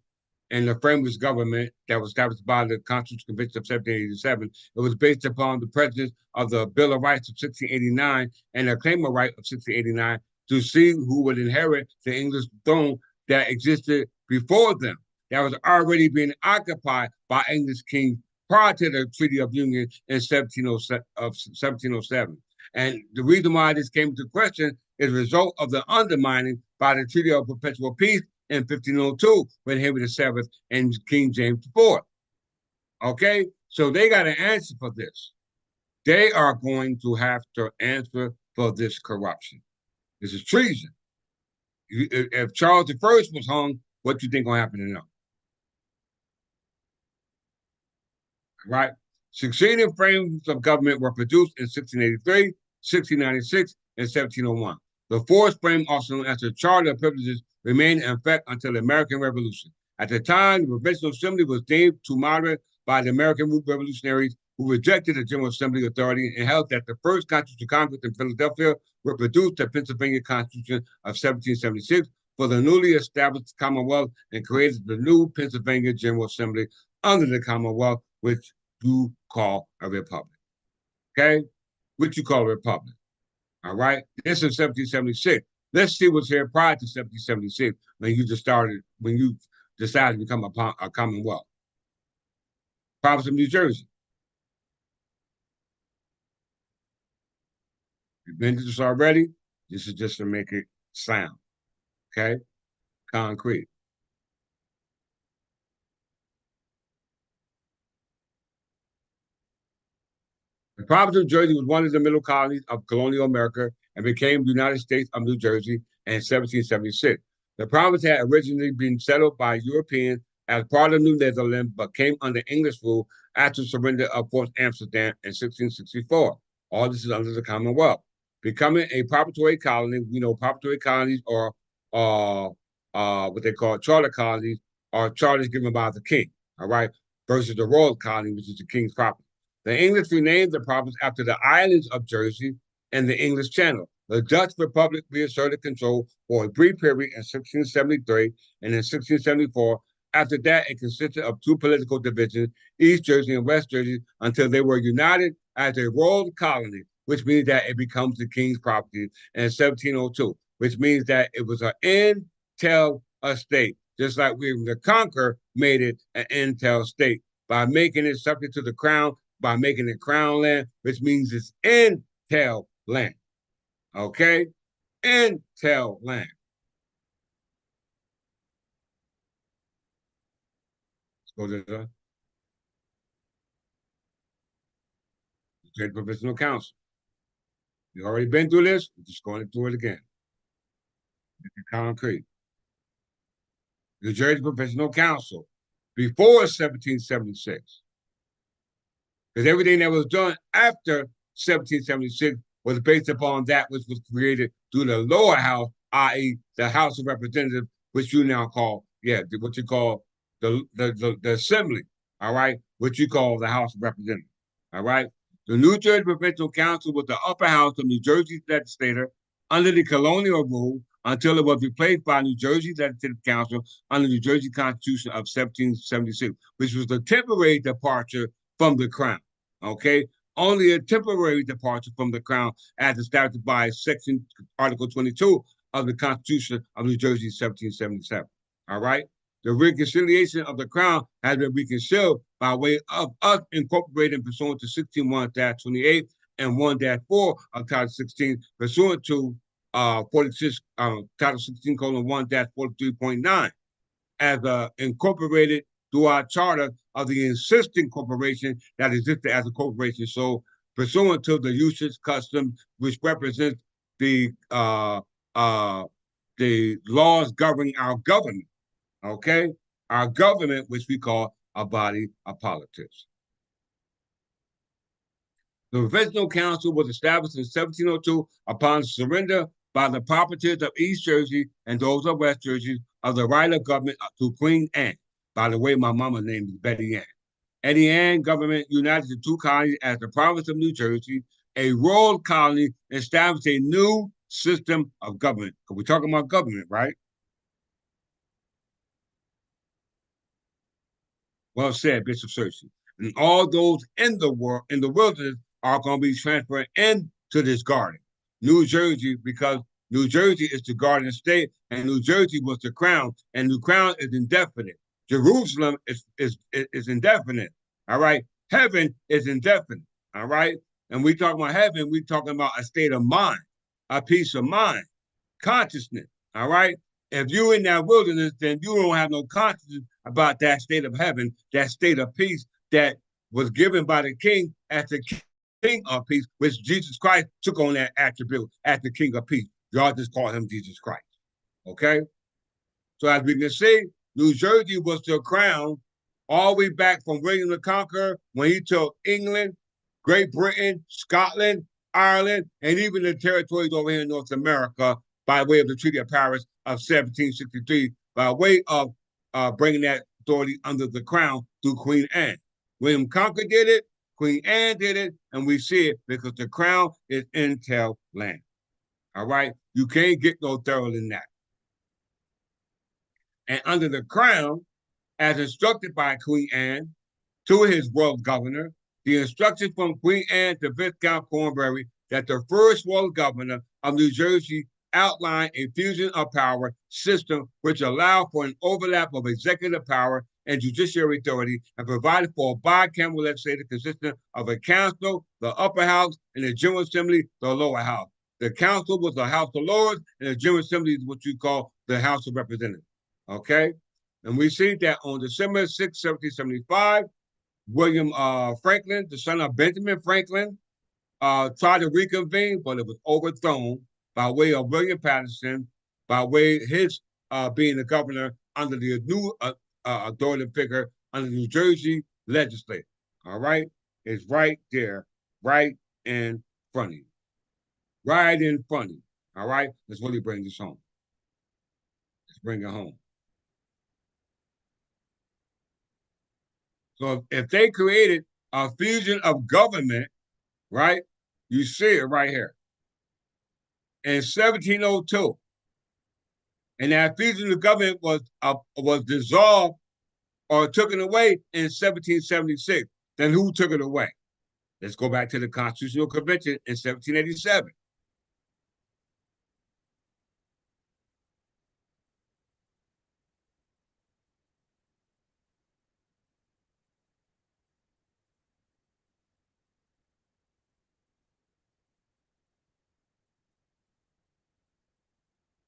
Speaker 1: and the framers' government that was established by the Constitutional Convention of 1787. It was based upon the presence of the Bill of Rights of 1689 and the Claim of Right of 1689 to see who would inherit the English throne that existed before them, that was already being occupied by English kings prior to the Treaty of Union in 1707. And the reason why this came into question is a result of the undermining by the Treaty of Perpetual Peace in 1502 with Henry VII and King James IV. Okay, so they got an answer for this. They are going to have to answer for this corruption. This is treason. If Charles I was hung, what do you think gonna happen to them? Right? Succeeding frames of government were produced in 1683, 1696, and 1701. The fourth frame, also known as the Charter of Privileges, remained in effect until the American Revolution. At the time, the Provincial Assembly was deemed too moderate by the American revolutionaries who rejected the General Assembly authority and held that the first Constitutional Congress in Philadelphia reproduced the Pennsylvania Constitution of 1776 for the newly established Commonwealth and created the new Pennsylvania General Assembly under the Commonwealth, which you call a republic. Okay? Which you call a republic. All right? This is 1776. Let's see what's here prior to 1776 when you decided to become a Commonwealth. Province of New Jersey. You've been to this already. This is just to make it sound. Okay? Concrete. The province of Jersey was one of the middle colonies of colonial America and became the United States of New Jersey in 1776. The province had originally been settled by Europeans as part of New Netherlands, but came under English rule after the surrender of Fort Amsterdam in 1664. All this is under the Commonwealth. Becoming a proprietary colony, we know proprietary colonies are what they call charter colonies, are charters given by the king, all right, versus the royal colony, which is the king's property. The English renamed the province after the islands of Jersey and the English Channel. The Dutch Republic reasserted control for a brief period in 1673 and in 1674. After that, it consisted of two political divisions, East Jersey and West Jersey, until they were united as a royal colony, which means that it becomes the king's property in 1702, which means that it was an entail estate, just like William the Conqueror made it an entail state by making it subject to the crown, by making it crown land, which means it's entail land. Okay? Entail land. Let's go to the Jersey Provincial Council. You've already been through this, we're just going through it again. It's concrete. The Jersey Provincial Council before 1776. Because everything that was done after 1776 was based upon that which was created through the lower house, i.e., the House of Representatives, which you now call, what you call the Assembly, all right, what you call the House of Representatives, all right. The New Jersey Provincial Council was the upper house of New Jersey's legislature under the colonial rule until it was replaced by New Jersey Legislative Council under the New Jersey Constitution of 1776, which was a temporary departure from the crown. Okay, only a temporary departure from the crown, as established by Article 22 of the Constitution of New Jersey, 1777. All right, the reconciliation of the crown has been reconciled by way of us incorporating pursuant to 16-1-28 and 1-4 of Title 16, pursuant to 46 Title 16:1-43.9 as incorporated through our charter of the existing corporation that existed as a corporation. So pursuant to the usage custom, which represents the laws governing our government, okay? Our government, which we call a body of politics. The Provincial Council was established in 1702 upon surrender by the proprietors of East Jersey and those of West Jersey of the right of government to Queen Anne. By the way, my mama's name is Betty Ann. Eddie Ann government united the two colonies as the province of New Jersey a royal colony, established a new system of government. Because we're talking about government, right? Well said, Bishop Cersei. And all those in the world, in the wilderness, are going to be transferred into this garden, New Jersey, because New Jersey is the garden state, and New Jersey was the crown, and the crown is indefinite. Jerusalem is indefinite. All right, heaven is indefinite. All right, and we talk about heaven, we talking about a state of mind, a peace of mind, consciousness. All right, if you're in that wilderness, then you don't have no consciousness about that state of heaven, that state of peace that was given by the king as the king of peace, which Jesus Christ took on that attribute as the king of peace. Y'all just call him Jesus Christ. Okay? So as we can see, New Jersey was the crown all the way back from William the Conqueror when he took England, Great Britain, Scotland, Ireland, and even the territories over here in North America by way of the Treaty of Paris of 1763, by way of bringing that authority under the crown through Queen Anne. William Conqueror did it, Queen Anne did it, and we see it because the crown is entail land. All right? You can't get no thorough than that. And under the crown, as instructed by Queen Anne to his royal governor, the instructions from Queen Anne to Viscount Cornbury that the first royal governor of New Jersey outlined a fusion of power system which allowed for an overlap of executive power and judiciary authority and provided for a bicameral legislature consisting of a council, the upper house, and the General Assembly, the lower house. The council was the House of Lords, and the General Assembly is what you call the House of Representatives. Okay? And we see that on December 6, 1775, William Franklin, the son of Benjamin Franklin, tried to reconvene, but it was overthrown by way of William Patterson, by way of his being the governor under the new authoritative figure under the New Jersey Legislature. All right? It's right there, right in front of you. Right in front of you. All right? Let's really bring this home. Let's bring it home. So if they created a fusion of government, right? You see it right here. In 1702, and that fusion of government was dissolved or taken away in 1776. Then who took it away? Let's go back to the Constitutional Convention in 1787.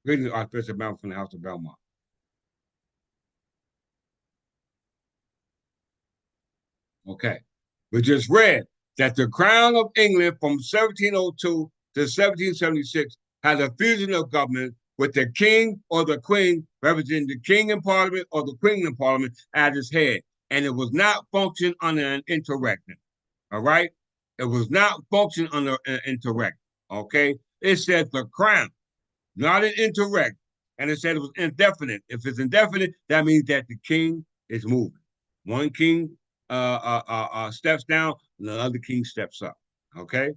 Speaker 1: Reading the Archbishop Mount from the House of Belmont. Okay. We just read that the Crown of England from 1702 to 1776 had a fusion of government with the king or the queen representing the king in parliament or the queen in parliament at its head. And it was not functioned under an interregnum. All right? It was not functioned under an interregnum. Okay? It said the crown, not an interregnum. And it said it was indefinite. If it's indefinite, that means that the king is moving. One king steps down, and the other king steps up. Okay?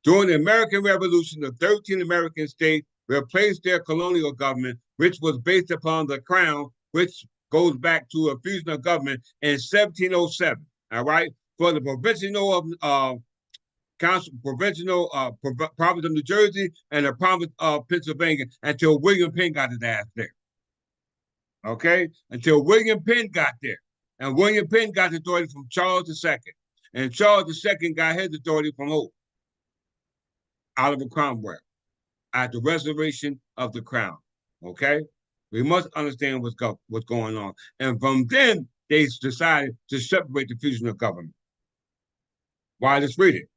Speaker 1: During the American Revolution, the 13 American states replaced their colonial government, which was based upon the crown, which goes back to a fusion of government in 1707. All right? For the provincial Council, provincial province of New Jersey and the province of Pennsylvania until William Penn got his ass there. Okay? Until William Penn got there. And William Penn got authority from Charles II. And Charles II got his authority from who? Oliver Cromwell at the restoration of the crown. Okay? We must understand what's going on. And from then, they decided to separate the fusion of government. Why? Let's read it.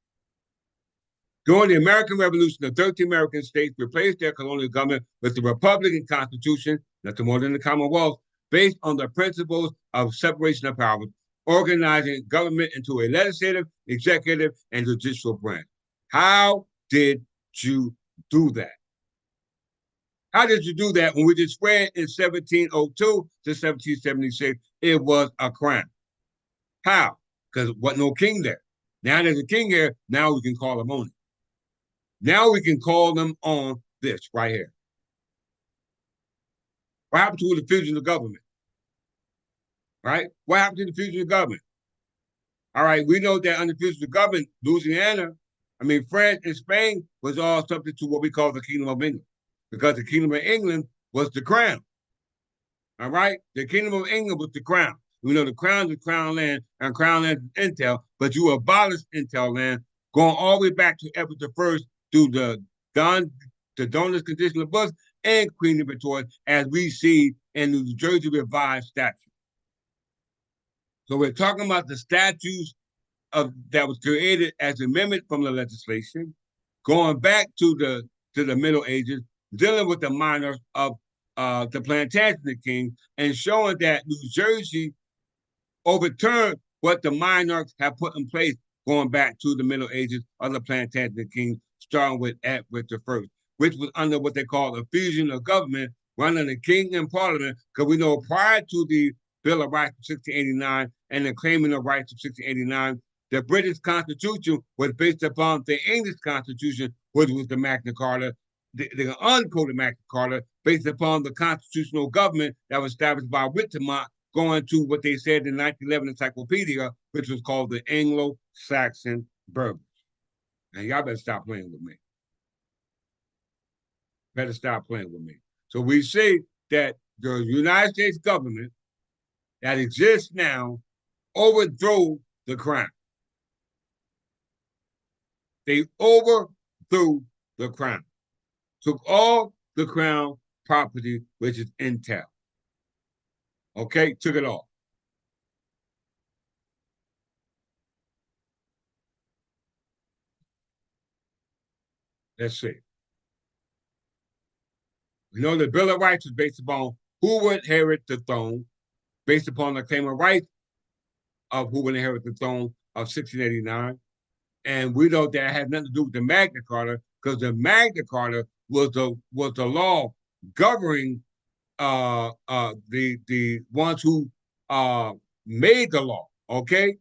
Speaker 1: During the American Revolution, the 13 American states replaced their colonial government with the Republican Constitution, nothing more than the Commonwealth, based on the principles of separation of powers, organizing government into a legislative, executive, and judicial branch. How did you do that? How did you do that when we just read in 1702 to 1776, it was a crown? How? Because there wasn't no king there. Now there's a king here, now we can call him on it. Now we can call them on this right here. What happened to the fusion of government? Right? What happened to the fusion of government? All right, we know that under fusion of government, France and Spain was all subject to what we call the Kingdom of England, because the Kingdom of England was the crown. All right, the Kingdom of England was the crown. We know the crown is crown land, and crown land is intel, but you abolished intel land, going all the way back to Edward the First through the donors conditional books and Queen Victoria, as we see in the New Jersey Revised Statute. So we're talking about the statutes that was created as an amendment from the legislation, going back to the Middle Ages, dealing with the minors of the Plantagenet King, and showing that New Jersey overturned what the monarchs have put in place going back to the Middle Ages of the Plantagenet Kings, starting with Edward the First, which was under what they call a fusion of government, running the king and parliament, because we know prior to the Bill of Rights of 1689 and the claiming of rights of 1689, the British Constitution was based upon the English Constitution, which was the Magna Carta, the uncoded Magna Carta, based upon the constitutional government that was established by Whittemont, going to what they said in 1911 encyclopedia, which was called the Anglo-Saxon Burghers. And y'all better stop playing with me. Better stop playing with me. So we say that the United States government that exists now overthrew the crown. They overthrew the crown, took all the crown property, which is intel. Okay, took it all. Let's see. We know the Bill of Rights is based upon who would inherit the throne, based upon the claim of rights of who would inherit the throne of 1689. And we know that had nothing to do with the Magna Carta, because the Magna Carta was the law governing the ones who made the law, okay?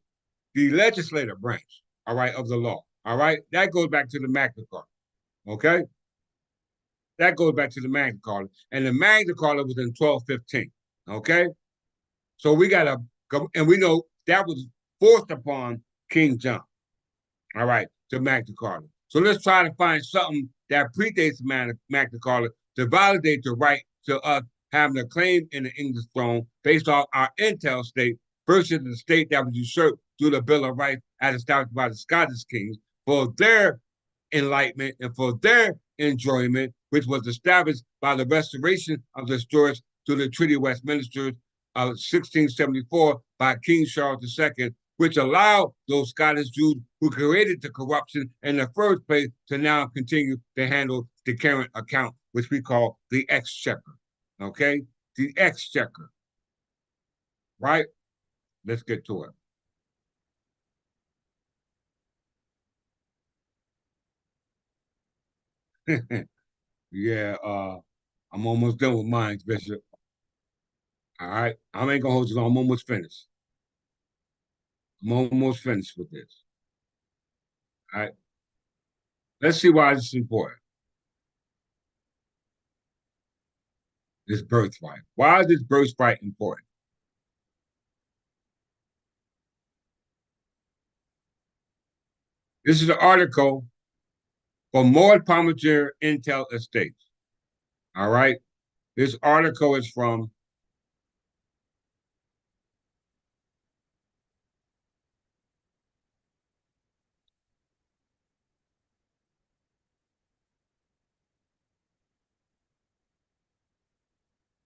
Speaker 1: The legislative branch, all right, of the law, all right? That goes back to the Magna Carta, okay? That goes back to the Magna Carta. And the Magna Carta was in 1215, okay? So we got to, and we know that was forced upon King John, all right, to Magna Carta. So let's try to find something that predates Magna Carta to validate the right to us having a claim in the English throne based off our intel state versus the state that was usurped through the Bill of Rights as established by the Scottish kings for their enlightenment and for their enjoyment, which was established by the restoration of the Stuarts through the Treaty of Westminster of 1674 by King Charles II, which allowed those Scottish Jews who created the corruption in the first place to now continue to handle the current account, which we call the exchequer. Okay? The exchequer. Right? Let's get to it. Yeah, I'm almost done with mine, Bishop. All right. I ain't gonna hold you long. I'm almost finished. I'm almost finished with this. All right. Let's see why this is important. This birthright. Why is this birthright important? This is an article from More Palmager Intel Estates. All right. This article is from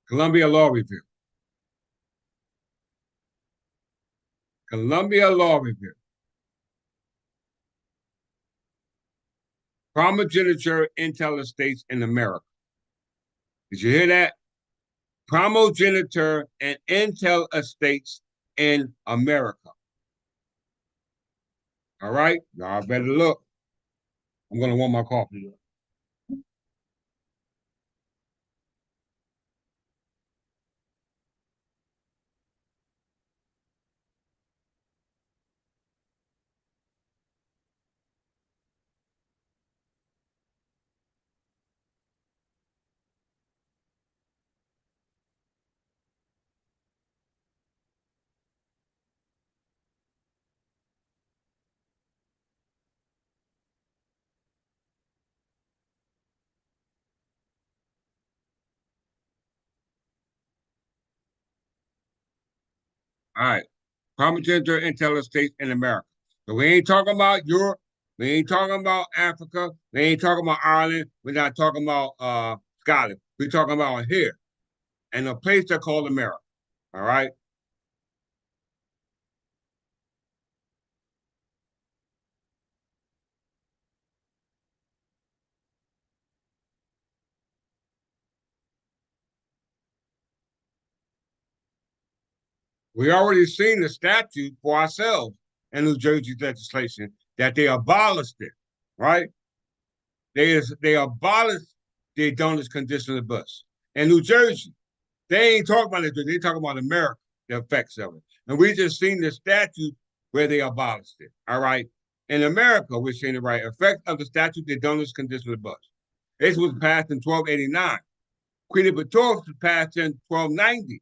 Speaker 1: Columbia Law Review. Columbia Law Review. Primogeniture Intel Estates in America. Did you hear that? Primogeniture and Intel Estates in America. All right, y'all better look. I'm gonna want my coffee. All right. Proprietors intel estates in America. So we ain't talking about Europe. We ain't talking about Africa. We ain't talking about Ireland. We're not talking about Scotland. We're talking about here and a place they called America. All right. We already seen the statute for ourselves in New Jersey legislation that they abolished it, right? They abolished the donors conditional bus. In New Jersey, they ain't talking about it, they talking about America, the effects of it. And we just seen the statute where they abolished it. All right. In America, we're seeing the right effect of the statute, the donors conditional bus. This was passed in 1289. Queen Victoria was passed in 1290.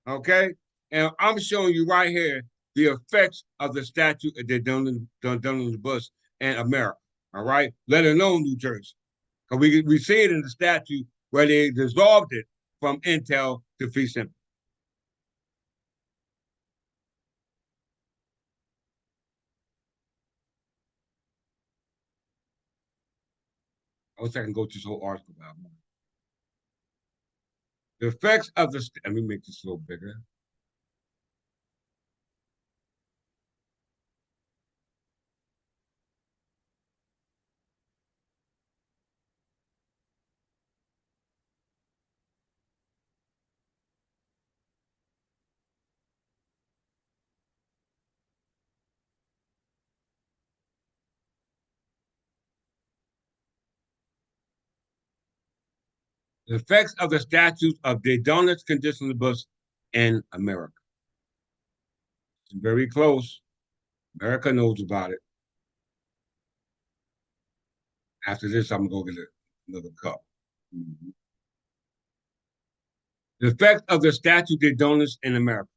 Speaker 1: Okay. And I'm showing you right here the effects of the statute that they're done in the bus in America. All right. Let alone New Jersey. Because we see it in the statute where they dissolved it from intel to fee simple. I wish I can go to this whole article about it. The effects of the, let me make this a little bigger. The effects of the statutes of the donuts conditionalibus in America. It's very close. America knows about it. After this, I'm going to go get another cup. Mm-hmm. The effect of the statute de donuts in America,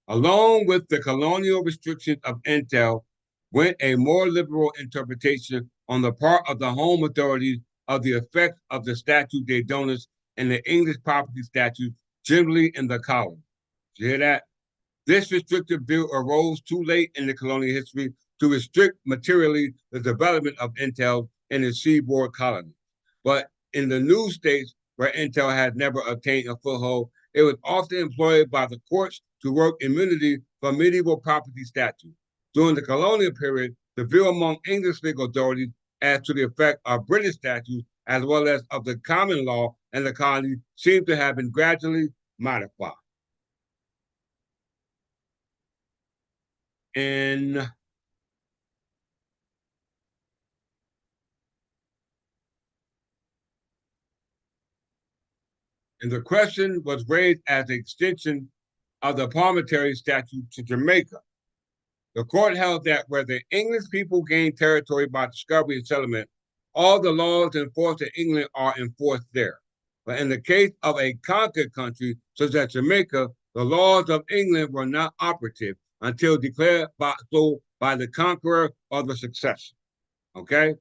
Speaker 1: along with the colonial restrictions of intel, went a more liberal interpretation on the part of the home authorities of the effect of the statute de donuts and the English property statute generally in the colony. Did you hear that? This restrictive bill arose too late in the colonial history to restrict materially the development of intel in the seaboard colony. But in the new states where intel had never obtained a foothold, it was often employed by the courts to work immunity from medieval property statutes. During the colonial period, the view among English legal authorities as to the effect of British statutes as well as of the common law and the colony seemed to have been gradually modified. In and the question was raised as an extension of the parliamentary statute to Jamaica. The court held that where the English people gained territory by discovery and settlement, all the laws enforced in England are enforced there. But in the case of a conquered country, such as Jamaica, the laws of England were not operative until declared by the conqueror or the successor. Okay?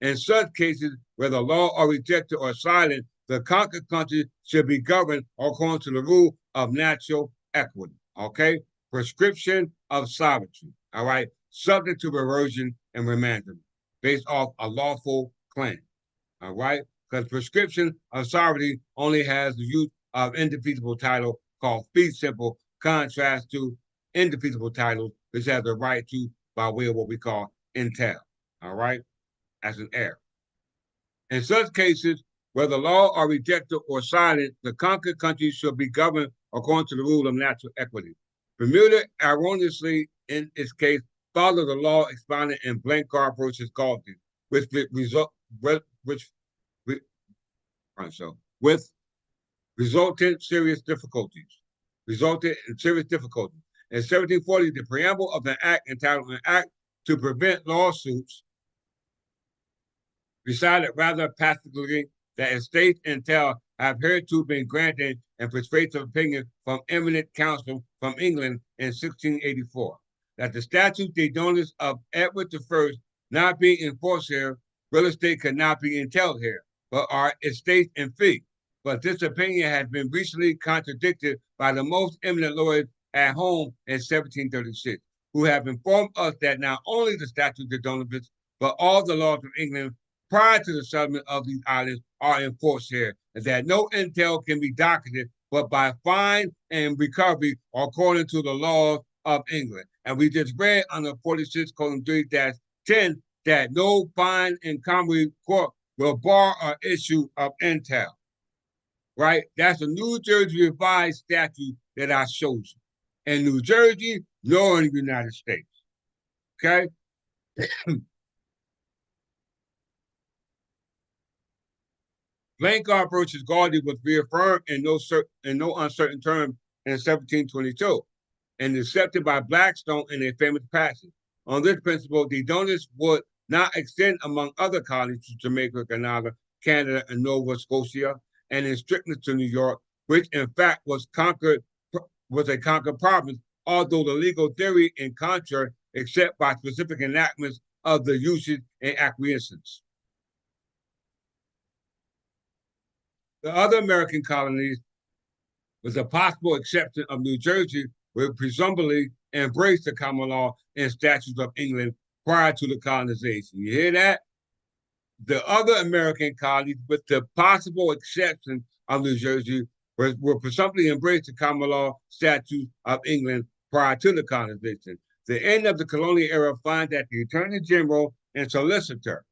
Speaker 1: In such cases where the law are rejected or silent, the conquered country should be governed according to the rule of natural equity. Okay? Prescription of sovereignty. All right? Subject to reversion and remandment based off a lawful claim. All right? Because prescription of sovereignty only has the use of indefeasible title called fee simple, contrast to indefeasible titles, which has the right to by way of what we call entail. All right? As an heir. In such cases, where the law are rejected or silent, the conquered country shall be governed according to the rule of natural equity. Bermuda, erroneously in its case, followed the law expounded in Blanchard versus Galton, which result which so with resulted serious difficulties. Resulted in serious difficulties. In 1740, the preamble of the act entitled an act to prevent lawsuits decided rather passively that estates entail have heretofore been granted in persuasive opinion from eminent counsel from England in 1684, that the statute de donis of Edward I not being enforced here, real estate could not be entailed here, but are estates in fee. But this opinion has been recently contradicted by the most eminent lawyers at home in 1736, who have informed us that not only the statutes of Donovus, but all the laws of England prior to the settlement of these islands are enforced here, and that no entail can be docketed but by fine and recovery according to the laws of England. And we just read under 46:3-10 that no fine and commonwealth court will bar or issue of entail. Right? That's a New Jersey revised statute that I showed you. In New Jersey, nor in the United States. Okay? Blanchard versus Gardy was reaffirmed in no uncertain terms in 1722 and accepted by Blackstone in a famous passage. On this principle, the donors would not extend among other colonies to Jamaica, Grenada, Canada, and Nova Scotia, and in strictness to New York, which in fact was a conquered province, although the legal theory in contrary, except by specific enactments of the usage and acquiescence. The other American colonies, with the possible exception of New Jersey, would presumably embrace the common law and statutes of England prior to the colonization. You hear that? The other American colonies, with the possible exception of New Jersey, will presumably embrace the common law statutes of England prior to the colonization. The end of the colonial era finds that the Attorney General and Solicitor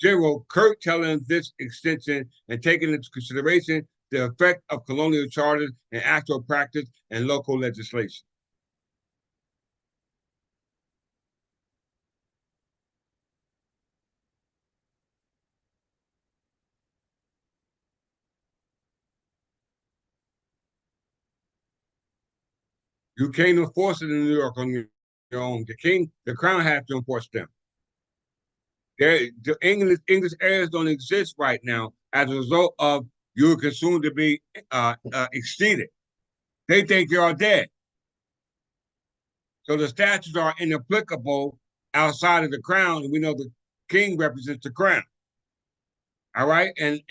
Speaker 1: General curtailing this extension and taking into consideration the effect of colonial charters and actual practice and local legislation. You can't enforce it in New York on your own. The crown has to enforce them. The English heirs don't exist right now as a result of you consumed to be exceeded. They think you're dead. So the statutes are inapplicable outside of the crown, and we know the king represents the crown. All right, and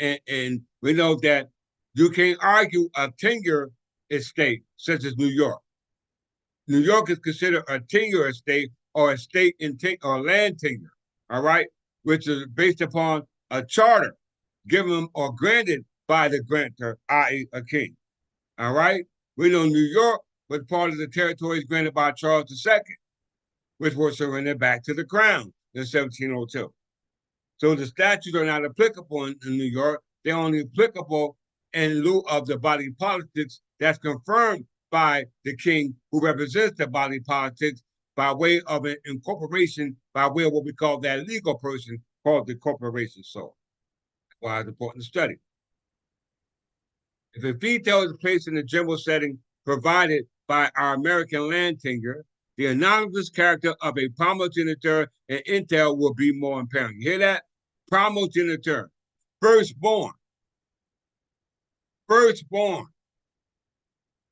Speaker 1: we know that you can't argue a tenure estate such as New York. New York is considered a tenure estate or a state in or land tenure. All right, which is based upon a charter given or granted by the grantor, i.e., a king. All right, we know New York was part of the territories granted by Charles II, which were surrendered back to the crown in 1702. So the statutes are not applicable in New York. They're only applicable in lieu of the body politics that's confirmed by the king, who represents the body politics by way of an incorporation, by way of what we call that legal person called the corporation soul. That's why it's important to study. If a veto is placed in the general setting provided by our American land tenure, the anonymous character of a primogeniture and entail will be more apparent. You hear that? Primogeniture, firstborn,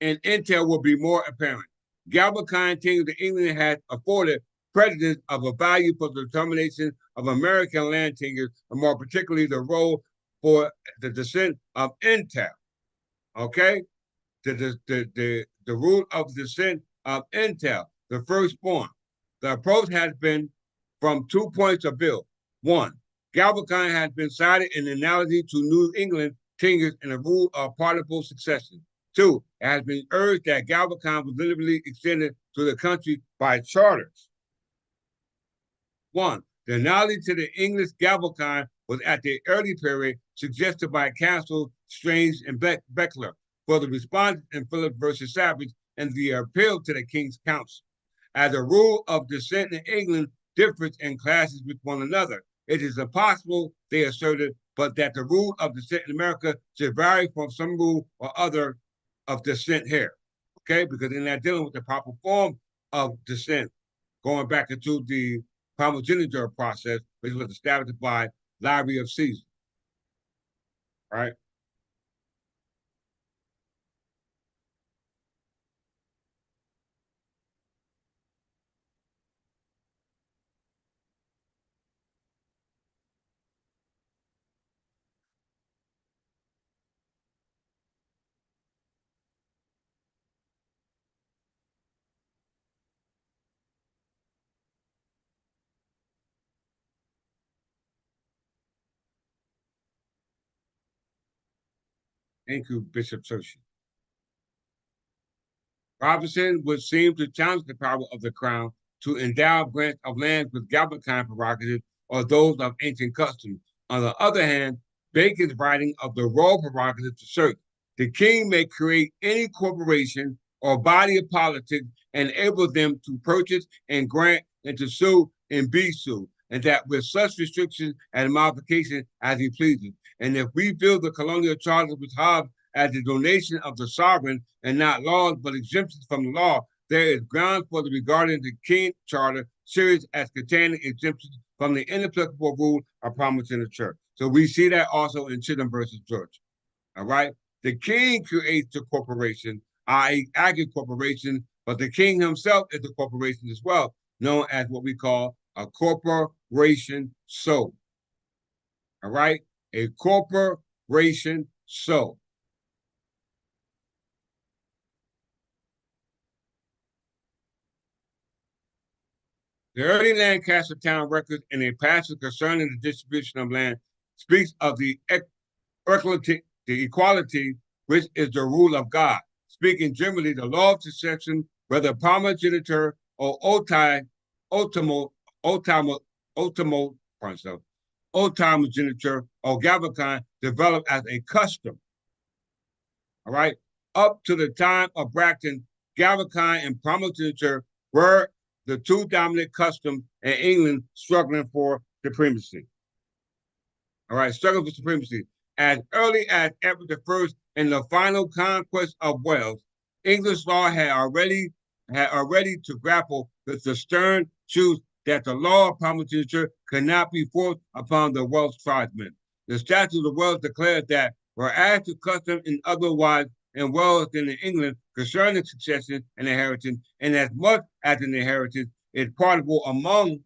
Speaker 1: and entail will be more apparent. Galvacine tenure to England has afforded precedent of a value for the determination of American land tenure, and more particularly the role for the descent of entail. Okay? The rule of descent of entail, the firstborn. The approach has been from 2 points of view. One, Galvacine has been cited in analogy to New England tenures and the rule of partible succession. Two, it has been urged that Galvacine was literally extended to the country by charters. One, the analogy to the English Galvacine was at the early period suggested by Counsel Strange and Beckler for the response in Phillips versus Savage and the appeal to the King's Council. As a rule of descent in England differs in classes with one another, it is impossible, they asserted, but that the rule of descent in America should vary from some rule or other of descent here. Okay, because they're not dealing with the proper form of descent, going back into the primogeniture process, which was established by Library of Caesar. Right? Thank you, Bishop Searcy. Robinson would seem to challenge the power of the crown to endow grants of land with Galvantine prerogatives or those of ancient custom. On the other hand, Bacon's writing of the royal prerogative asserts the king may create any corporation or body of politics and enable them to purchase and grant and to sue and be sued, and that with such restrictions and modifications as he pleases. And if we feel the colonial charter with Hobbes as the donation of the sovereign and not laws but exemptions from the law, there is grounds for the regarding the King Charter series as containing exemptions from the inapplicable rule of promise in the church. So we see that also in Chittum versus George. All right. The king creates the corporation, i.e., agri corporation, but the king himself is a corporation as well, known as what we call a corporation so. All right. A corporation so. The early Lancaster town records in a passage concerning the distribution of land speaks of the equality which is the rule of God. Speaking generally, the law of succession, whether primogeniture or ultimogeniture or Galvantine, developed as a custom. All right, up to the time of Bracton, Galvantine and primogeniture were the two dominant customs in England struggling for supremacy. All right, struggling for supremacy. As early as Edward I in the final conquest of Wales, English law had already to grapple with the stern truth that the law of primogeniture could not be forced upon the Welsh tribesmen. The statute of Wales declared that whereas the custom in otherwise in Wales than in England concerning succession and inheritance, and as much as an inheritance is partable among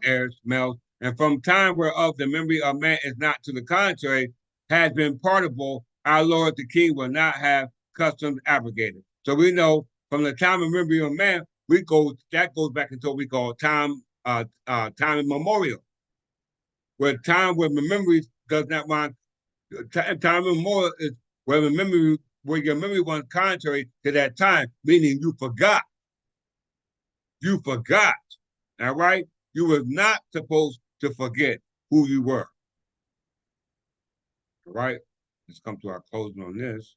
Speaker 1: heirs, males, and from time whereof the memory of man is not to the contrary, has been partable, our Lord the King will not have customs abrogated. So we know from the time of memory of man, that goes back into what we call time immemorial, where time where memory does not run. Time immemorial is where your memory runs contrary to that time, meaning you forgot. You forgot. All right? You were not supposed to forget who you were. All right? Let's come to our closing on this.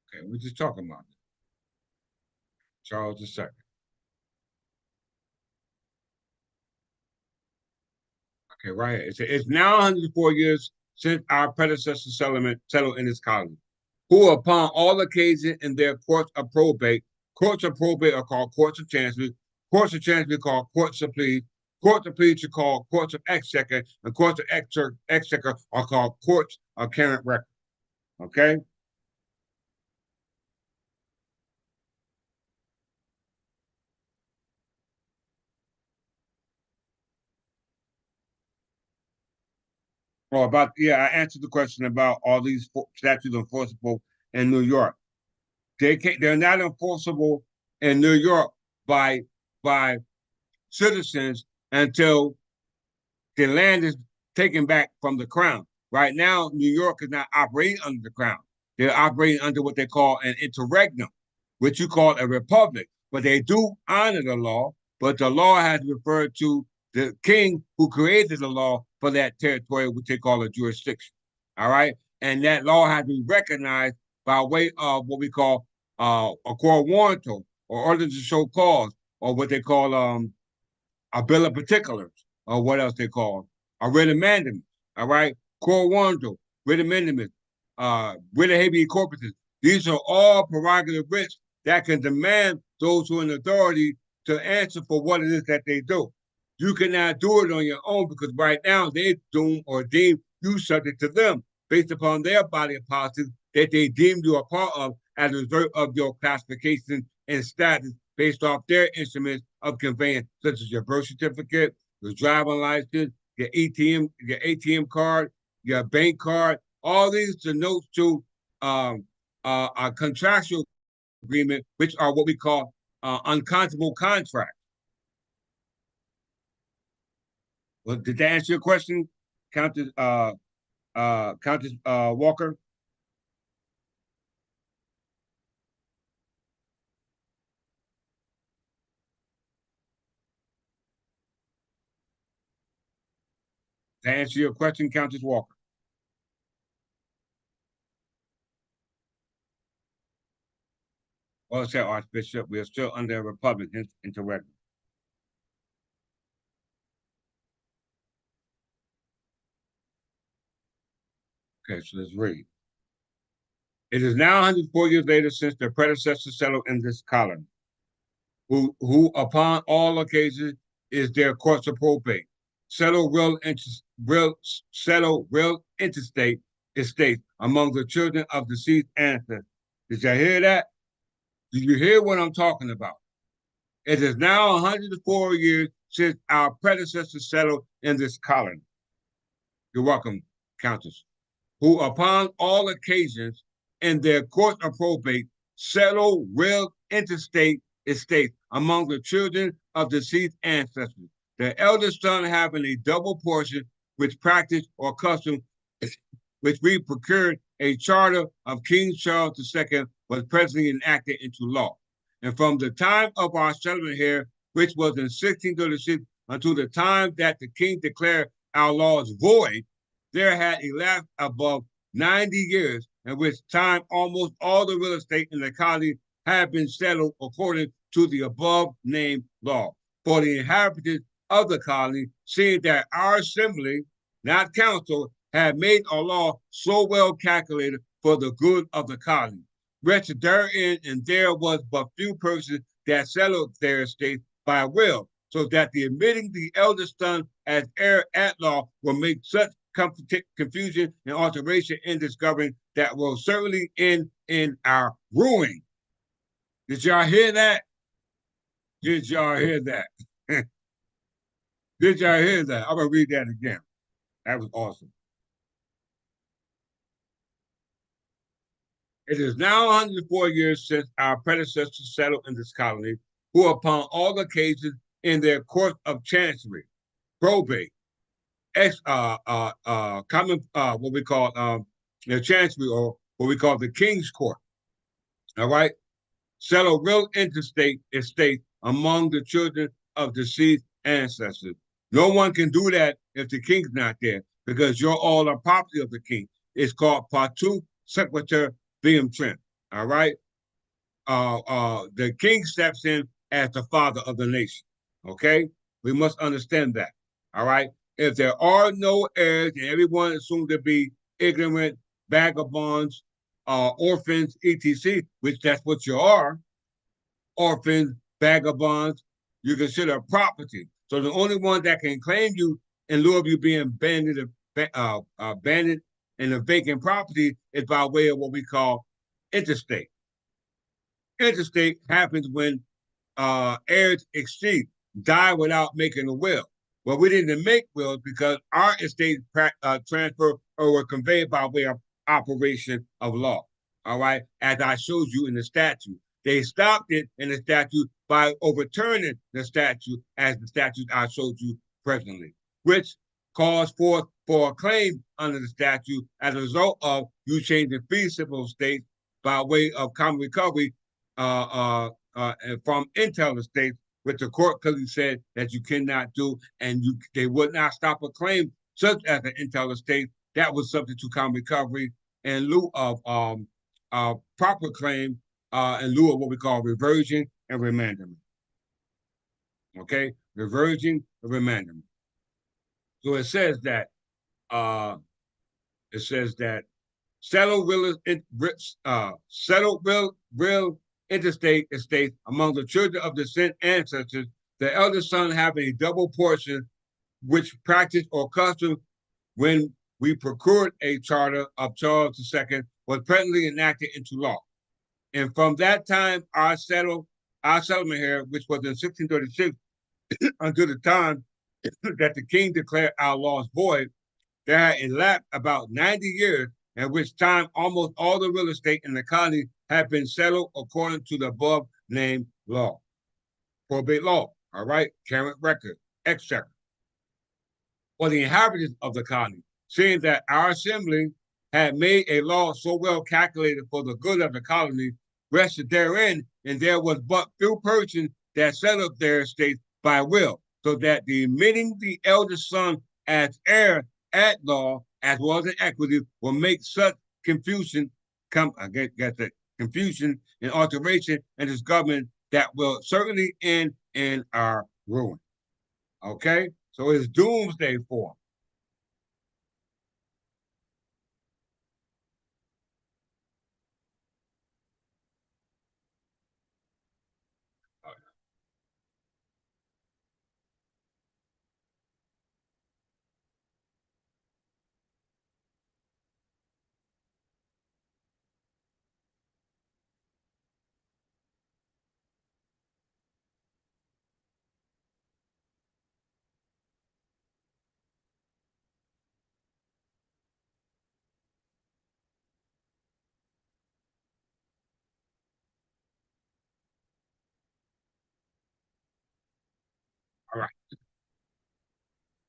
Speaker 1: Okay, we're just talking about it. Charles II. Okay, right here. It's now 104 years since our predecessor settled in this colony, who upon all occasions in their courts of probate are called courts of chancery, courts of chancery are called courts of pleas, courts of pleas are called courts of exchequer, and courts of exchequer are called courts of current record. Okay? I answered the question about all these statutes enforceable in New York. They're not enforceable in New York by by citizens until the land is taken back from the crown. Right now, New York is not operating under the crown. They're operating under what they call an interregnum, which you call a republic. But they do honor the law, but the law has referred to the king who created the law for that territory, which they call a jurisdiction. All right. And that law has been recognized by way of what we call a court warrant or order to show cause, or what they call a bill of particulars, or what else they call a writ of mandamus. All right, core warranto, writ of mandamus, writ of habeas corpus. These are all prerogative writs that can demand those who are in authority to answer for what it is that they do. You cannot do it on your own because right now they doom or deem you subject to them based upon their body of policies that they deem you a part of as a result of your classification and status based off their instruments of conveyance, such as your birth certificate, your driving license, your ATM card, your bank card. All these denote to a contractual agreement, which are what we call uncountable contracts. Well, did that answer your question, Countess Walker? To answer your question, Countess Walker. Well, said Archbishop, we are still under a republic, hence interregnum. Okay, so let's read. It is now 104 years later since their predecessors settled in this colony, who upon all occasions is their courts of probate, settle real interstate estates among the children of deceased ancestors. Did you hear that? Did you hear what I'm talking about? It is now 104 years since our predecessors settled in this colony. You're welcome, Countess. Who upon all occasions in their court of probate settle real interstate estates among the children of deceased ancestors, the eldest son having a double portion which practice or custom which we procured a charter of King Charles II was presently enacted into law. And from the time of our settlement here, which was in 1636, until the time that the king declared our laws void, there had elapsed above 90 years, in which time almost all the real estate in the colony had been settled according to the above named law. For the inhabitants of the colony, seeing that our assembly, not council, had made a law so well calculated for the good of the colony, wretched therein, and there was but few persons that settled their estates by will, so that the admitting the eldest son as heir at law will make such confusion and alteration in this government that will certainly end in our ruin. Did y'all hear that? Did y'all hear that? Did y'all hear that? I'm gonna read that again. That was awesome. It is now 104 years since our predecessors settled in this colony, who upon all occasions in their court of chancery, probate, common, what we call the chancery, or what we call the king's court, all right, settle real interstate estate among the children of deceased ancestors. No one can do that if the king's not there, because you're all a property of the king. It's called partout sequitur viam trent. All right. The king steps in as the father of the nation. Okay. We must understand that. All right. If there are no heirs and everyone is assumed to be ignorant, vagabonds, orphans, etc., which that's what you are, orphans, vagabonds, you consider property. So the only one that can claim you in lieu of you being abandoned in a vacant property is by way of what we call interstate. Interstate happens when heirs exceed, die without making a will. Well, we didn't make wills because our estate transfer or were conveyed by way of operation of law. All right, as I showed you in the statute. They stopped it in the statute by overturning the statute as the statute I showed you presently, which calls forth for a claim under the statute as a result of you changing fee simple states by way of common recovery from intel estates, which the court clearly said that you cannot do, and they would not stop a claim such as an intel estate that was subject to common recovery in lieu of proper claim in lieu of what we call reversion and remandment. Okay, reversion and remandment. So it says that settle real interstate estates among the children of the ancestors, the eldest son having a double portion, which practice or custom when we procured a charter of Charles II was presently enacted into law. And from that time, our our settlement here, which was in 1636, until the time that the king declared our laws void, there had elapsed about 90 years, in which time almost all the real estate in the colony had been settled according to the above named law. Probate law, all right, current record, etc. For the inhabitants of the colony, seeing that our assembly had made a law so well calculated for the good of the colony, rested therein, and there was but few persons that settled their estates by will, so that the admitting the eldest son as heir at law, as well as in equity, will make such confusion, I guess that confusion and alteration in this government that will certainly end in our ruin. Okay? So it's doomsday form. All right.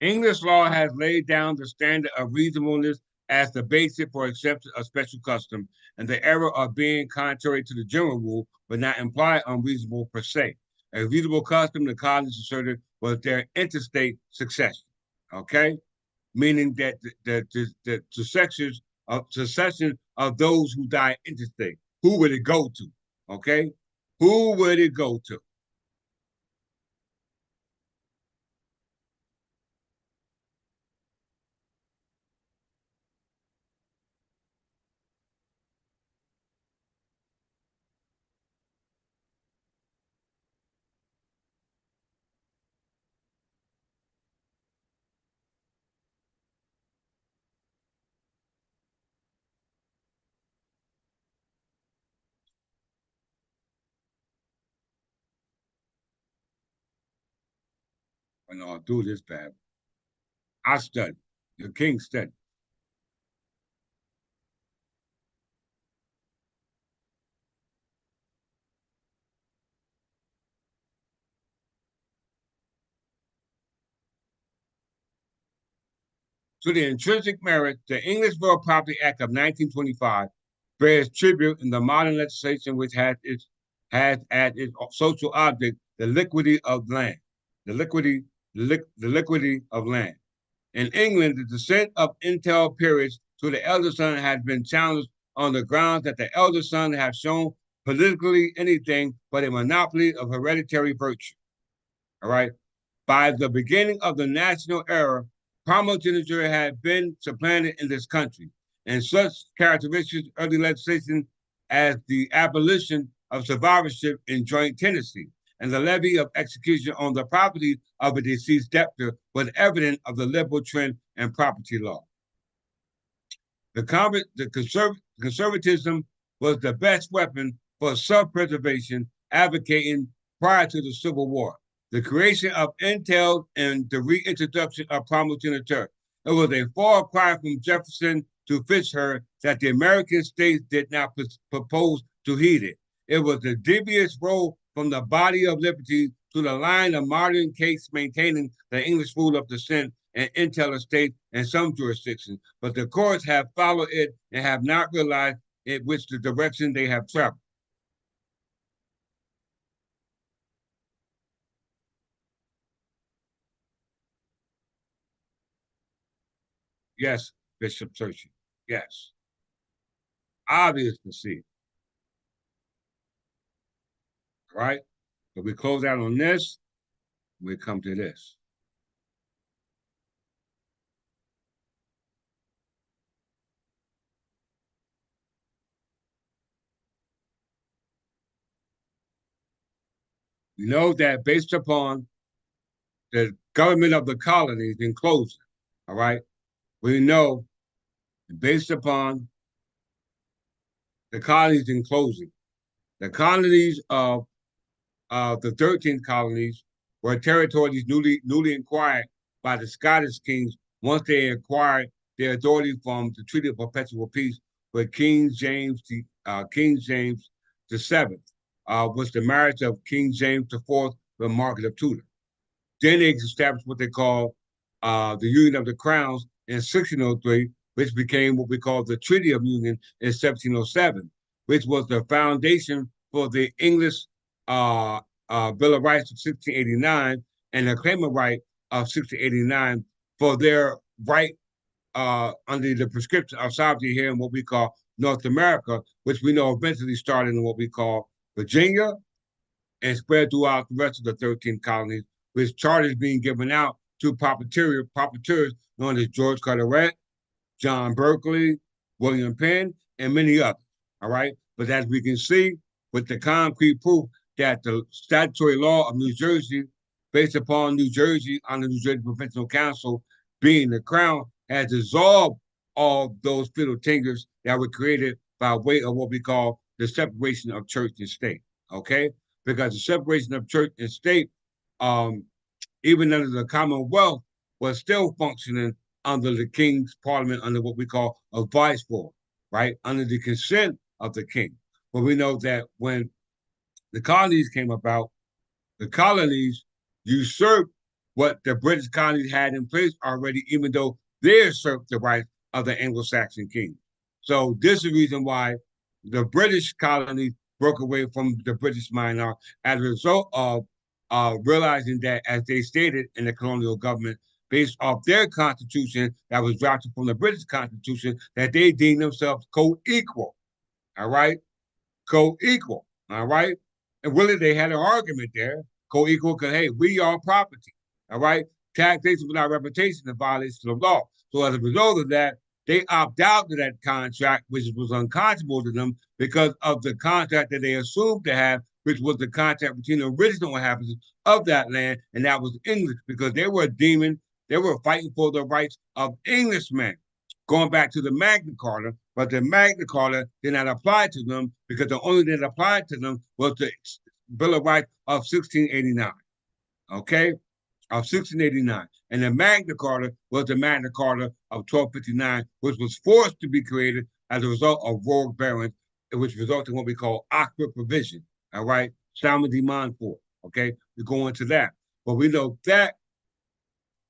Speaker 1: English law has laid down the standard of reasonableness as the basis for acceptance of special custom, and the error of being contrary to the general rule, but not imply unreasonable per se. A reasonable custom, the colonies asserted, was their interstate succession. Okay, meaning that the succession of those who die interstate. Who would it go to? Okay, who would it go to? When I'll do this bad, I study. The king studied. To the intrinsic merit, the English Real Property Act of 1925 bears tribute in the modern legislation, which has as its social object the liquidity of land, the liquidity of land. In England, the descent of entail peerage to the elder son has been challenged on the grounds that the elder son has shown politically anything but a monopoly of hereditary virtue. All right. By the beginning of the national era, primogeniture had been supplanted in this country, and such characteristics of early legislation as the abolition of survivorship in joint tenancy and the levy of execution on the property of a deceased debtor was evident of the liberal trend in property law. Conservatism was the best weapon for self-preservation, advocating prior to the Civil War the creation of entail and the reintroduction of primogeniture. It was a far cry from Jefferson to Fitzhugh that the American states did not propose to heed it. It was a devious road from the body of liberty to the line of modern case maintaining the English rule of descent and entail estate in some jurisdictions, but the courts have followed it and have not realized in which the direction they have traveled. Yes, Bishop Searching. Yes. Obvious to see, right? So we close out on this, we come to this. We know that based upon the government of the colonies in closing, all right, we know based upon the colonies in closing, the colonies of the 13 colonies were territories newly acquired by the Scottish kings once they acquired their authority from the Treaty of Perpetual Peace with King James the Seventh, was the marriage of King James the Fourth with Margaret of Tudor. Then they established what they call the Union of the Crowns in 1603, which became what we call the Treaty of Union in 1707, which was the foundation for the English uh, Bill of Rights of 1689 and the Claimant Right of 1689 for their right under the prescription of sovereignty here in what we call North America, which we know eventually started in what we call Virginia and spread throughout the rest of the 13 colonies, with charters being given out to profiteers known as George Carteret, John Berkeley, William Penn, and many others. All right. But as we can see, with the concrete proof that the statutory law of New Jersey, based upon New Jersey on the New Jersey Provincial Council being the crown, has dissolved all those feudal tenures that were created by way of what we call the separation of church and state. Okay, because the separation of church and state, um, even under the Commonwealth, was still functioning under the King's Parliament, under what we call a viceroy, right, under the consent of the King. But we know that when the colonies came about, the colonies usurped what the British colonies had in place already, even though they usurped the rights of the Anglo-Saxon king. So this is the reason why the British colonies broke away from the British monarch as a result of realizing that, as they stated in the colonial government, based off their constitution that was drafted from the British Constitution, that they deemed themselves co-equal. All right, co-equal. All right, and really they had an argument there. Co-equal because hey, we are property. All right, taxation without reputation is violation of law. So as a result of that, they opt out of that contract, which was unconscionable to them because of the contract that they assumed to have, which was the contract between the original inhabitants of that land, and that was English, because they were fighting for the rights of Englishmen, going back to the Magna Carta, but the Magna Carta did not apply to them because the only thing that applied to them was the Bill of Rights of 1689. Okay? Of 1689. And the Magna Carta was the Magna Carta of 1259, which was forced to be created as a result of rogue barons, which resulted in what we call Oxford provision. All right? Salmon demand for. Okay? We go into that. But we know that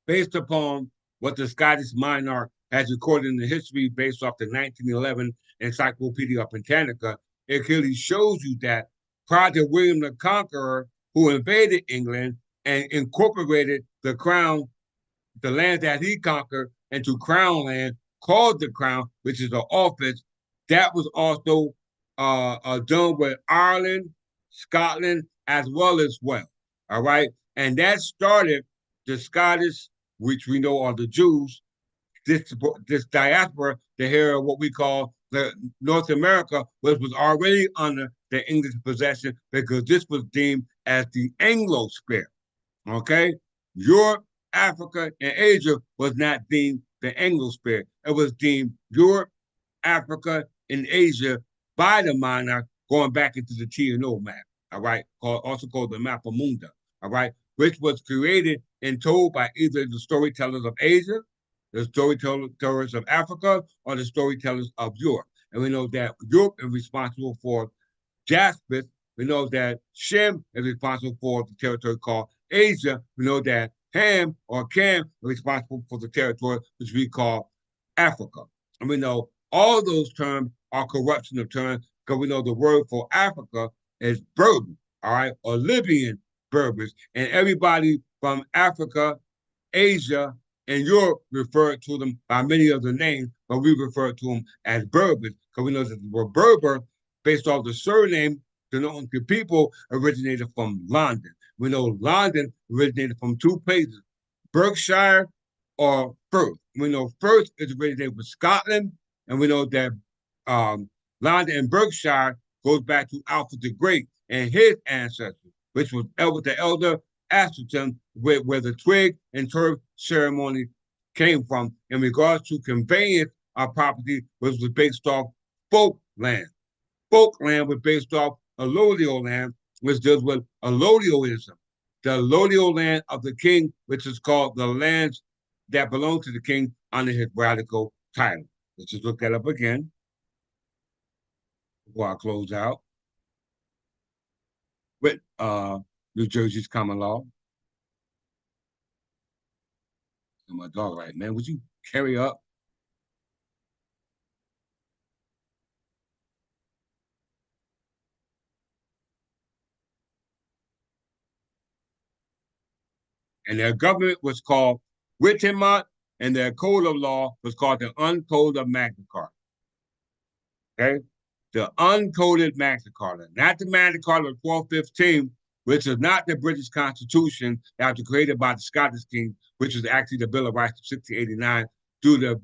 Speaker 1: based upon what the Scottish monarch has recorded in the history based off the 1911 Encyclopedia Britannica, it clearly shows you that prior to William the Conqueror, who invaded England and incorporated the crown, the land that he conquered, into crown land called the crown, which is the office, that was also done with Ireland, Scotland, as well as Wales. All right. And that started the Scottish, which we know are the Jews, this diaspora, to hear what we call the North America, which was already under the English possession because this was deemed as the Anglo-sphere. Okay? Europe, Africa, and Asia was not deemed the Anglo-sphere. It was deemed Europe, Africa, and Asia by the monarch going back into the T&O map, all right, also called the Mappa Munda, all right, which was created and told by either the storytellers of Asia, the storytellers of Africa, or the storytellers of Europe. And we know that Europe is responsible for Jaspis. We know that Shem is responsible for the territory called Asia. We know that Ham or Cam is responsible for the territory which we call Africa. And we know all those terms are corruption of terms because we know the word for Africa is Berber, all right, or Libyan Berbers. And everybody from Africa, Asia, and Europe refer to them by many other names, but we refer to them as Berbers because we know that the word Berber, based off the surname, denoting to people, originated from London. We know London originated from two places, Berkshire or Firth. We know Firth is originated with Scotland, and we know that London and Berkshire goes back to Alfred the Great and his ancestors, which was Edward the Elder, Askerton, where the twig and turf ceremony came from in regards to conveyance of property, which was based off folk land. Folk land was based off allodial land, which deals with allodioism, the allodial land of the king, which is called the lands that belong to the king under his radical title. Let's just look that up again before I close out with New Jersey's common law. And my dog, right, man, would you carry up? And their government was called Wittemont, and their code of law was called the Uncode of Magna Carta. Okay? The uncoded Magna Carta, not the Magna Carta of 1215, which is not the British Constitution that was created by the Scottish King, which was actually the Bill of Rights of 1689, through the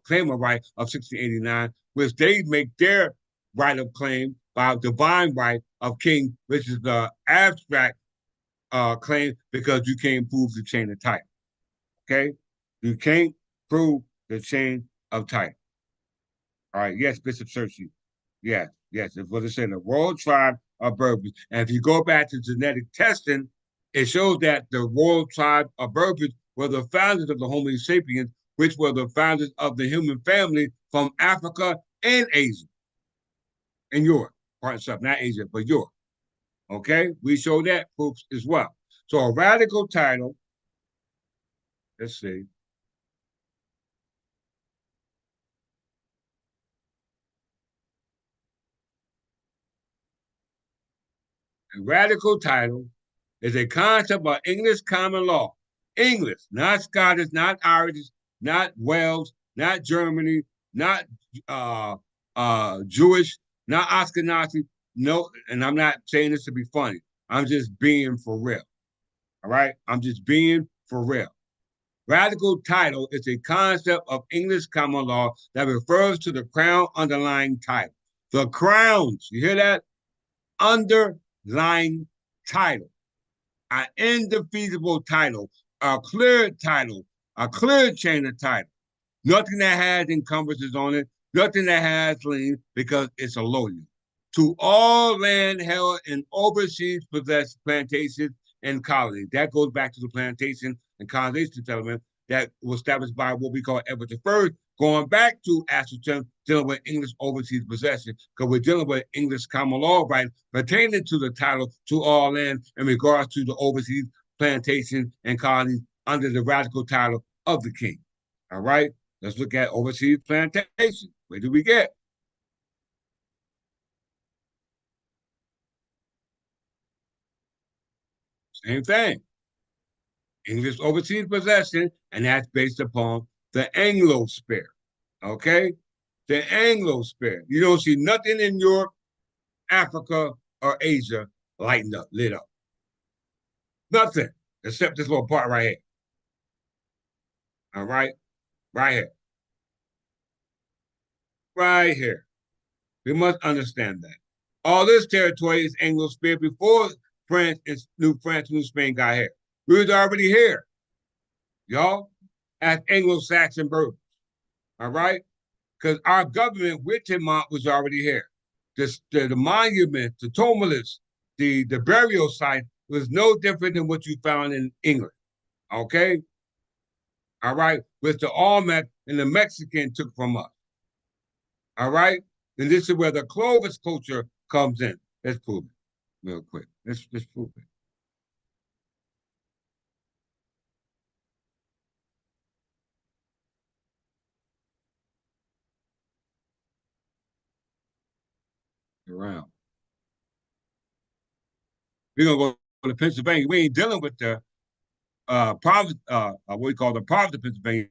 Speaker 1: claim of right of 1689, which they make their right of claim by divine right of king, which is the abstract claim because you can't prove the chain of title. Okay? You can't prove the chain of title. All right. Yes, Bishop Searcy. Yes, yes. It's what it said, the royal tribe of Berbers. And if you go back to genetic testing, it shows that the royal tribe of Berbers were the founders of the Homo sapiens, which were the founders of the human family from Africa and Asia and Europe. Parts of not Asia, but Europe. Okay, we show that proofs as well. So a radical title. Let's see. A radical title is a concept of English common law. English, not Scottish, not Irish, not Wales, not Germany, not Jewish, not Ashkenazi. No, and I'm not saying this to be funny. I'm just being for real. All right? I'm just being for real. Radical title is a concept of English common law that refers to the crown underlying title. The crowns, you hear that? Underlying title, an indefeasible title, a clear title, a clear chain of title. Nothing that has encumbrances on it, nothing that has liens because it's a allodial. To all land held in overseas possessed plantations and colonies. That goes back to the plantation and colonization settlement that was established by what we call Edward I, going back to Ashton, dealing with English overseas possession, because we're dealing with English common law rights pertaining to the title to all land in regards to the overseas plantations and colonies under the radical title of the king. All right, let's look at overseas plantation. Where do we get? Same thing. English overseas possession, and that's based upon the Anglo sphere. Okay? The Anglo sphere. You don't see nothing in Europe, Africa, or Asia lighting up, lit up. Nothing except this little part right here. All right? Right here. Right here. We must understand that. All this territory is Anglo sphere before France and New Spain got here. We was already here, y'all, as Anglo-Saxon Berbers. All right? Because our government with Timont was already here. The monument, the tumulus, the burial site was no different than what you found in England. Okay? All right? With the Olmec and the Mexican took from us. All right? And this is where the Clovis culture comes in. Let's prove it real quick. Let's prove it. Around. We're gonna go to Pennsylvania. We ain't dealing with the what we call the province of Pennsylvania.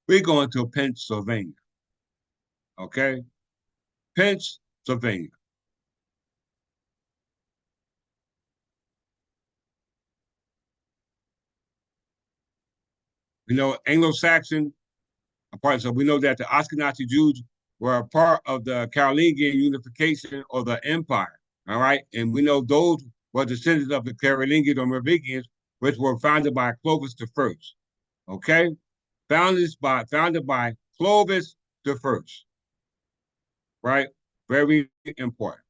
Speaker 1: We're going to Pennsylvania. Okay? Pennsylvania. You know, Anglo-Saxon, apart, so we know that the Ashkenazi Jews were a part of the Carolingian unification of the empire. All right. And we know those were descendants of the Carolingians or Merovingians, which were founded by Clovis the First. Okay. Founded by Clovis the First. Right. Very important.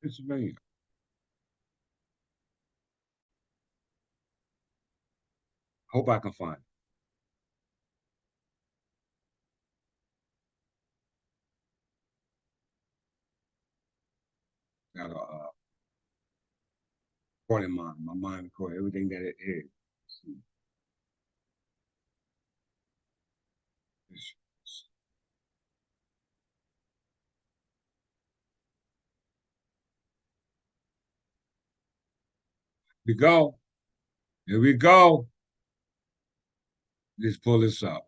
Speaker 1: Pennsylvania. Hope I can find it. Got a part in mind. My mind record everything that it is. We go. Here we go. Let's pull this up.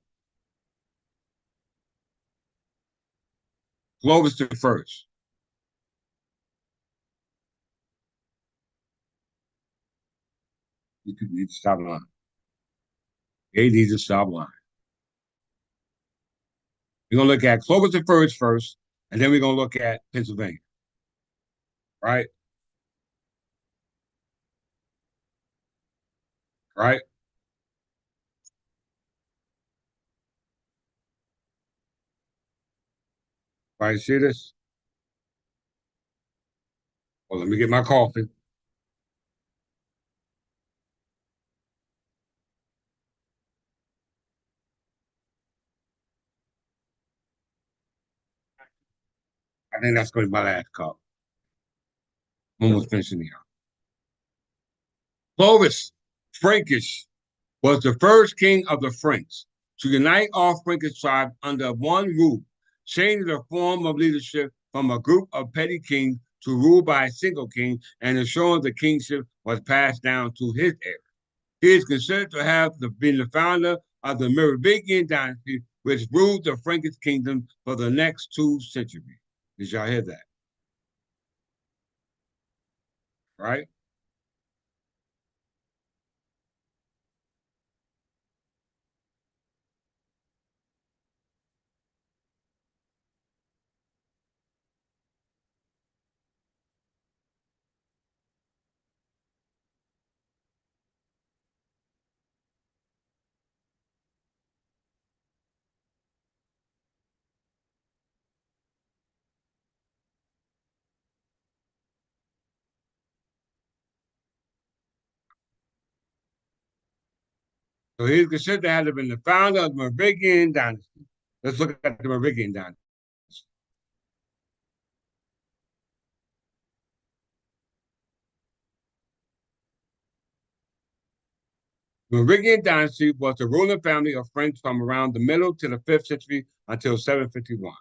Speaker 1: Clovis the first. You could need to stop line. They need to stop line. We're gonna look at Clovis the first, and then we're gonna look at Pennsylvania. Right? Right? Right? See this? Well, let me get my coffee. I think that's gonna be my last cup. I'm almost finishing here. Clovis, Frankish, was the first king of the Franks to unite all Frankish tribes under one roof, changing the form of leadership from a group of petty kings to rule by a single king, and ensuring the kingship was passed down to his heir. He is considered to have been the founder of the Merovingian dynasty, which ruled the Frankish kingdom for the next 2 centuries. Did y'all hear that? Right? So he's considered to have been the founder of the Merovingian dynasty. Let's look at the Merovingian dynasty. The Merovingian dynasty was the ruling family of Franks from around the middle to the 5th century until 751.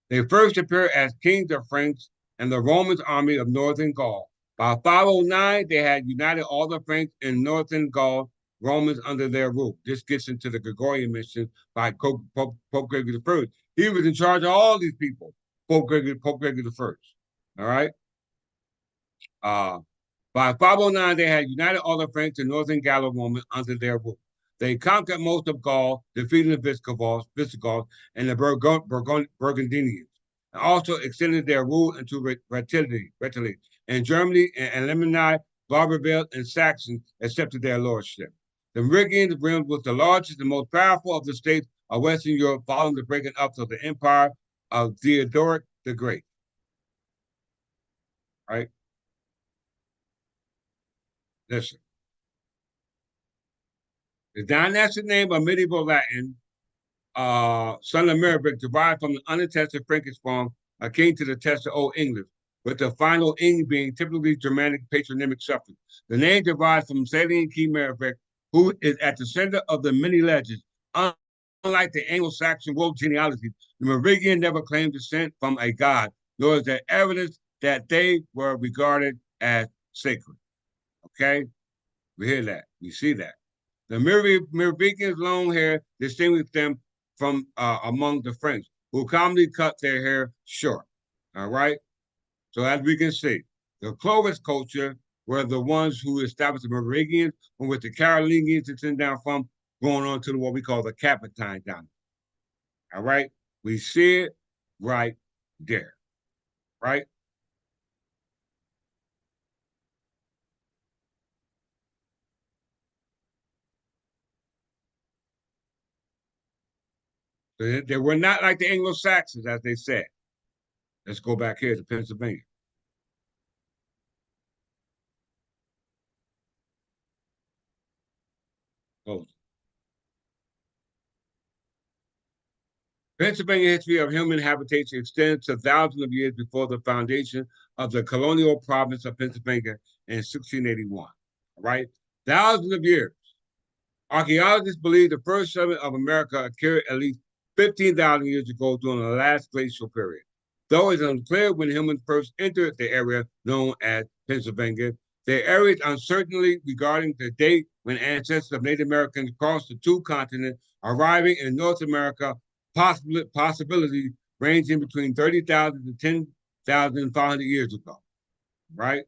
Speaker 1: They first appeared as kings of Franks and the Roman army of northern Gaul. By 509, they had united all the Franks in northern Gaul, Romans under their rule. This gets into the Gregorian mission by Pope Gregory I. He was in charge of all these people, Pope Gregory I. All right? Uh, by 509, they had united all the Franks and northern Gallo-Romans under their rule. They conquered most of Gaul, defeating the Visigoths and the Burgundians, and also extended their rule into Italy. In Germany and eliminated Barbarville and Saxons accepted their lordship. The Merovingian realm was the largest and most powerful of the states of Western Europe following the breaking up of the empire of Theodoric the Great. Right? Listen. The dynastic name of medieval Latin, son of Meribric, derived from the unattested Frankish form akin to the tested Old English, with the final ing being typically Germanic patronymic suffix. The name derives from Salient King Meribric, who is at the center of the many legends. Unlike the Anglo-Saxon world genealogies, the Merovingian never claimed descent from a god, nor is there evidence that they were regarded as sacred. Okay? We hear that. We see that. The Merovingians' long hair distinguished them from among the French, who commonly cut their hair short. All right. So as we can see, the Clovis culture were the ones who established the Merovingians, from which the Carolingians descend down from, going on to what we call the Capetine dynasty. All right. We see it right there. Right. So they were not like the Anglo Saxons, as they said. Let's go back here to Pennsylvania. Close. Pennsylvania history of human habitation extends to thousands of years before the foundation of the colonial province of Pennsylvania in 1681. Right? Thousands of years. Archaeologists believe the first settlement of America occurred at least 15,000 years ago during the last glacial period. Though it's unclear when humans first entered the area known as Pennsylvania, there is uncertainty regarding the date when ancestors of Native Americans crossed the two continents, arriving in North America, possibility ranging between 30,000 to 10,500 years ago, right?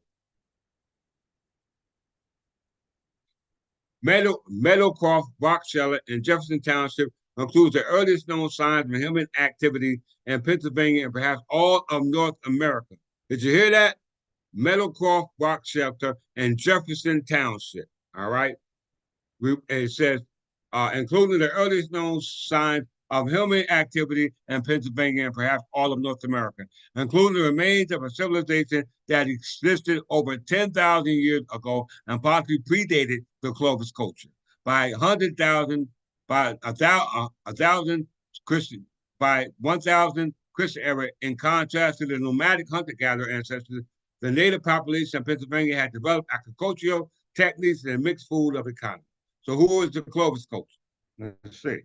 Speaker 1: Meadowcroft Rock Shelter in Jefferson Township includes the earliest known signs of human activity in Pennsylvania and perhaps all of North America. Did you hear that? Meadowcroft Rock Shelter in Jefferson Township. All right. It says, including the earliest known signs of human activity in Pennsylvania and perhaps all of North America, including the remains of a civilization that existed over 10,000 years ago and possibly predated the Clovis culture by 100,000, by a thousand Christian, by 1,000 Christian era. In contrast to the nomadic hunter-gatherer ancestors, the native population of Pennsylvania had developed agricultural techniques and mixed food of economy. So who is the Clovis culture? Let's see.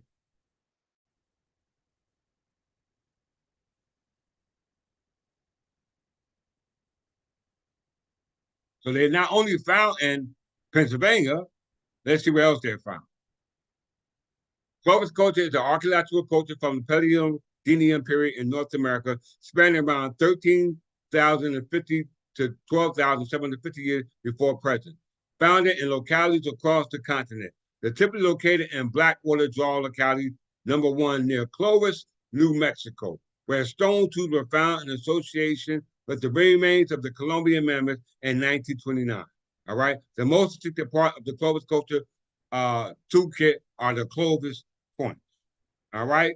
Speaker 1: So they're not only found in Pennsylvania, let's see where else they're found. Clovis culture is an archaeological culture from the Paleogene period in North America, spanning around 13,050 to 12,750 years before present. Founded in localities across the continent. They're typically located in Blackwater Draw locality, number 1 near Clovis, New Mexico, where stone tools were found in association with the remains of the Columbian mammoth in 1929. All right. The most distinctive part of the Clovis culture toolkit are the Clovis points. All right.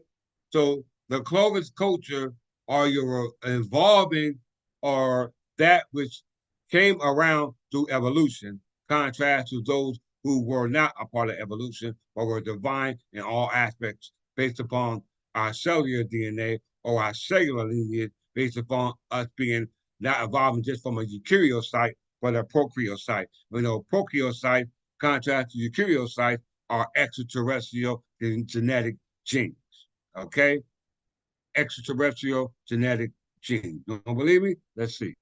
Speaker 1: So the Clovis culture are your evolving or that which came around through evolution, contrast to those who were not a part of evolution, but were divine in all aspects based upon our cellular DNA or our cellular lineage based upon us being not evolving just from a eukaryote, but a prokaryote. We know prokaryote, contrast to eukaryote, are extraterrestrial genetic genes. Okay? Extraterrestrial genetic genes. Don't believe me? Let's see.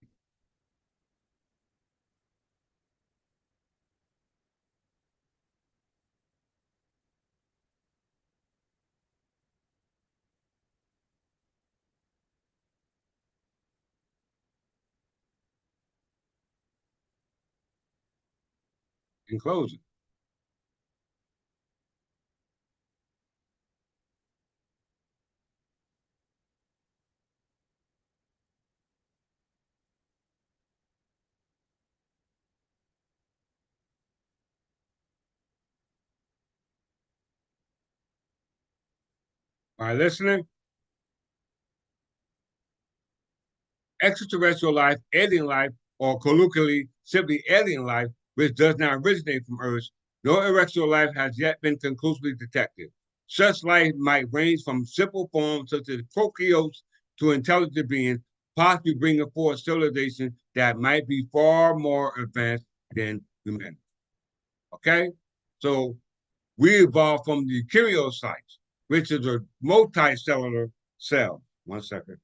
Speaker 1: In closing, by listening, extraterrestrial life, alien life, or colloquially, simply alien life, which does not originate from Earth, no terrestrial life has yet been conclusively detected. Such life might range from simple forms such as prokaryotes to intelligent beings, possibly bringing forth civilization that might be far more advanced than humanity. Okay? So we evolved from the eukaryocytes, which is a multicellular cell. One second.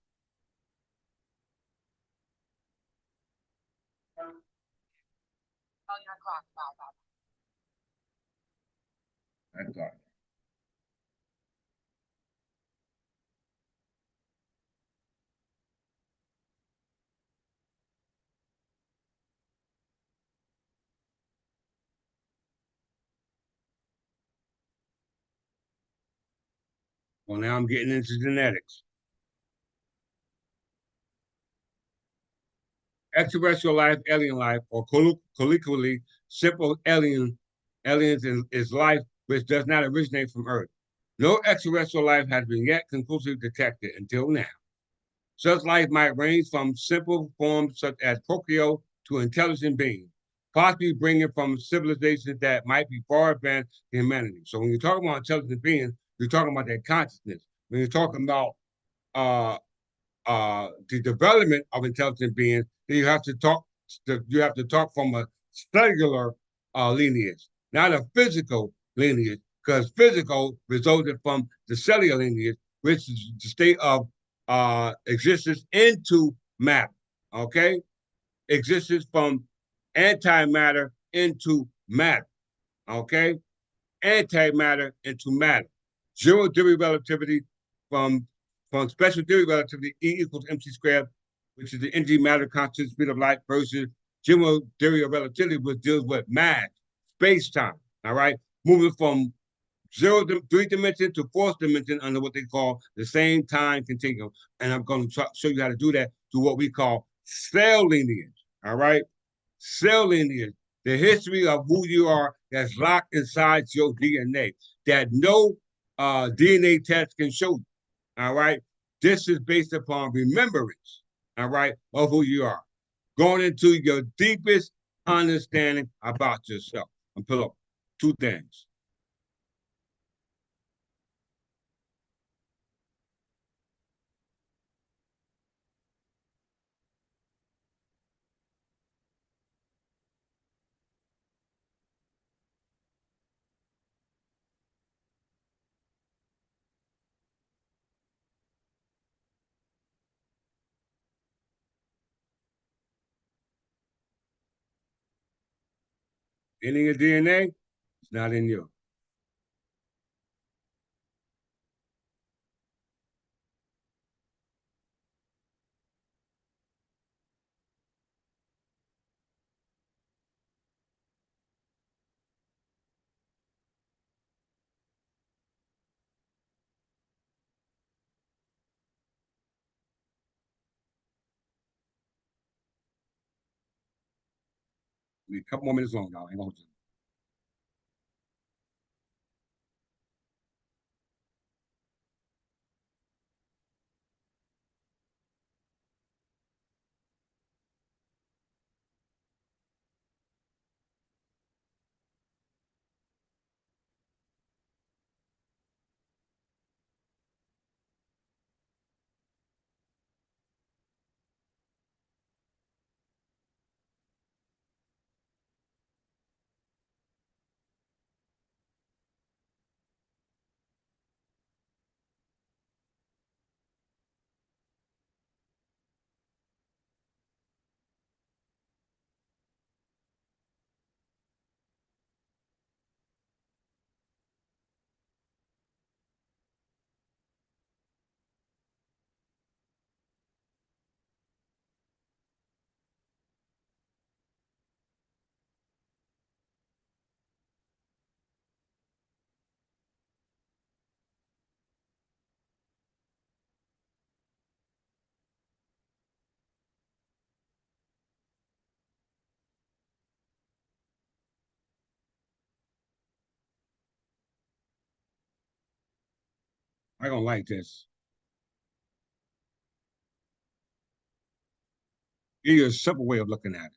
Speaker 1: That's all. Well, now I'm getting into genetics. Extraterrestrial life, alien life, or colloquially, simple aliens is life which does not originate from Earth. No extraterrestrial life has been yet conclusively detected until now. Such life might range from simple forms such as procreo to intelligent beings, possibly bringing from civilizations that might be far advanced in humanity. So when you're talking about intelligent beings, you're talking about their consciousness. When you're talking about uh, the development of intelligent beings, then you have to talk from a cellular lineage, not a physical lineage, because physical resulted from the cellular lineage, which is the state of existence into matter. Okay, existence from antimatter into matter. Okay, antimatter into matter. Zero theory relativity from special theory relativity, E equals mc squared, which is the energy matter constant speed of light, versus general theory of relativity, which deals with mass, space time. All right, moving from three dimension to fourth dimension under what they call the same time continuum. And I'm going to show you how to do that through what we call cell lineage. All right, cell lineage, the history of who you are that's locked inside your DNA that no DNA test can show you. All right. This is based upon remembrance, all right, of who you are. Going into your deepest understanding about yourself. And pull up two things. In your DNA, it's not in you. We a couple more minutes long now. Hang on. I don't like this. Give you a simple way of looking at it,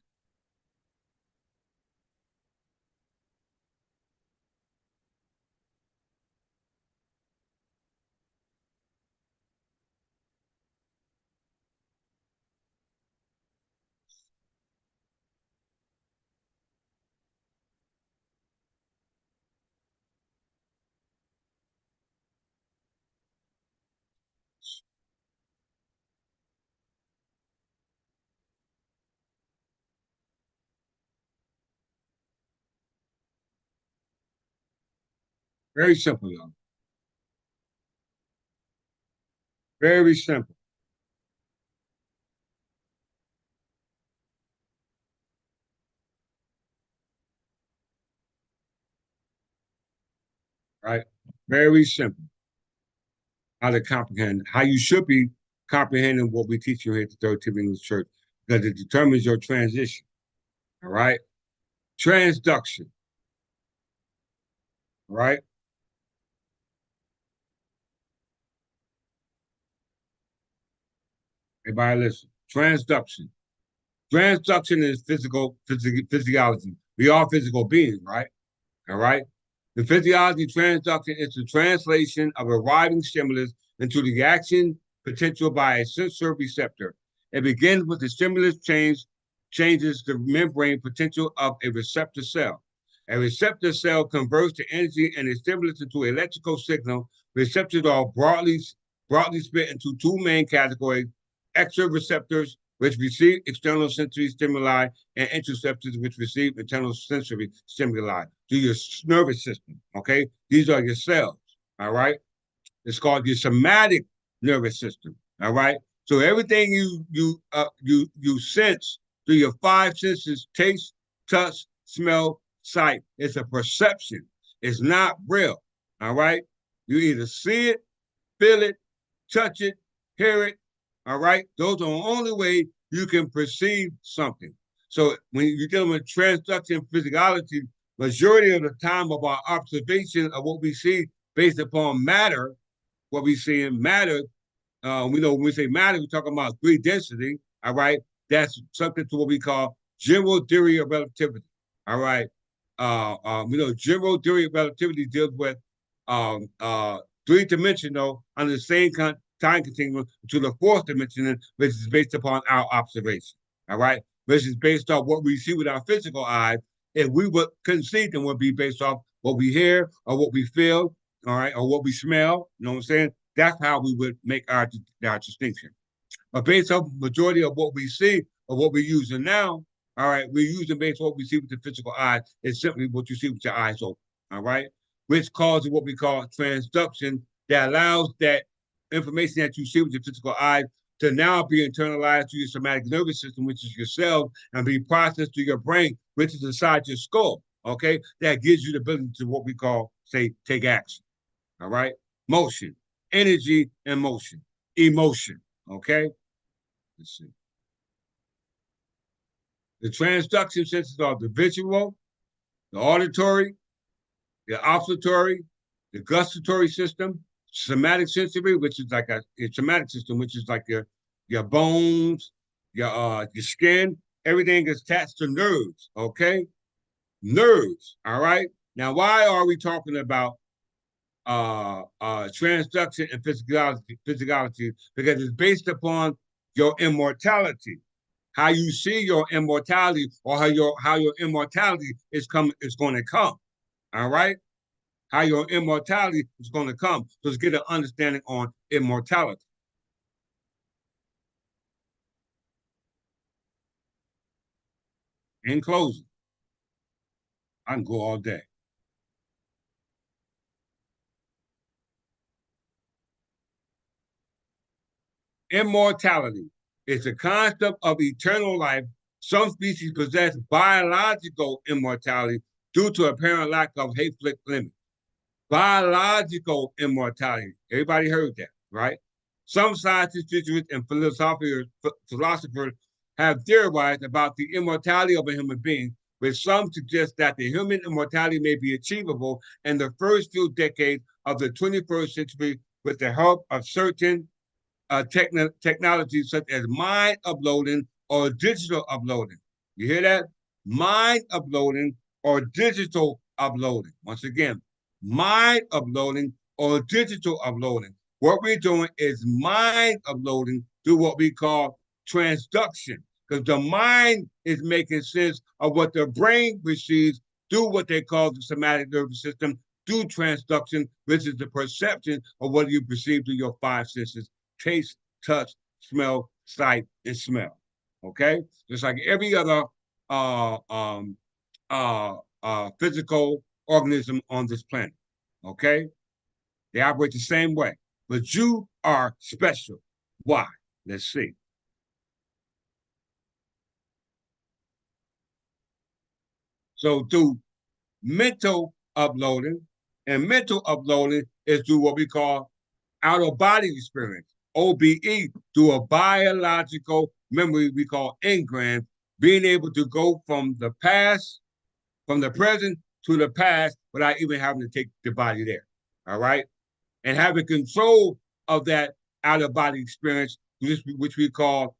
Speaker 1: very simple, y'all. Very simple, right? Very simple. How to comprehend, how you should be comprehending what we teach you here at the Third Timothy English Church, because it determines your transition. All right. Transduction. All right. Everybody listen. Transduction. Transduction is physiology. We are physical beings, right? All right. The physiology transduction is the translation of arriving stimulus into the action potential by a sensory receptor. It begins with the stimulus changes the membrane potential of a receptor cell. A receptor cell converts the energy and the stimulus into an electrical signal. Receptors are broadly split into two main categories: extrareceptors, which receive external sensory stimuli, and interoceptors, which receive internal sensory stimuli through your nervous system. Okay, these are your cells. All right, it's called your somatic nervous system. All right, so everything you sense through your five senses: taste, touch, smell, sight. It's a perception. It's not real. All right, you either see it, feel it, touch it, hear it. All right, those are the only way you can perceive something. So when you're dealing with transduction physiology, majority of the time of our observation of what we see based upon matter, what we see in matter, we know when we say matter, we're talking about three density. All right, that's subject to what we call general theory of relativity. All right, we know general theory of relativity deals with three-dimensional under the same time continuum to the fourth dimension, which is based upon our observation. All right, which is based off what we see with our physical eyes. If we would conceive them, would be based off what we hear or what we feel, all right, or what we smell. You know what I'm saying? That's how we would make our distinction. But based on the majority of what we see or what we're using now, all right, we're using based on what we see with the physical eye. It's simply what you see with your eyes open, all right, which causes what we call transduction that allows that information that you see with your physical eye to now be internalized to your somatic nervous system, which is your cells, and be processed to your brain, which is inside your skull, okay? That gives you the ability to what we call, say, take action, all right? Motion, energy, and motion, emotion, okay? Let's see. The transduction senses are the visual, the auditory, the olfactory, the gustatory system, somatic sensory, which is like a somatic system, which is like your bones, your skin, everything is attached to nerves, okay? Nerves, all right? Now, why are we talking about transduction and physicality? Because it's based upon your immortality, how you see your immortality, or how your immortality is going to come. All right, how your immortality is going to come. So let's get an understanding on immortality. In closing, I can go all day. Immortality is the concept of eternal life. Some species possess biological immortality due to apparent lack of hateful limits. Biological immortality. Everybody heard that, right? Some scientists, and philosophers have theorized about the immortality of a human being, with some suggest that the human immortality may be achievable in the first few decades of the 21st century with the help of certain technologies such as mind uploading or digital uploading. You hear that? Mind uploading or digital uploading. Once again, mind uploading or digital uploading. What we're doing is mind uploading through what we call transduction, because the mind is making sense of what the brain receives through what they call the somatic nervous system, through transduction, which is the perception of what you perceive through your five senses: taste, touch, smell, sight, and smell. Okay, just like every other uh, um, physical organism on this planet. Okay, they operate the same way, but you are special. Why? Let's see. So through mental uploading, and mental uploading is through what we call out of body experience, OBE, through a biological memory we call engram, being able to go from the past, from the present to the past without even having to take the body there. All right. And having control of that out of body experience, which we call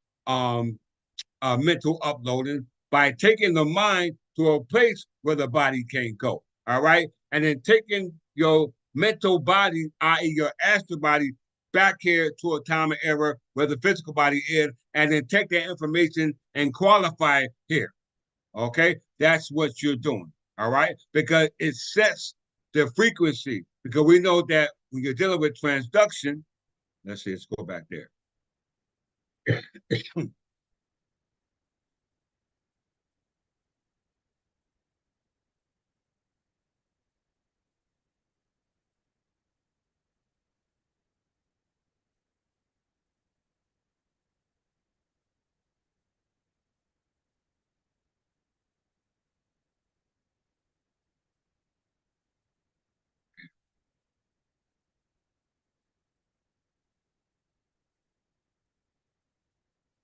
Speaker 1: mental uploading by taking the mind to a place where the body can't go. All right. And then taking your mental body, i.e., your astral body, back here to a time of era where the physical body is, and then take that information and qualify it here. Okay. That's what you're doing. All right. Because it sets the frequency. Because we know that when you're dealing with transduction, let's see, let's go back there.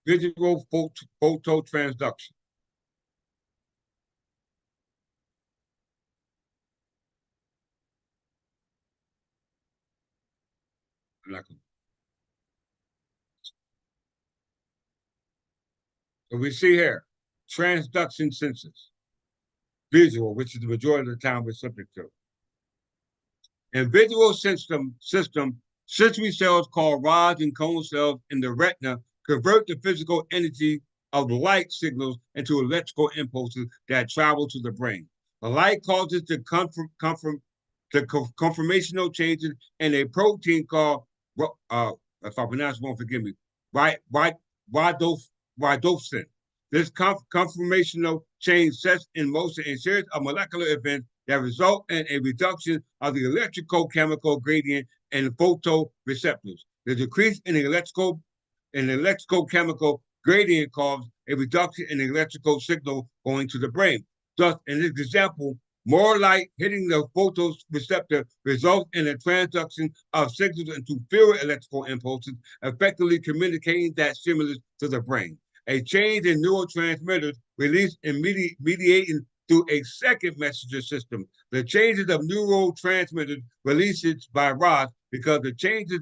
Speaker 1: Visual photo transduction. So we see here, transduction sensors, visual, which is the majority of the time we're subject to. In visual system, sensory cells called rods and cone cells in the retina convert the physical energy of light signals into electrical impulses that travel to the brain. The light causes the conformational changes in a protein called, if I pronounce it wrong, forgive me, rhodopsin. This conformational change sets in motion a series of molecular events that result in a reduction of the electrical chemical gradient in photoreceptors. The decrease in the electrical chemical gradient causes a reduction in the electrical signal going to the brain. Thus, in this example, more light hitting the photoreceptor results in a transduction of signals into fewer electrical impulses, effectively communicating that stimulus to the brain. A change in neurotransmitters released and mediating through a second messenger system. The changes of neurotransmitters released by rods because of the changes,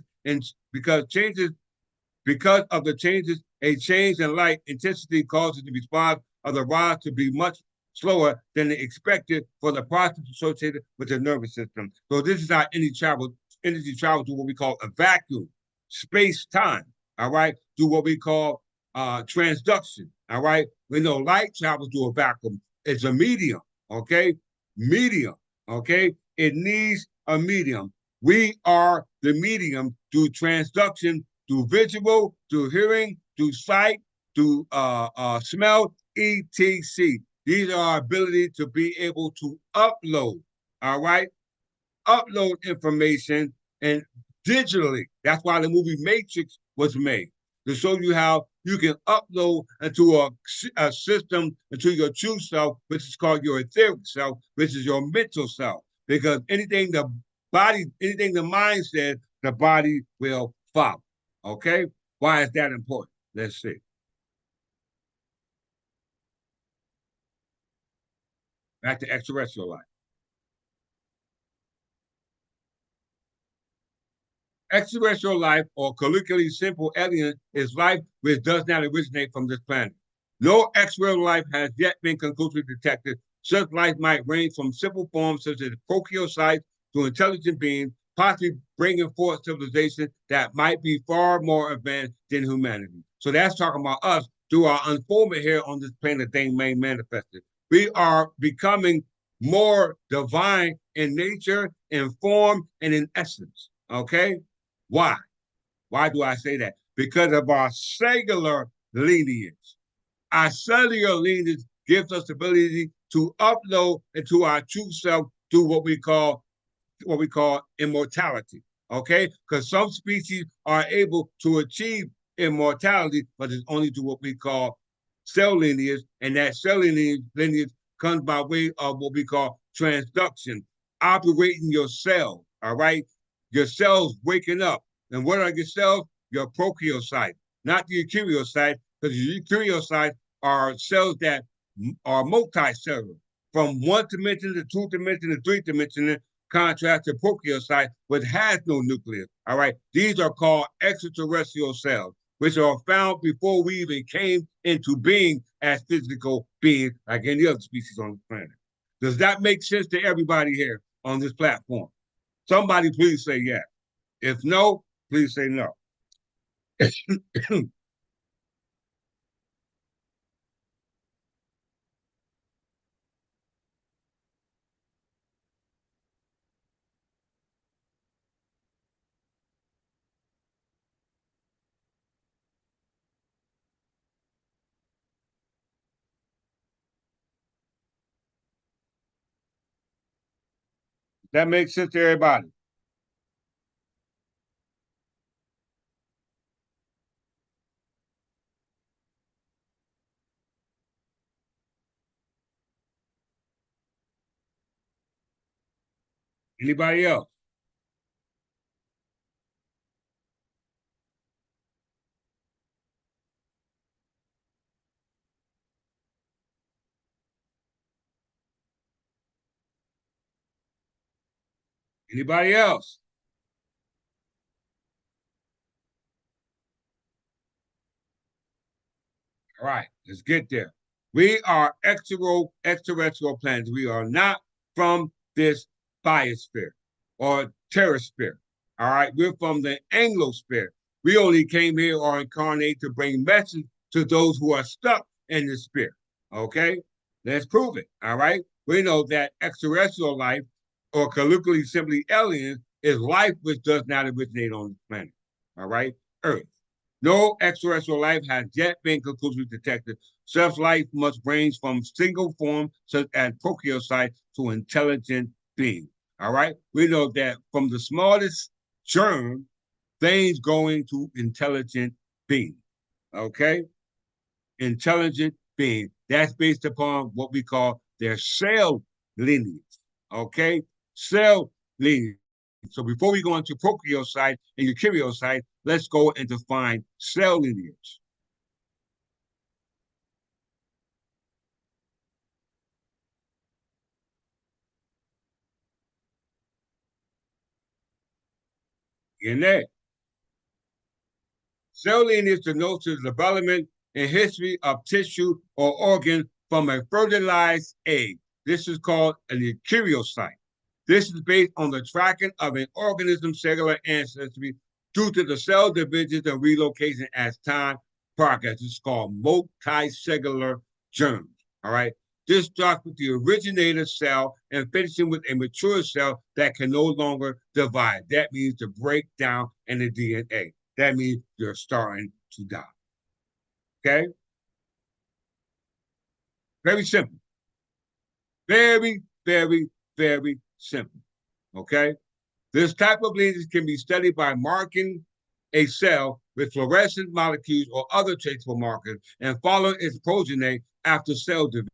Speaker 1: a change in light intensity causes the response of the rods to be much slower than expected for the process associated with the nervous system. So this is how energy travels to what we call a vacuum, space-time, all right, to what we call transduction, all right? We know light travels through a vacuum. It's a medium, okay? Medium, okay? It needs a medium. We are the medium through transduction, through visual, through hearing, through sight, through smell, etc. These are our ability to be able to upload, all right? Upload information and digitally. That's why the movie Matrix was made, to show you how you can upload into a system, into your true self, which is called your etheric self, which is your mental self. Because anything the mind says, the body will follow. Okay? Why is that important? Let's see. Back to extraterrestrial life. Extraterrestrial life, or colloquially simple alien, is life which does not originate from this planet. No extraterrestrial life has yet been conclusively detected. Such life might range from simple forms such as prokaryotes to intelligent beings, possibly bringing forth civilization that might be far more advanced than humanity. So that's talking about us through our unfoldment here on this planet being made manifested. We are becoming more divine in nature, in form, and in essence. Okay? Why? Why do I say that? Because of our cellular lineage. Our cellular lineage gives us the ability to upload into our true self through what we call immortality. Okay? Because some species are able to achieve immortality, but it's only through what we call cell lineage, and that cell lineage comes by way of what we call transduction, operating your cell. All right? Your cells waking up. And what are your cells? Your prokaryocytes, not the eukaryocytes, because the eukaryocytes are cells that are multicellular, from one dimension to two dimension to three dimension, contrast to prokaryocytes, which has no nucleus. All right, these are called extraterrestrial cells, which are found before we even came into being as physical beings like any other species on the planet. Does that make sense to everybody here on this platform? Somebody please say yes. If no, please say no. That makes sense to everybody. Anybody else? Anybody else? All right, let's get there. We are extraterrestrial planets. We are not from this biosphere or terrasphere. All right, we're from the Anglosphere. We only came here or incarnate to bring message to those who are stuck in the sphere. Okay, let's prove it. All right, we know that extraterrestrial life, or colloquially simply aliens, is life which does not originate on the planet. All right, Earth. No extraterrestrial life has yet been conclusively detected. Such life must range from single form, such as prokaryotes, to intelligent beings. All right? We know that from the smallest germ, things going to intelligent beings. Okay? Intelligent beings. That's based upon what we call their cell lineage. Okay? Cell lineage. So before we go into prokaryote and eukaryote, let's go and define cell lineage. DNA. Cell lineage denotes the development and history of tissue or organ from a fertilized egg. This is called an eukaryote. This is based on the tracking of an organism's cellular ancestry due to the cell divisions and relocation as time progresses. It's called multicellular germs. All right. This starts with the originator cell and finishing with a mature cell that can no longer divide. That means to break down in the DNA. That means you're starting to die. Okay? Very simple. Very, very, very simple. Okay? This type of lineage can be studied by marking a cell with fluorescent molecules or other traceable markers and follow its progeny after cell division.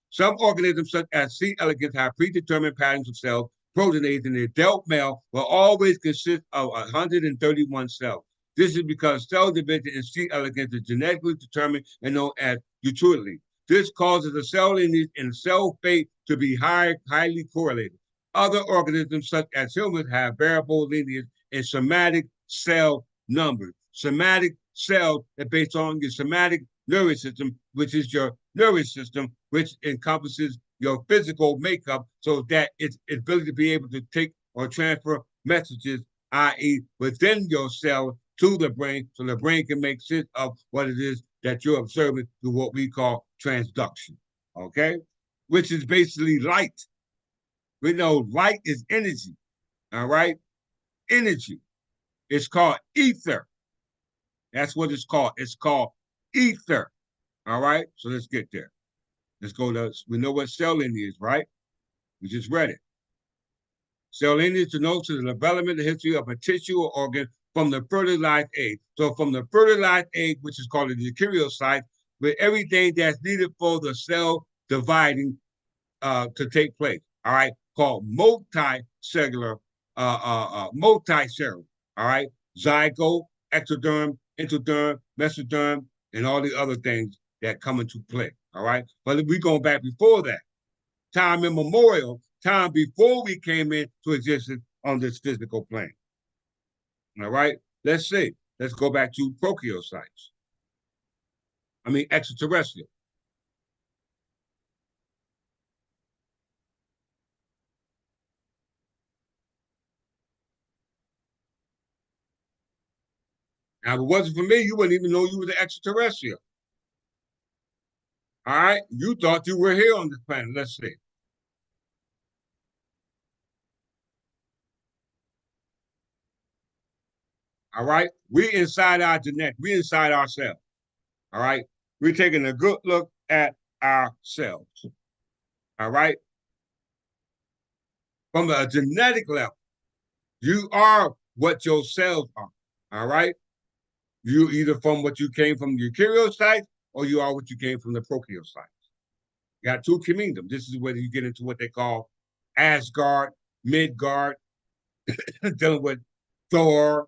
Speaker 1: Some organisms, such as C. elegans, have predetermined patterns of cells. Proteinases in the adult male will always consist of 131 cells. This is because cell division in C. elegans is genetically determined and known as utility. This causes the cell lineage and cell fate to be highly correlated. Other organisms, such as humans, have variable lineage and somatic cell numbers. Somatic cells are based on your somatic nervous system, which is your nervous system, which encompasses your physical makeup, so that its ability to be able to take or transfer messages, i.e., within your cell to the brain, so the brain can make sense of what it is that you're observing through what we call transduction. Okay? Which is basically light. We know light is energy. All right? Energy. It's called ether. That's what it's called. It's called ether. All right? So let's get there. Let's go to, we know what cell lineage is, right? We just read it. Cell lineage denotes the development and history of a tissue or organ from the fertilized egg. So from the fertilized egg, which is called the eukaryote, with everything that's needed for the cell dividing to take place. All right, called multicellular, multicellular. All right, zygote, ectoderm, endoderm, mesoderm, and all the other things that come into play. All right, but if we go back before that, time immemorial, time before we came into existence on this physical plane. All right, let's see. let's go back to prokaryotes. I mean, extraterrestrial. Now, if it wasn't for me, you wouldn't even know you was an extraterrestrial. All right? You thought you were here on this planet. Let's see. All right? We inside our genetic. We inside ourselves. All right? We're taking a good look at ourselves. All right? From a genetic level, you are what your cells are. All right? You either from what you came from the eukaryotes or you are what you came from the prokaryotes. You got two kingdoms. This is where you get into what they call Asgard, Midgard, dealing with Thor,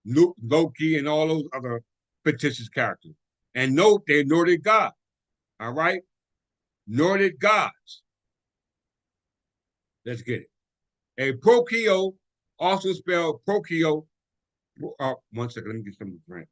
Speaker 1: Loki, and all those other fictitious characters. And note they're Nordic gods. All right? Nordic gods. Let's get it. A prokyo, also spelled prokyo. 1 second, let me get some of the drink.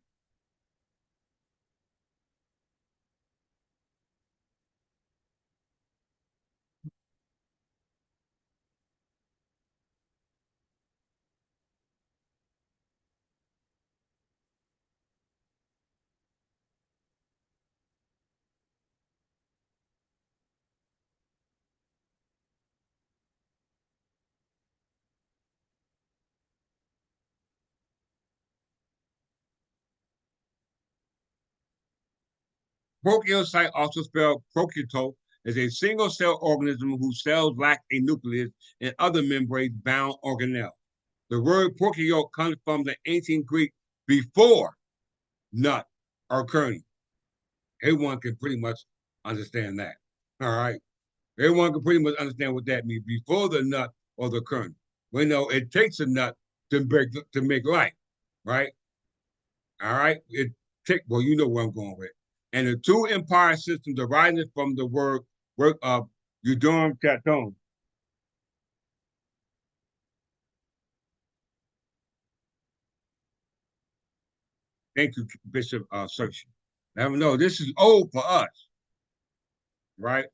Speaker 1: Prokaryote, also spelled prokaryote, is a single-cell organism whose cells lack a nucleus and other membrane-bound organelles. The word prokaryote comes from the ancient Greek before nut or kernel. Everyone can pretty much understand that. All right. Everyone can pretty much understand what that means before the nut or the kernel. We know it takes a nut to make life, right? All right. Well, you know where I'm going with. And the two empire systems arising from the work of Eudorm Chaton. Thank you, Bishop Searcy. Now, no, this is old for us, right?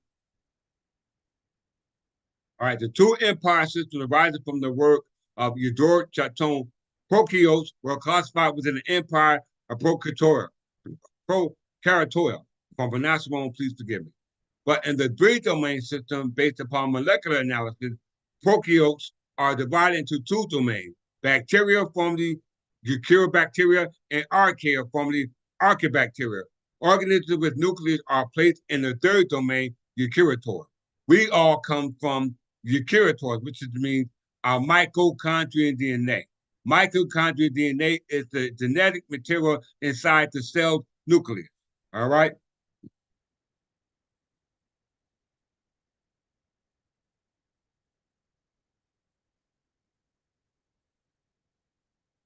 Speaker 1: All right, the two empire systems arising from the work of Eudorm Chaton, prokaryotes were classified within the empire of Prokaryote. If I'm pronouncing wrong, please forgive me. But in the three-domain system, based upon molecular analysis, prokaryotes are divided into two domains: bacteria, formerly Eukarybacteria, and archaea, formerly Archaebacteria. Organisms with nucleus are placed in the third domain, eukaryotes. We all come from eukaryotes, which means our mitochondrial DNA. Mitochondrial DNA is the genetic material inside the cell's nucleus. All right?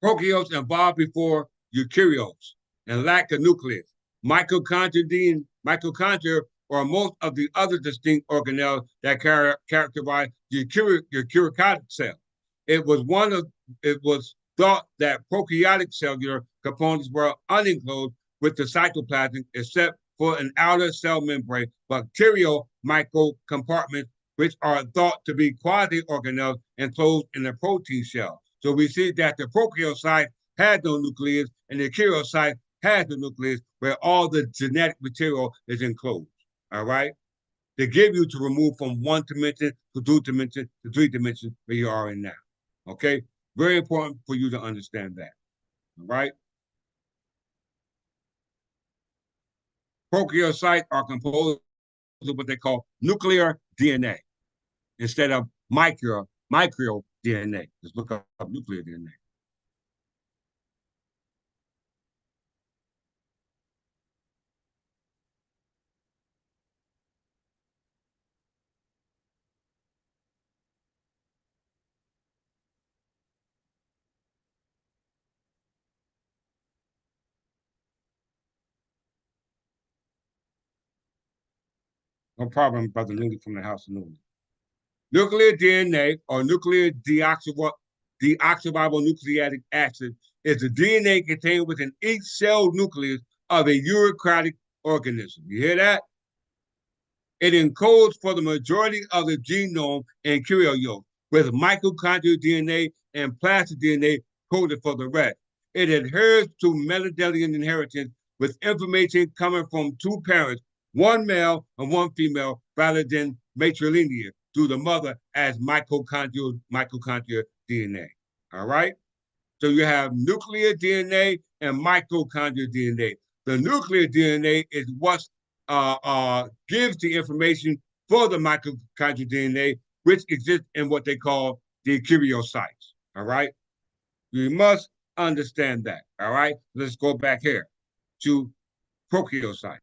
Speaker 1: Prokaryotes evolved before eukaryotes and lack a nucleus. Mitochondria or most of the other distinct organelles that characterize eukaryotic cell. It was thought that prokaryotic cellular components were unenclosed with the cytoplasm except for an outer cell membrane, bacterial microcompartments, which are thought to be quasi-organelles enclosed in the protein shell. So we see that the prokaryote had no nucleus and the eukaryote has the nucleus where all the genetic material is enclosed. All right? They give you to remove from one dimension to two dimensions to three dimensions where you are in now. Okay? Very important for you to understand that. All right? Prokaryotes are composed of what they call nuclear DNA instead of micro DNA. Just look up nuclear DNA. No problem, Brother Lindy from the House of Newman. Nuclear DNA or nuclear deoxyribonucleic acid is the DNA contained within each cell nucleus of a eukaryotic organism. You hear that? It encodes for the majority of the genome in eukaryotes, with mitochondrial DNA and plasmid DNA coded for the rest. It adheres to Mendelian inheritance with information coming from two parents, one male and one female, rather than matrilinear through the mother as mitochondrial DNA. All right? So you have nuclear DNA and mitochondrial DNA. The nuclear DNA is what gives the information for the mitochondrial DNA, which exists in what they call the karyocytes. All right. You must understand that. All right. Let's go back here to prokaryocytes.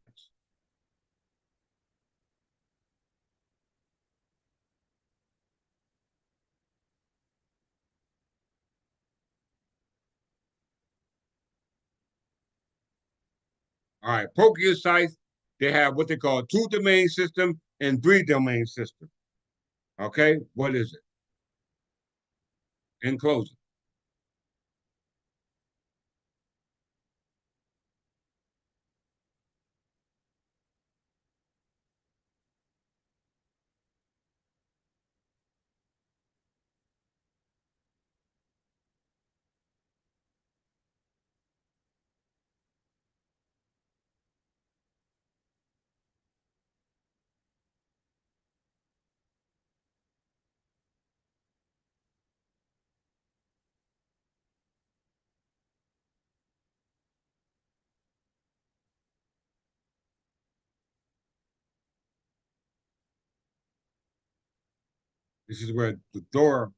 Speaker 1: All right. Prokaryocytes, they have what they call two-domain system and three-domain system. Okay. What is it? In closing. This is where the door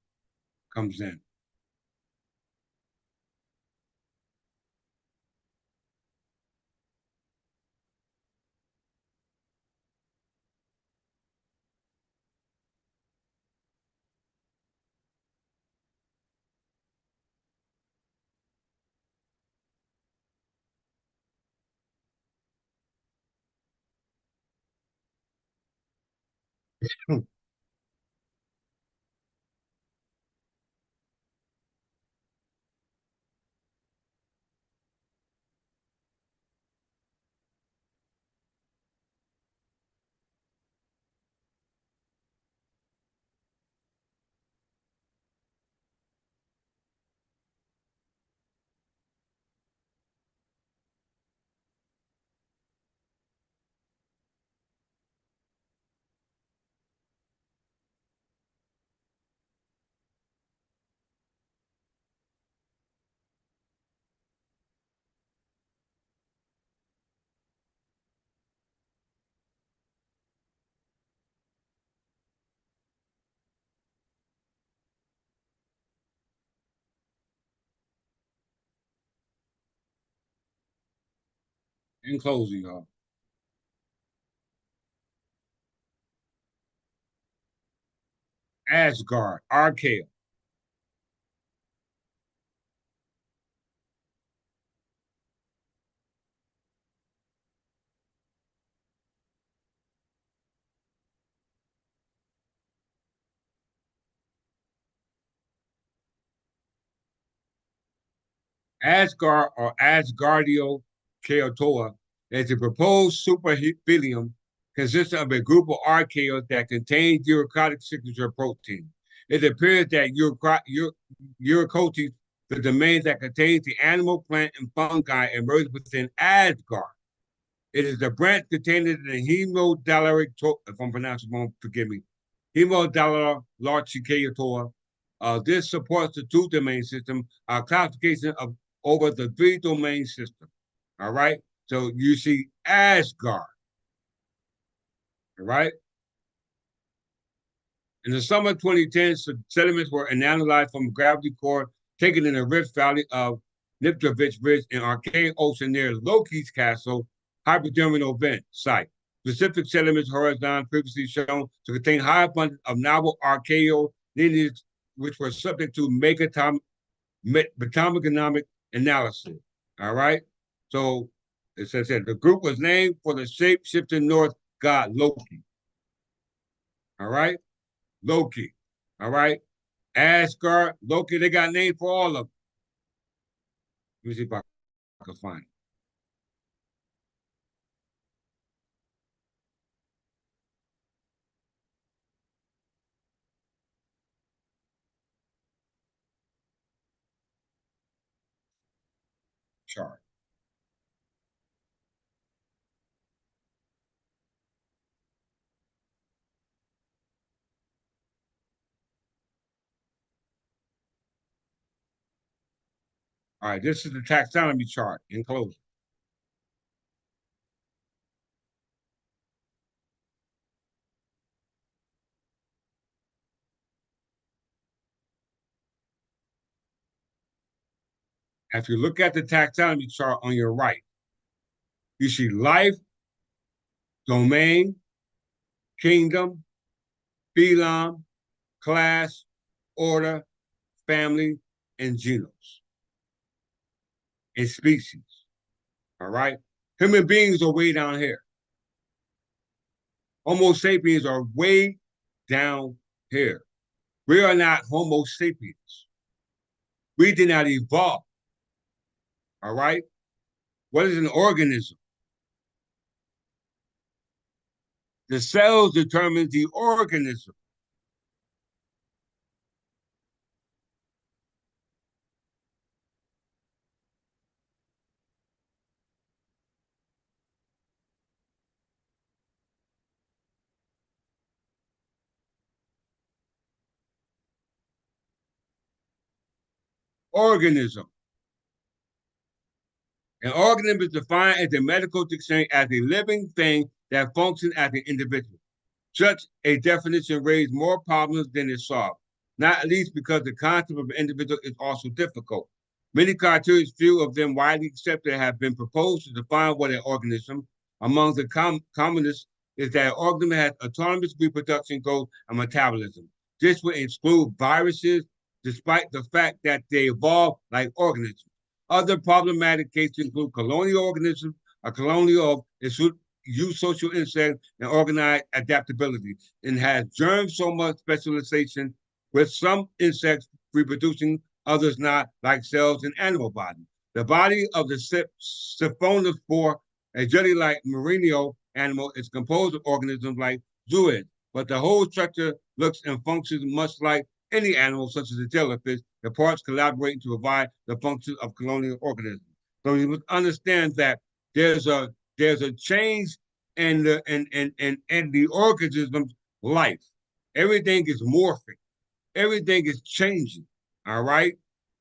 Speaker 1: comes in. In closing, y'all. Asgard, Archaea. Asgard or Asgardio Chaotoa is a proposed superhelium consisting of a group of archaeas that contain eukaryotic signature protein. It appears that eukaryotes, the domain that contains the animal, plant, and fungi, emerge within Asgard. It is the branch containing the hemodalaric, if I'm pronouncing wrong, forgive me, hemodallaricatoa. This supports the two-domain system, classification of over the three-domain system. All right. So you see Asgard. All right. In the summer of 2010, sediments were analyzed from gravity core taken in the Rift Valley of Niptrovich Ridge in Arctic Ocean near Loki's Castle hypodermal vent site. Specific sediments horizon previously shown to contain high abundance of novel archaeal lineages, which were subject to metabonomic analysis. All right. So it says that the group was named for the shape-shifting North god Loki. All right. Loki. All right. Asgard, Loki, they got names for all of them. Let me see if I can find it. Chart. All right, this is the taxonomy chart in closing. If you look at the taxonomy chart on your right, you see life, domain, kingdom, phylum, class, order, family, and genus, and species. All right? Human beings are way down here. Homo sapiens are way down here. We are not Homo sapiens. We did not evolve. All right? What is an organism? The cells determine the organism. Organism. An organism is defined as a medical dictionary as a living thing that functions as an individual. Such a definition raised more problems than it solved, not least because the concept of an individual is also difficult. Many criteria, few of them widely accepted, have been proposed to define what an organism. Among the commonest is that an organism has autonomous reproduction, growth, and metabolism. This would exclude viruses, despite the fact that they evolve like organisms. Other problematic cases include colonial organisms, a colonial of eusocial insects, and organized adaptability, and has germs so much specialization, with some insects reproducing, others not, like cells in animal bodies. The body of the siphonophore, a jelly-like marino animal, is composed of organisms like zooids, but the whole structure looks and functions much like any animal, such as a jellyfish. The parts collaborate to provide the functions of colonial organisms. So you must understand that there's a there's a change in the organism's life. Everything is morphing. Everything is changing. All right.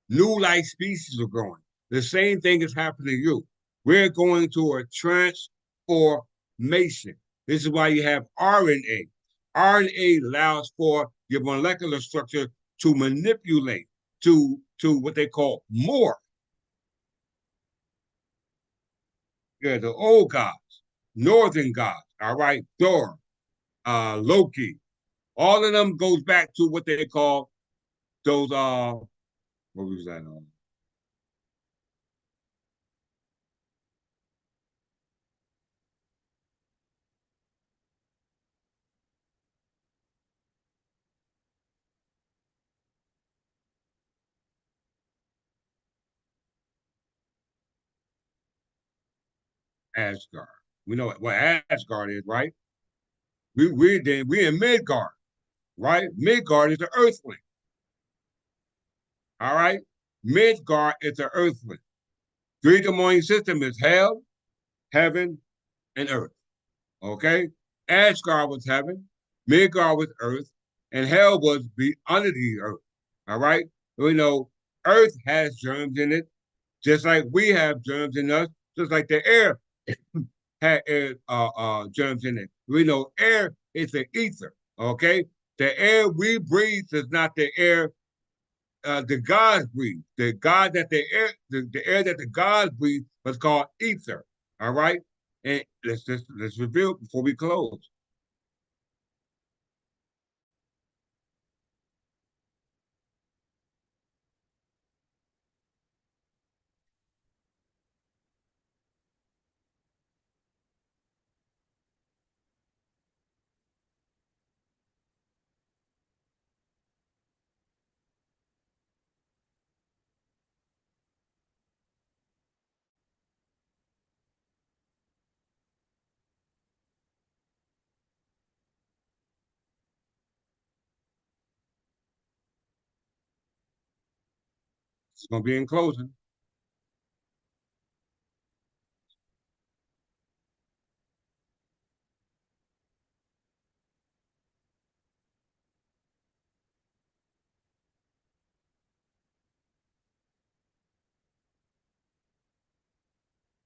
Speaker 1: New life species are growing. The same thing is happening to you. We're going to a transformation. This is why you have RNA. RNA allows for your molecular structure to manipulate to what they call morph. Yeah, the old gods, northern gods, all right, Thor, Loki, all of them goes back to what they call those what was that? Asgard. We know what Asgard is, right? We in Midgard, right? Midgard is the Earthling. All right, Midgard is the Earthling. Three demonic system is hell, heaven, and earth. Okay, Asgard was heaven, Midgard was earth, and hell was be under the earth. All right, we know earth has germs in it, just like we have germs in us, just like the air had air, germs in it. We know air is the ether. Okay, the air we breathe is not the air the gods breathe. The God that the air that the gods breathe was called ether. All right, and let's review before we close. It's going to be in closing.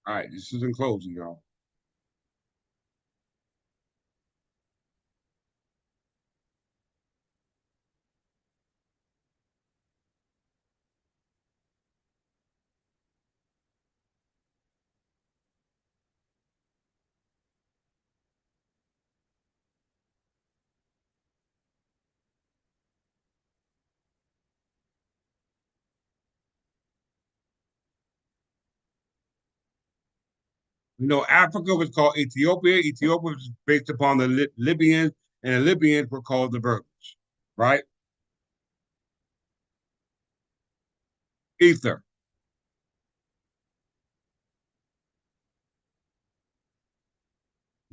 Speaker 1: All right, this is in closing, y'all. You know, Africa was called Ethiopia. Ethiopia was based upon the Libyans, and the Libyans were called the Berbers, right? Ether.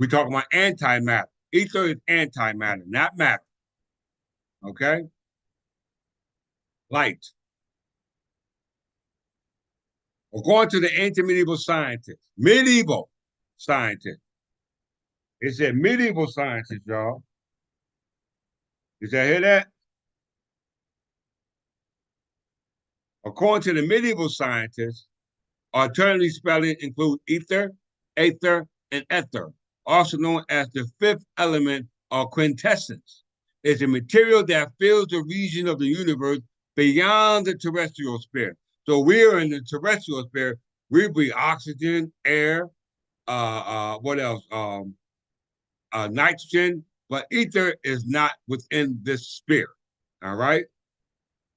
Speaker 1: We talk about antimatter. Ether is antimatter, not matter. Okay? Light. According to the ancient medieval scientists, it said medieval scientists, y'all. Did you hear that? According to the medieval scientists, alternative spelling include ether, aether, and ether, also known as the fifth element or quintessence. It's a material that fills the region of the universe beyond the terrestrial sphere. So we're in the terrestrial sphere. We breathe oxygen, air, what else? Nitrogen, but ether is not within this sphere. All right.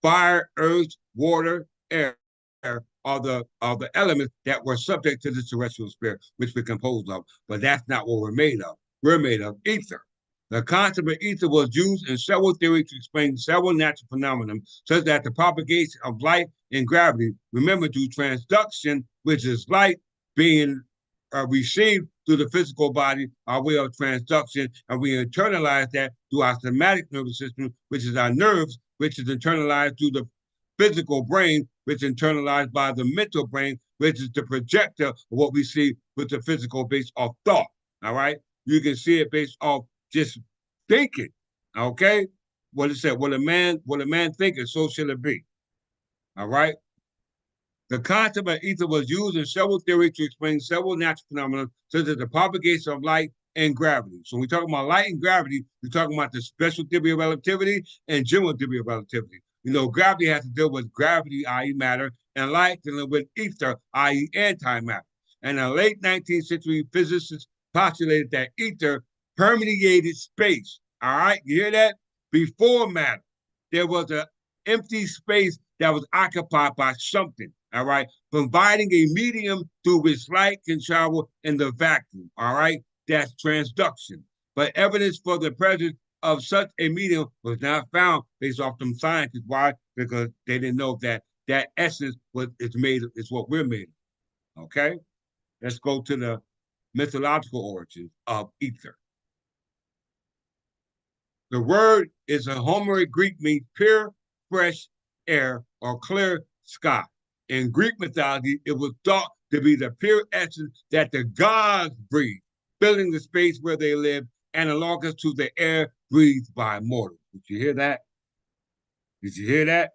Speaker 1: Fire, earth, water, air are the elements that were subject to the terrestrial sphere, which we're composed of. But that's not what we're made of. We're made of ether. The concept of ether was used in several theories to explain several natural phenomena, such as the propagation of light and gravity. Remember, through transduction, which is light being received through the physical body, our way of transduction, and we internalize that through our somatic nervous system, which is our nerves, which is internalized through the physical brain, which is internalized by the mental brain, which is the projector of what we see with the physical based off thought. All right. You can see it based off just thinking. Okay. What it said, what a man thinketh, so shall it be. All right. The concept of ether was used in several theories to explain several natural phenomena, such as the propagation of light and gravity. So when we talk about light and gravity, we're talking about the special theory of relativity and general theory of relativity. You know, gravity has to deal with gravity, i.e. matter, and light dealing with ether, i.e. antimatter. And in the late 19th century, physicists postulated that ether permeated space. All right, you hear that? Before matter, there was an empty space that was occupied by something. All right, providing a medium through which light can travel in the vacuum. All right, that's transduction. But evidence for the presence of such a medium was not found based off them scientists. Why? Because they didn't know that that essence was is made is what we're made of. Okay, let's go to the mythological origins of ether. The word is a Homeric Greek, means pure, fresh air or clear sky. In Greek mythology, it was thought to be the pure essence that the gods breathed, filling the space where they live, analogous to the air breathed by mortals. Did you hear that? Did you hear that?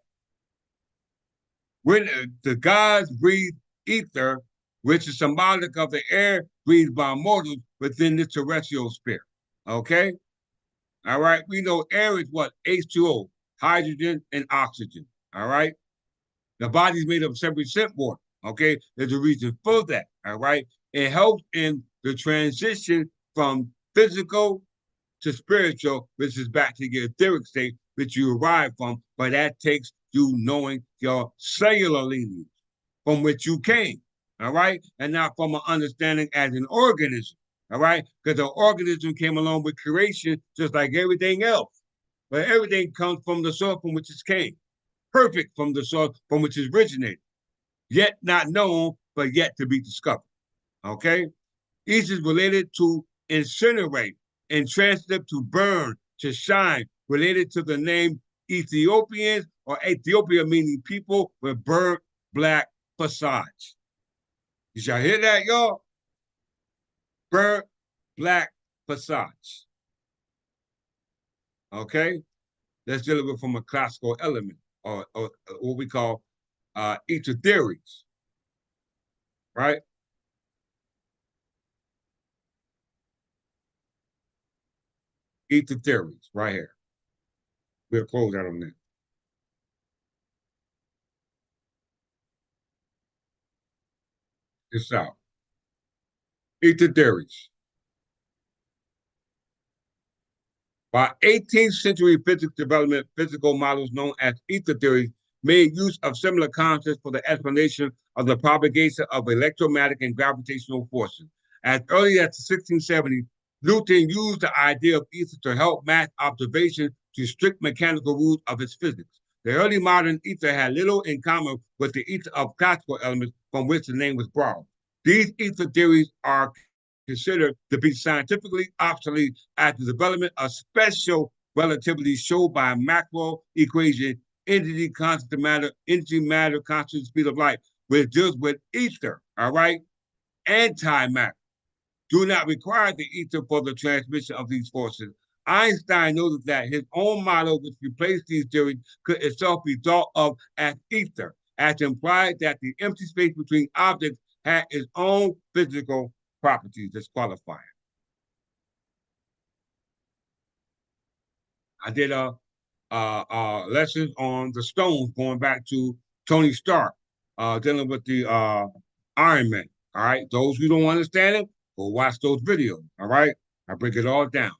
Speaker 1: When the gods breathe ether, which is symbolic of the air breathed by mortals within the terrestrial sphere. Okay? All right. We know air is what? H2O, hydrogen and oxygen. All right. The body's made of 7% water. Okay. There's a reason for that. All right. It helps in the transition from physical to spiritual, which is back to your etheric state, which you arrive from. But that takes you knowing your cellular lineage from which you came. All right. And not from an understanding as an organism. All right, because the organism came along with creation just like everything else. But everything comes from the source from which it came, perfect from the source from which it originated, yet not known, but yet to be discovered. Okay, each is related to incinerate and translate to burn, to shine, related to the name Ethiopians, or Ethiopia meaning people with burnt black facades. Did y'all hear that, y'all? Burnt black facades. Okay? Let's deal with it from a classical element, or what we call ether theories, right? Ether theories, right here. We'll close out on that. It's out. Ether theories. By 18th century physics development, physical models known as ether theories made use of similar concepts for the explanation of the propagation of electromagnetic and gravitational forces. As early as the 1670s, Newton used the idea of ether to help match observation to strict mechanical rules of its physics. The early modern ether had little in common with the ether of classical elements from which the name was borrowed. These ether theories are considered to be scientifically obsolete as the development of special relativity showed by a macro equation, entity constant matter, energy matter, constant speed of light, which deals with ether, all right, antimatter. Do not require the ether for the transmission of these forces. Einstein noted that his own model, which replaced these theories, could itself be thought of as ether, as implied that the empty space between objects had its own physical properties. Disqualified. I did lessons on the stones going back to Tony Stark, dealing with the Iron Man. All right, those who don't understand it, go watch those videos. All right, I break it all down.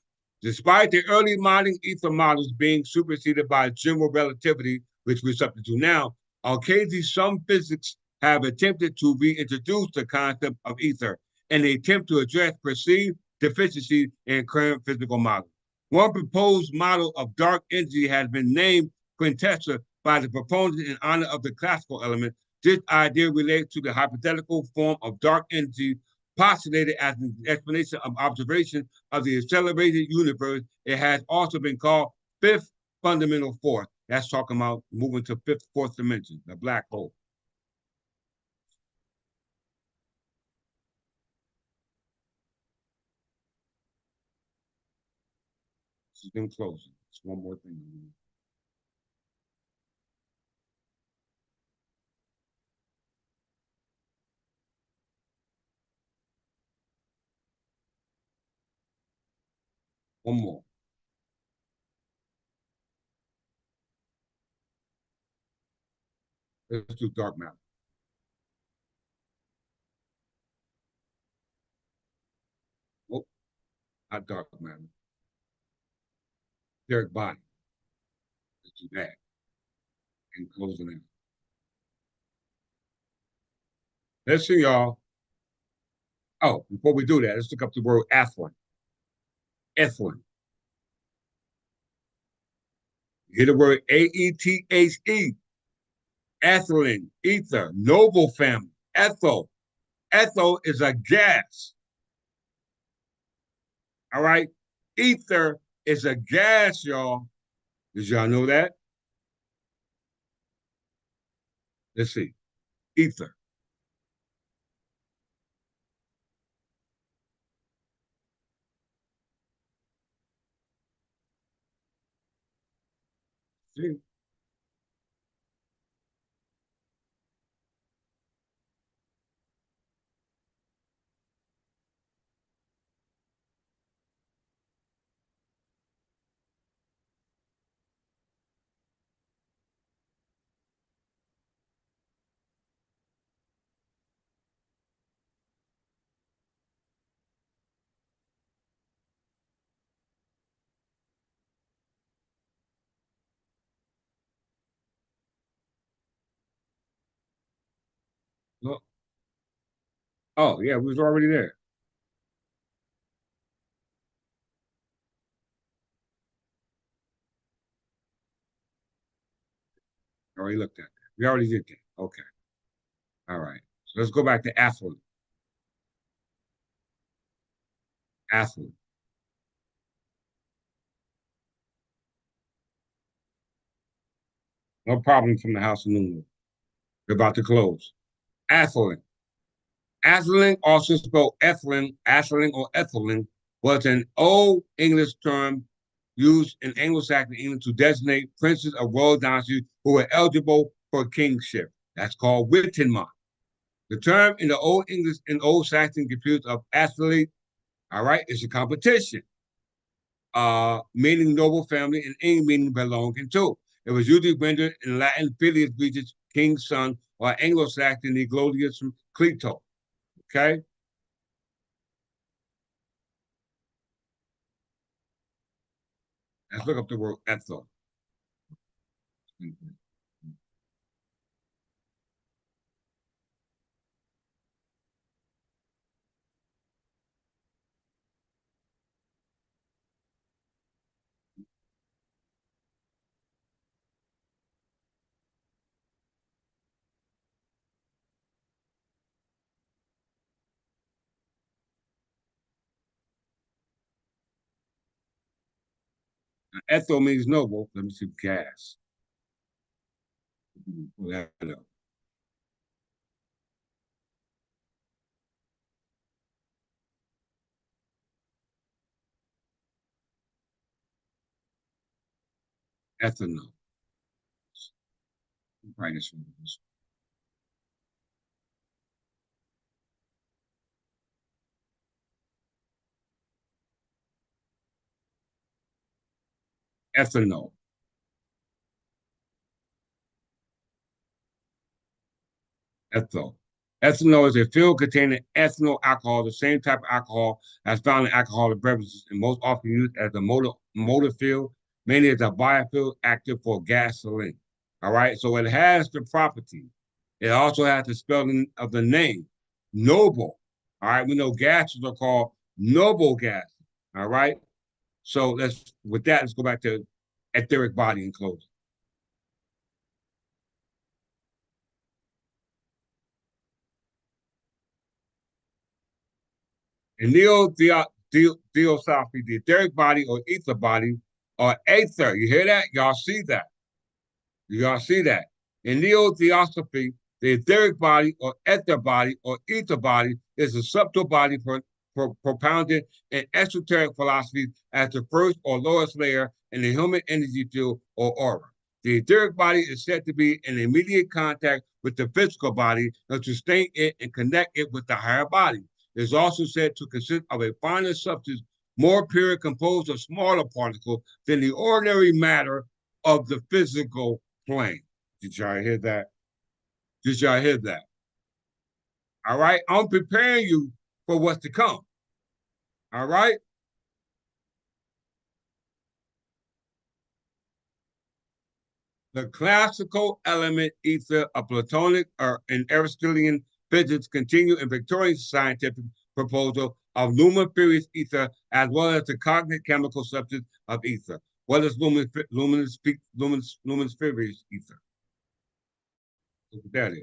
Speaker 1: Despite the early modern ether models being superseded by general relativity, which we're subject to now, occasionally some physics have attempted to reintroduce the concept of ether in an attempt to address perceived deficiencies in current physical models. One proposed model of dark energy has been named quintessa by the proponents in honor of the classical element. This idea relates to the hypothetical form of dark energy postulated as an explanation of observation of the accelerated universe. It has also been called fifth fundamental force. That's talking about moving to fifth, fourth dimension, the black hole. This is them closing. It's one more thing. One more. Let's do dark matter. Oh, not dark matter. Etheric body. Let's do that. And closing in. Let's see, y'all. Oh, before we do that, let's look up the word ethylene. Ethylene. You hear the word A-E-T-H-E. Ethylene, ether, noble family, ethyl. Ethyl is a gas. All right. Ether is a gas, y'all. Did y'all know that? Let's see. Ether. See? Look. Oh, yeah, we was already there. Already looked at that. We already did that. Okay. All right. So let's go back to affluent. Affluent. No problem from the House of Newman. We're about to close. Atheling. Atheling, also spelled Atheling or Etheling, was an Old English term used in Anglo-Saxon England to designate princes of royal dynasty who were eligible for kingship. That's called Wittenmont. The term in the Old English and Old Saxon computes of athlete, all right, is a competition, meaning noble family, and ing meaning belonging to. It was usually rendered in Latin filius regis, king's son, or Anglo-Saxon Neglodius Clito. Okay? Let's look up the word ethel. Ethel means noble. Let me see gas. Ethanol. Ethanol. Ethanol. Ethanol is a fuel containing ethanol alcohol, the same type of alcohol as found in alcoholic beverages, and most often used as a motor fuel, mainly as a biofuel active for gasoline. All right, so it has the property. It also has the spelling of the name, noble. All right, we know gases are called noble gases. All right, so let's go back to etheric body in closing. In theosophy, the etheric body or ether body or aether. You hear that? Y'all see that? Y'all see that? In neo-theosophy, the etheric body or ether body or ether body is a subtle body propounded in esoteric philosophies as the first or lowest layer in the human energy field or aura. The etheric body is said to be in immediate contact with the physical body and sustain it and connect it with the higher body. It is also said to consist of a finer substance, more pure, composed of smaller particles than the ordinary matter of the physical plane. Did y'all hear that? Did y'all hear that? All right. I'm preparing you for what's to come. All right. The classical element ether of Platonic or in Aristotelian physics continue in Victorian scientific proposal of luminous ether as well as the cognate chemical substance of ether. What is luminous ether? Look what that is.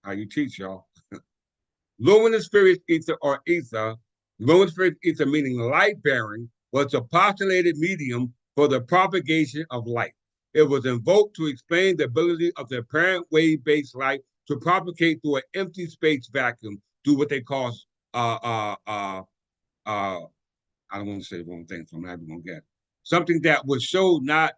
Speaker 1: How you teach y'all. Luminous ether or ether, luminous ether meaning light bearing, was a postulated medium for the propagation of light. It was invoked to explain the ability of the apparent wave based light to propagate through an empty space vacuum through what they call uh, uh, uh, uh, I don't want to say the wrong thing, so I'm not even gonna get something that would show not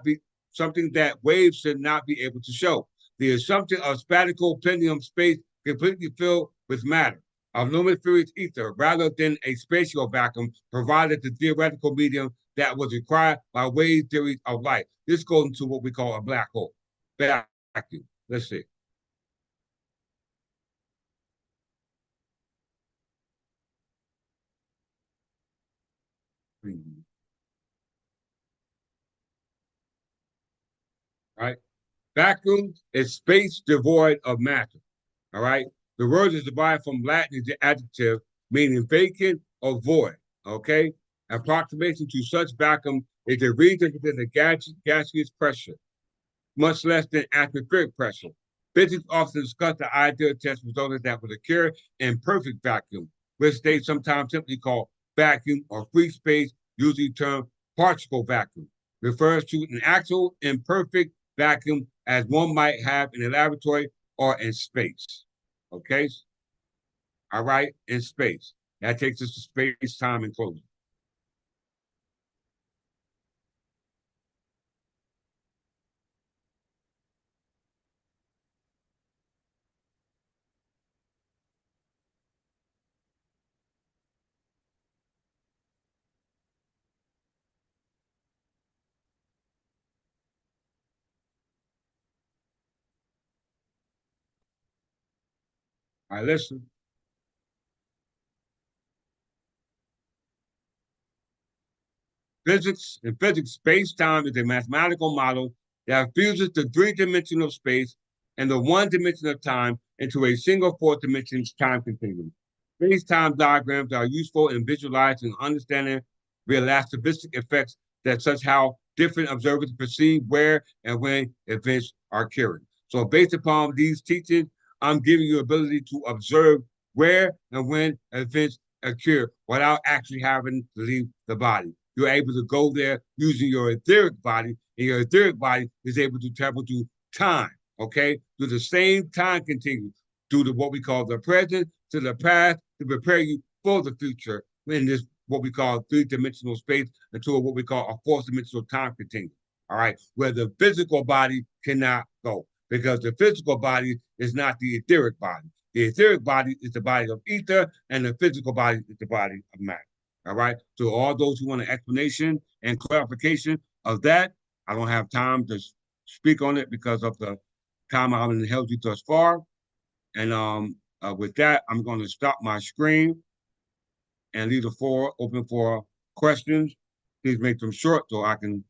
Speaker 1: be something that waves should not be able to show. The assumption of spatial plenum space completely filled with matter of luminous ether rather than a spatial vacuum provided the theoretical medium that was required by wave theories of light. This goes into what we call a black hole. Vacuum. Let's see. Right? Vacuum is space devoid of matter. All right. The word is derived from Latin adjective meaning vacant or void. Okay. Approximation to such vacuum is a region within the gaseous pressure, much less than atmospheric pressure. Physics often discuss the ideal test resulting that would occur in perfect vacuum, which they sometimes simply call vacuum or free space, usually termed particle vacuum, refers to an actual imperfect vacuum as one might have in a laboratory or in space. Okay? All right? In space. That takes us to space, time, and closure. All right, listen. In physics, space-time is a mathematical model that fuses the three-dimensional space and the one dimension of time into a single four-dimensional time continuum. Space-time diagrams are useful in visualizing and understanding relativistic effects that such how different observers perceive where and when events are occurring. So based upon these teachings, I'm giving you ability to observe where and when events occur without actually having to leave the body. You're able to go there using your etheric body, and your etheric body is able to travel through time, okay? Through the same time continuum, through the what we call the present to the past to prepare you for the future in this what we call three-dimensional space into what we call a fourth-dimensional time continuum. All right, where the physical body cannot go because the physical body is not the etheric body. The etheric body is the body of ether, and the physical body is the body of matter. All right. So all those who want an explanation and clarification of that, I don't have time to speak on it because of the time I've held you thus far. And with that, I'm going to stop my screen and leave the floor open for questions. Please make them short so I can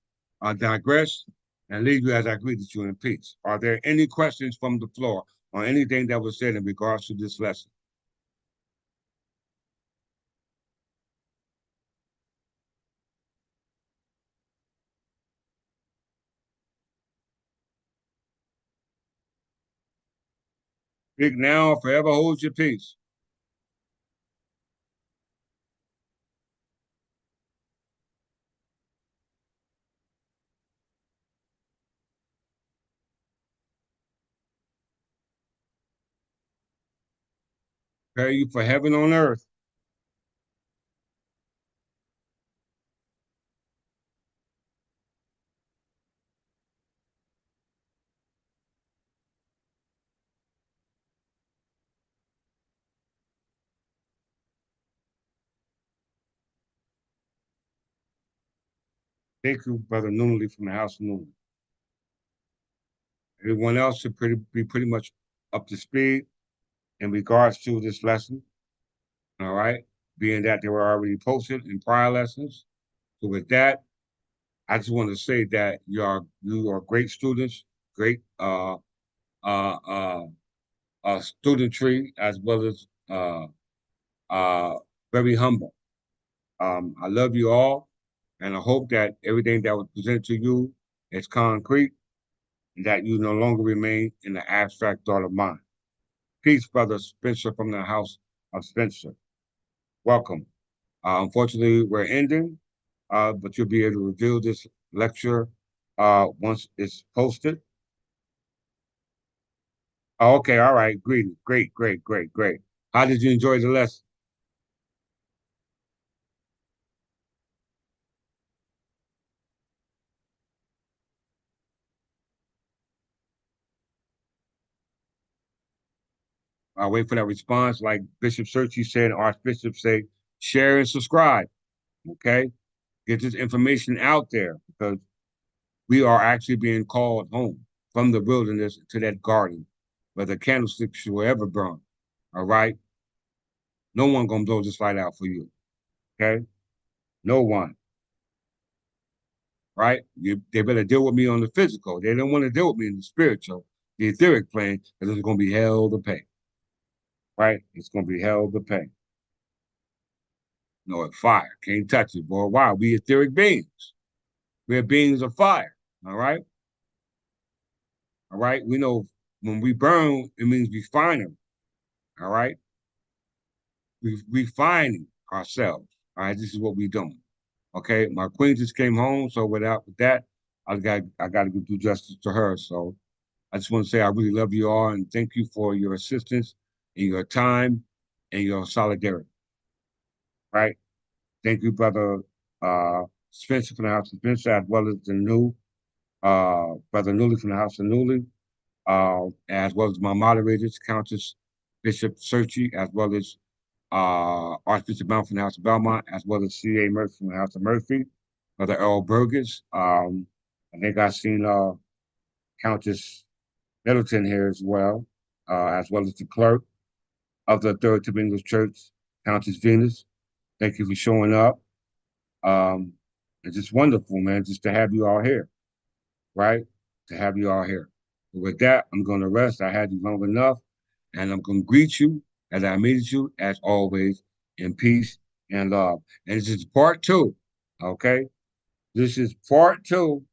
Speaker 1: digress and leave you as I greet you in peace. Are there any questions from the floor on anything that was said in regards to this lesson? Speak now, forever hold your peace. Prepare you for heaven on earth. Thank you, Brother Noonley from the House of Noonley. Everyone else should be pretty much up to speed in regards to this lesson. All right, being that they were already posted in prior lessons. So with that, I just want to say that you are great students, great uh, uh, studentry, as well as uh, very humble. I love you all, and I hope that everything that was presented to you is concrete, and that you no longer remain in the abstract thought of mind. Peace, Brother Spencer from the House of Spencer. Welcome. Unfortunately, we're ending, but you'll be able to review this lecture once it's posted. Oh, okay, all right. Great, great, great, great, great. How did you enjoy the lesson? I'll wait for that response. Like Bishop Searchy said, Archbishop say, share and subscribe. Okay, get this information out there because we are actually being called home from the wilderness to that garden where the candlesticks will ever burn. All right, no one gonna blow this light out for you. Okay, no one. Right? They better deal with me on the physical. They don't want to deal with me in the spiritual, the etheric plane, because it's gonna be hell to pay. Right? It's gonna be hell to pay. No, it's fire. Can't touch it, boy. Why? We etheric beings. We're beings of fire. All right. All right. We know when we burn, it means refining. All right, we refining ourselves. All right, this is what we doing. Okay, my queen just came home, so with that, I got to go do justice to her. So I just want to say I really love you all and thank you for your assistance and your time and your solidarity. Right. Thank you, brother Spencer from the House of Spencer, as well as the new brother Newly from the House of Newly, as well as my moderators, Countess Bishop Searchy, as well as Archbishop Mount from the House of Belmont, as well as C.A. Murphy from the House of Murphy, brother Earl Burgess. I think I've seen Countess Middleton here as well as the clerk of the Third Tip English Church, Countess Venus. Thank you for showing up. It's just wonderful, man, just to have you all here, right? To have you all here. But with that, I'm going to rest. I had you long enough, and I'm going to greet you as I meet you, as always, in peace and love. And this is part two, okay? This is part two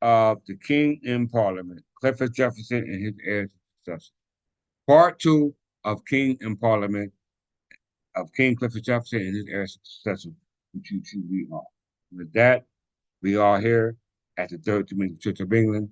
Speaker 1: of the King in Parliament, Clifford Jefferson and his heirs and successors. Part two of King in Parliament, of King Clifford Jefferson and his heirs and successors, which you truly are. With that, we are here at the Third Dominican Church of England.